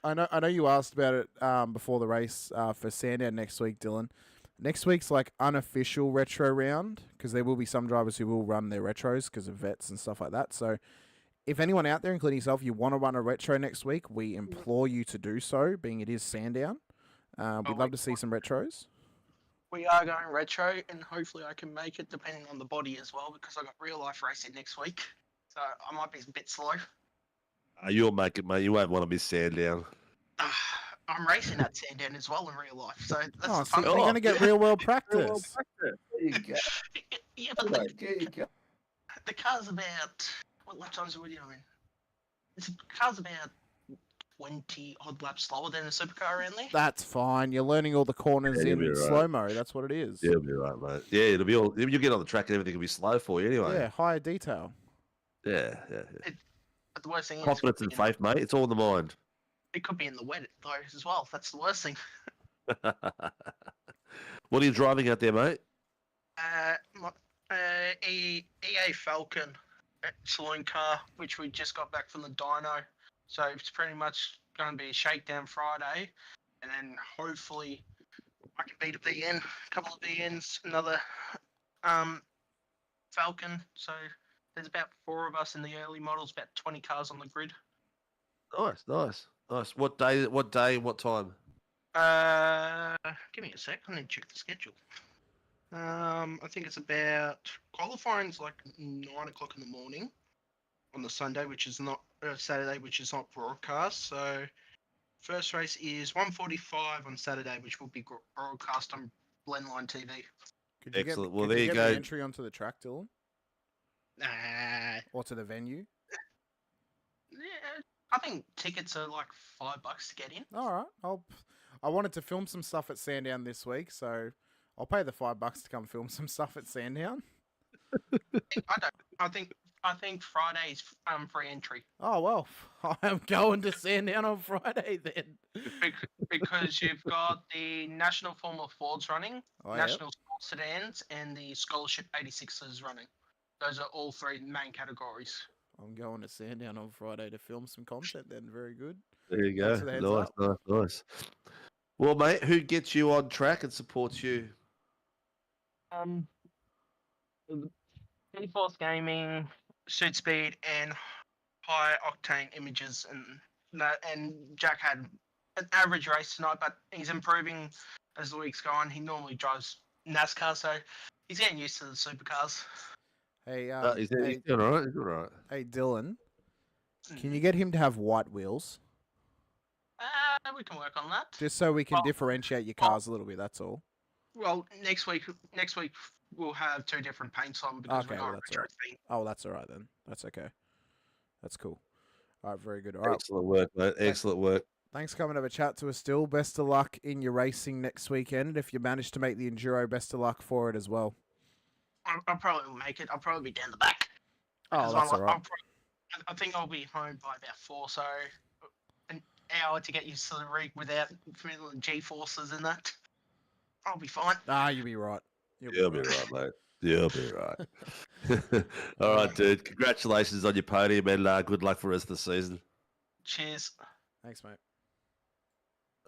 I know you asked about it before the race for Sandown next week, Dylan. Next week's like unofficial retro round because there will be some drivers who will run their retros because of vets and stuff like that. So if anyone out there, including yourself, you want to run a retro next week, we implore you to do so, being it is Sandown. We'd love to see some retros. We are going retro, and hopefully I can make it, depending on the body as well, because I got real life racing next week, so I might be a bit slow. You'll make it, mate. You won't want to miss Sandown. I'm racing at Sandown as well in real life, so that's Oh, the so fun you're thing. going to get real world practice. There you go. Yeah, but the car's about, what lap times are we doing? The car's about 20 odd laps slower than a supercar around there. That's fine. You're learning all the corners Yeah, in you'll be right. slow-mo. That's what it is. Yeah, you'll be right, mate. Yeah, it'll be all. You'll get on the track and everything will be slow for you anyway. Yeah, higher detail. Yeah. But the worst thing is, Confidence and faith, mate. It's all in the mind. it could be in the wet though as well. That's the worst thing. What are you driving out there, mate? EA Falcon saloon car, which we just got back from the dyno. So it's pretty much going to be a shakedown Friday, and then hopefully I can beat a BN, a couple of BNs, another Falcon. So there's about 4 of us in the early models, about 20 cars on the grid. Nice. What day? What time? Give me a sec. I need to check the schedule. I think it's about qualifying's like 9 o'clock in the morning on the Sunday, which is not Saturday, which is not broadcast. So first race is 1:45 on Saturday, which will be broadcast on Blendline TV. Excellent. Well, could there you you get go. the entry onto the track, Dylan? Or to the venue? Yeah, I think tickets are like $5 to get in. All right. I wanted to film some stuff at Sandown this week, so I'll pay the $5 to come film some stuff at Sandown. I think Friday is free entry. Oh well, I'm going to Sandown on Friday then. Because you've got the National Formula Fords running, National Sport Sedans, and the Scholarship 86s running. Those are all 3 main categories. I'm going to Sandown on Friday to film some content then. Very good. There you go. Nice. Well, mate, who gets you on track and supports you? 24th Gaming, Suit Speed, and High Octane Images, and Jack had an average race tonight, but he's improving as the week's going. He normally drives NASCAR, so he's getting used to the supercars. Hey, He's doing all right. He's doing all right. Hey, Dylan, can you get him to have white wheels? We can work on that. Just so we can differentiate your cars a little bit, that's all. Well, next week we'll have 2 different paints on because Okay, we're well, not that's all right. theme. Oh, that's all right then. That's okay. That's cool. All right, very good. All right. Excellent work, mate. Excellent work. Thanks for coming to have a chat to us, Still. Best of luck in your racing next weekend. If you manage to make the Enduro, best of luck for it as well. I'll probably make it. I'll probably be down the back. Oh, that's all right. I think I'll be home by about 4, so an hour to get used to the rig without feeling G-forces and that. I'll be fine. You'll be right. You'll be right, mate. You'll be right. All right, dude. Congratulations on your podium and good luck for the rest of the season. Cheers. Thanks, mate.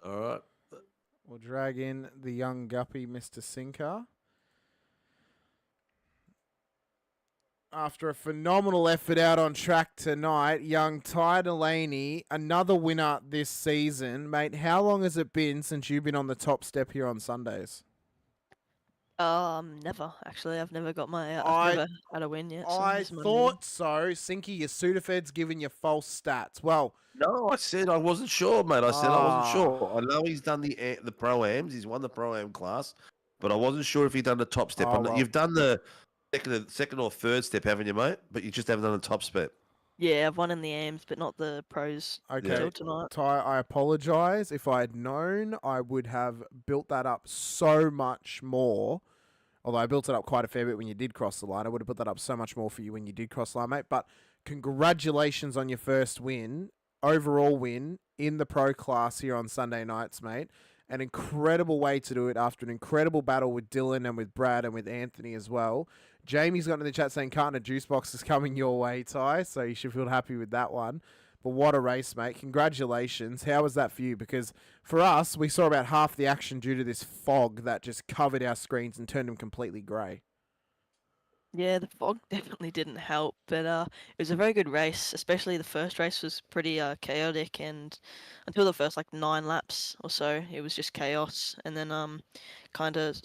All right. We'll drag in the young guppy, Mr. Sinker. After a phenomenal effort out on track tonight, young Ty Delaney, another winner this season. Mate, how long has it been since you've been on the top step here on Sundays? Never. Actually, I've never got my. I've never had a win yet. So I this is my thought so. Sinky, your Sudafed's giving you false stats. Well, no, I said I wasn't sure, mate. I said I wasn't sure. I know he's done the Pro-Ams. He's won the Pro-Am class, but I wasn't sure if he'd done the top step. You've done the second or third step, haven't you, mate? But you just haven't done the top step. Yeah, I've won in the AMs, but not the pros. okay, Until tonight. Ty, I apologise. If I had known, I would have built that up so much more. Although I built it up quite a fair bit when you did cross the line. I would have put that up so much more for you when you did cross the line, mate. But congratulations on your first win, overall win in the pro class here on Sunday nights, mate. An incredible way to do it after an incredible battle with Dylan and with Brad and with Anthony as well. Jamie's got in the chat saying carton of juice box is coming your way, Ty, so you should feel happy with that one. But what a race, mate. Congratulations. How was that for you? Because for us, we saw about half the action due to this fog that just covered our screens and turned them completely grey. Yeah, the fog definitely didn't help, but it was a very good race. Especially the first race was pretty chaotic, and until the first like 9 laps or so, it was just chaos, and then kind of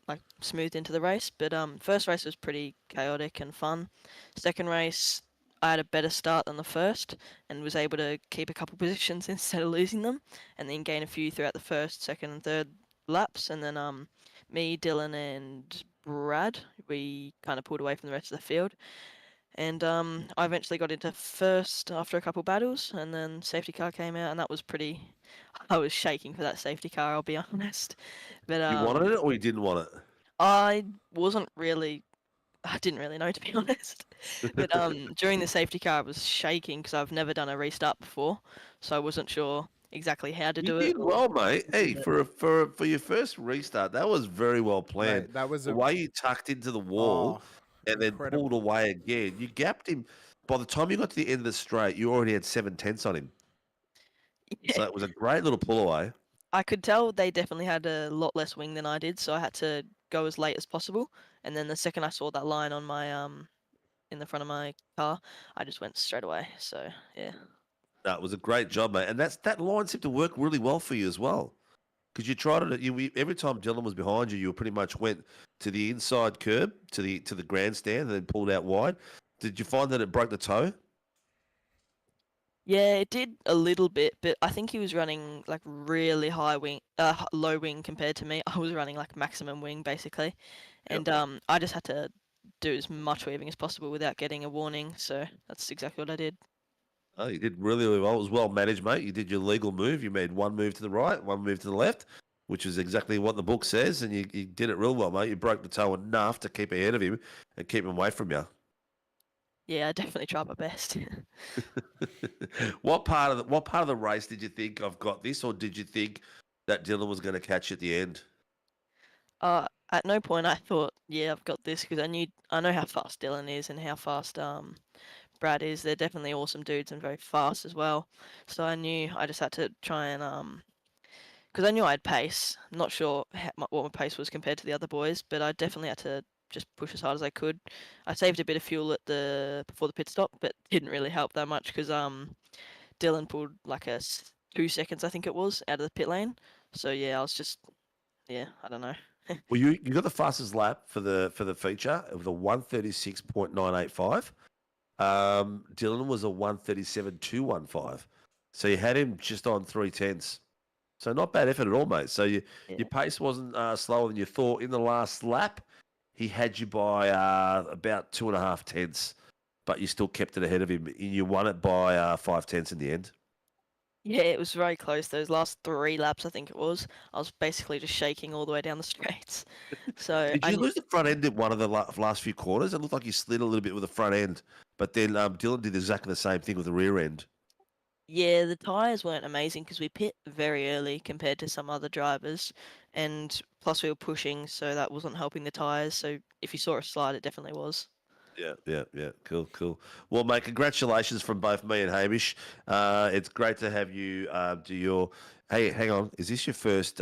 like smoothed into the race. But first race was pretty chaotic and fun. Second race, I had a better start than the first, and was able to keep a couple positions instead of losing them, and then gain a few throughout the first, second, and third laps, and then me, Dylan, and Brad, we kind of pulled away from the rest of the field. And I eventually got into first after a couple battles, and then safety car came out, and that was pretty. I was shaking for that safety car, I'll be honest. But You wanted it or you didn't want it? I wasn't really. I didn't really know, to be honest. But during the safety car, I was shaking because I've never done a restart before, so I wasn't sure exactly how to do it. You did well, mate. Hey, for your first restart, that was very well planned. Mate, that was the way you tucked into the wall and then pulled away again. You gapped him. By the time you got to the end of the straight, you already had 7/10 on him. Yeah. So it was a great little pull away. I could tell they definitely had a lot less wing than I did, so I had to go as late as possible. And then the second I saw that line on my in the front of my car, I just went straight away. So yeah. No, it was a great job, mate. And that line seemed to work really well for you as well. Because you tried it, every time Dylan was behind you, you pretty much went to the inside curb, to the grandstand, and then pulled out wide. Did you find that it broke the toe? Yeah, it did a little bit, but I think he was running like really high wing, low wing compared to me. I was running like maximum wing basically, and I just had to do as much weaving as possible without getting a warning. So that's exactly what I did. Oh, you did really, really well. It was well managed, mate. You did your legal move. You made one move to the right, one move to the left, which is exactly what the book says, and you did it real well, mate. You broke the toe enough to keep ahead of him and keep him away from you. Yeah, I definitely tried my best. What part of the race did you think I've got this, or did you think that Dylan was going to catch at the end? At no point I thought, yeah, I've got this, because I know how fast Dylan is and how fast Brad is. They're definitely awesome dudes and very fast as well. So I knew I just had to try and because I knew I had pace. I'm not sure what my pace was compared to the other boys, but I definitely had to just push as hard as I could. I saved a bit of fuel before the pit stop, but didn't really help that much because Dylan pulled like 2 seconds, I think it was, out of the pit lane. So yeah, I was just I don't know. Well, you got the fastest lap for the feature of the 136.985. Dylan was a 137.215. So you had him just on 3/10. So not bad effort at all, mate. So your pace wasn't slower than you thought. In the last lap, he had you by about 2.5 tenths, but you still kept it ahead of him. And you won it by 5 tenths in the end. Yeah, it was very close. Those last 3 laps, I think it was. I was basically just shaking all the way down the straights. So Did you lose the front end at one of the last few quarters? It looked like you slid a little bit with the front end, but then Dylan did exactly the same thing with the rear end. Yeah, the tyres weren't amazing because we pit very early compared to some other drivers, and plus we were pushing, so that wasn't helping the tyres. So if you saw a slide, it definitely was. Yeah. Cool. Well, mate, congratulations from both me and Hamish. It's great to have you do your. Hey, hang on. Is this your first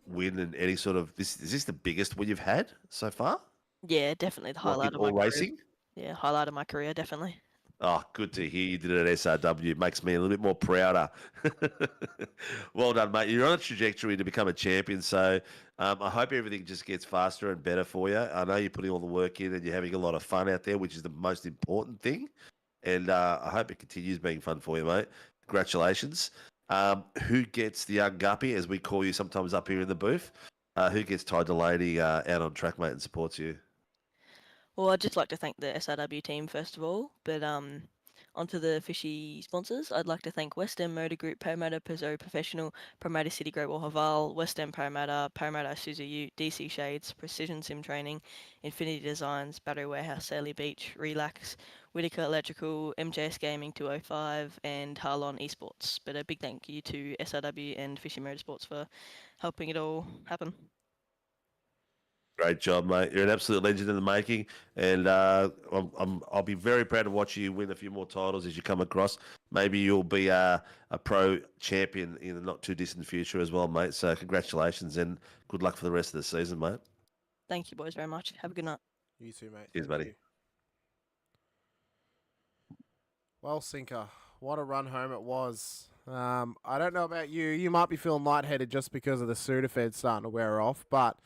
win in any sort of? Is this the biggest win you've had so far? Yeah, definitely the highlight of my all racing. Career. Yeah, highlight of my career, definitely. Oh, good to hear you did it at SRW. It makes me a little bit more prouder. Well done, mate. You're on a trajectory to become a champion, so I hope everything just gets faster and better for you. I know you're putting all the work in and you're having a lot of fun out there, which is the most important thing. And I hope it continues being fun for you, mate. Congratulations. Who gets the young guppy, as we call you sometimes up here in the booth? Who gets Ty Delaney out on track, mate, and supports you? Well, I'd just like to thank the SRW team first of all, but onto the fishy sponsors. I'd like to thank West End Motor Group, Parramatta Peugeot Professional, Parramatta City Great Wall Haval, West End Parramatta, Parramatta Isuzu Ute, DC Shades, Precision Sim Training, Infinity Designs, Battery Warehouse, Saley Beach, Relax, Whitaker Electrical, MJS Gaming 205, and Harlon Esports. But a big thank you to SRW and Fishy Motorsports for helping it all happen. Great job, mate. You're an absolute legend in the making, and I'll be very proud to watch you win a few more titles as you come across. Maybe you'll be a pro champion in the not too distant future as well, mate. So congratulations and good luck for the rest of the season, mate. Thank you, boys, very much. Have a good night. You too, mate. Cheers, Thank buddy. you. Well, Sinker, what a run home it was. I don't know about you. You might be feeling lightheaded just because of the Sudafed starting to wear off, but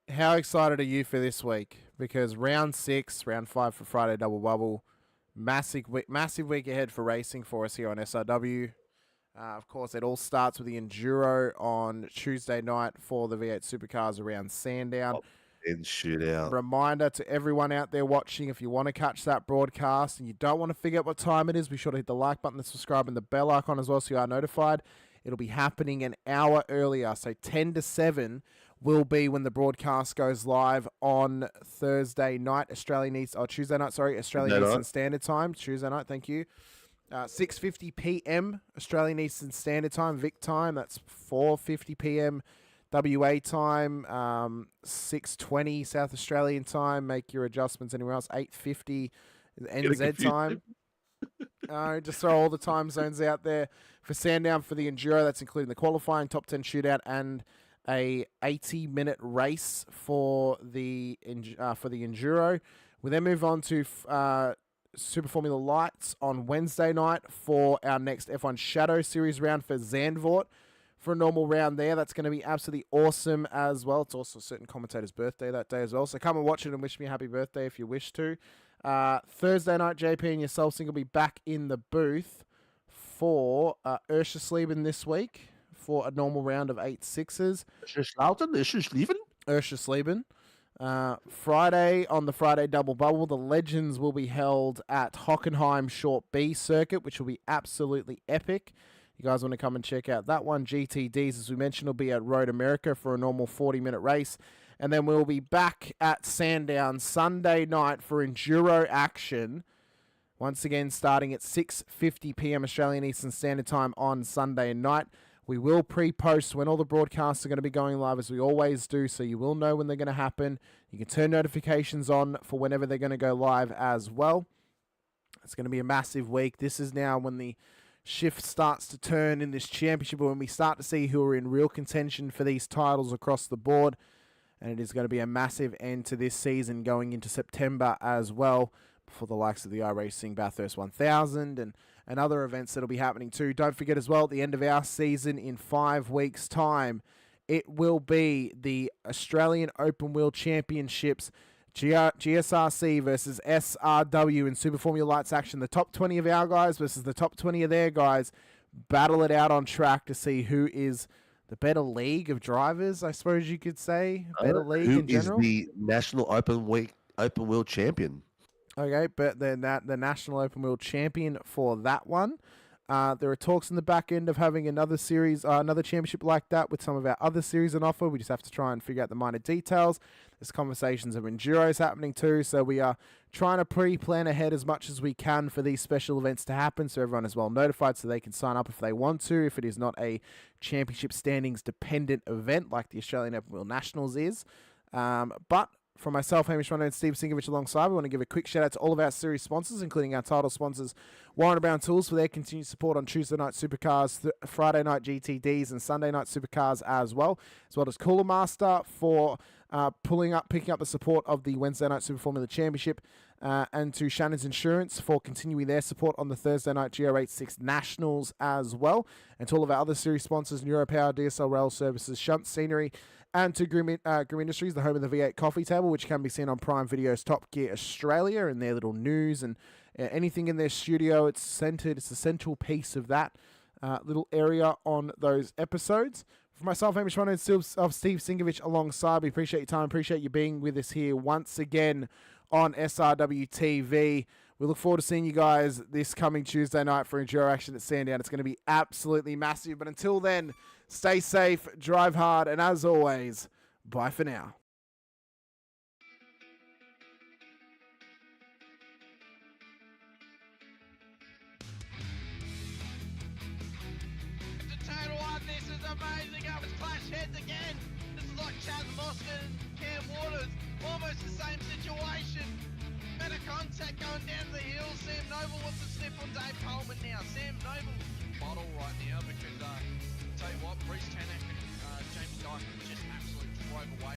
how excited are you for this week? Because round 6, round 5 for Friday Double Bubble, massive week ahead for racing for us here on SRW. Of course, it all starts with the Enduro on Tuesday night for the V8 Supercars around Sandown. And shootout. Reminder to everyone out there watching, if you want to catch that broadcast and you don't want to figure out what time it is, be sure to hit the like button, the subscribe, and the bell icon as well so you are notified. It'll be happening an hour earlier, so 10 to 7 will be when the broadcast goes live on Tuesday night, Australian Eastern Standard Time. Tuesday night, thank you. 6:50 p.m. Australian Eastern Standard Time, Vic time. That's 4:50 p.m. WA time, 6:20 South Australian time. Make your adjustments anywhere else. 8:50 NZ time. Just throw all the time zones out there for Sandown for the Enduro. That's including the qualifying, top 10 shootout, and a 80-minute race for the Enduro. We then move on to Super Formula Lights on Wednesday night for our next F1 Shadow Series round for Zandvoort. For a normal round there, that's going to be absolutely awesome as well. It's also a certain commentator's birthday that day as well, so come and watch it and wish me a happy birthday if you wish to. Thursday night, JP and yourself will be back in the booth for Urschersleben this week for a normal round of 8.6s. Urschersleben. Friday, on the Friday Double Bubble, the Legends will be held at Hockenheim Short B Circuit, which will be absolutely epic. You guys want to come and check out that one. GTDs, as we mentioned, will be at Road America for a normal 40-minute race. And then we'll be back at Sandown Sunday night for Enduro action. Once again, starting at 6:50 p.m. Australian Eastern Standard Time on Sunday night. We will pre-post when all the broadcasts are going to be going live, as we always do, so you will know when they're going to happen. You can turn notifications on for whenever they're going to go live as well. It's going to be a massive week. This is now when the shift starts to turn in this championship, when we start to see who are in real contention for these titles across the board. And it is going to be a massive end to this season going into September as well, for the likes of the iRacing Bathurst 1000 and other events that will be happening too. Don't forget as well, at the end of our season in 5 weeks' time, it will be the Australian Open Wheel Championships, GSRC versus SRW in Super Formula Lights action. The top 20 of our guys versus the top 20 of their guys battle it out on track to see who is the better league of drivers, I suppose you could say. Better league in general. Who is the National Open Wheel Champion? Okay, but then the National Open Wheel Champion for that one. There are talks in the back end of having another series, another championship like that with some of our other series on offer. We just have to try and figure out the minor details. There's conversations of Enduros happening too, so we are trying to pre-plan ahead as much as we can for these special events to happen, so everyone is well notified so they can sign up if they want to, if it is not a championship standings dependent event like the Australian Open Wheel Nationals is. But from myself, Hamish Munro and Steve Sinkovic alongside, we want to give a quick shout out to all of our series sponsors, including our title sponsors, Warren Brown Tools, for their continued support on Tuesday night Supercars, Friday night GTDs, and Sunday night Supercars as well as Cooler Master for picking up the support of the Wednesday night Super Formula Championship, and to Shannon's Insurance for continuing their support on the Thursday night GR86 Nationals as well, and to all of our other series sponsors, NeuroPower, DSL Railway Services, Shunt Scenery, and to Grim Industries, the home of the V8 coffee table, which can be seen on Prime Video's Top Gear Australia and their little news and anything in their studio. It's a central piece of that little area on those episodes. For myself, Hamish Munro and Steve Sinkovic alongside, we appreciate your time, appreciate you being with us here once again on SRW TV. We look forward to seeing you guys this coming Tuesday night for Enduro action at Sandown. It's going to be absolutely massive. But until then, stay safe, drive hard, and as always, bye for now. This is amazing. I was clash heads again. This is like Chaz Moskin, Cam almost the same situation. Better contact going down to the hill. Sam Noble wants to slip on Dave Coleman now. Sam Noble bottle right now because tell you what, Bruce Tanak and Jamie Dyke just absolutely drove away.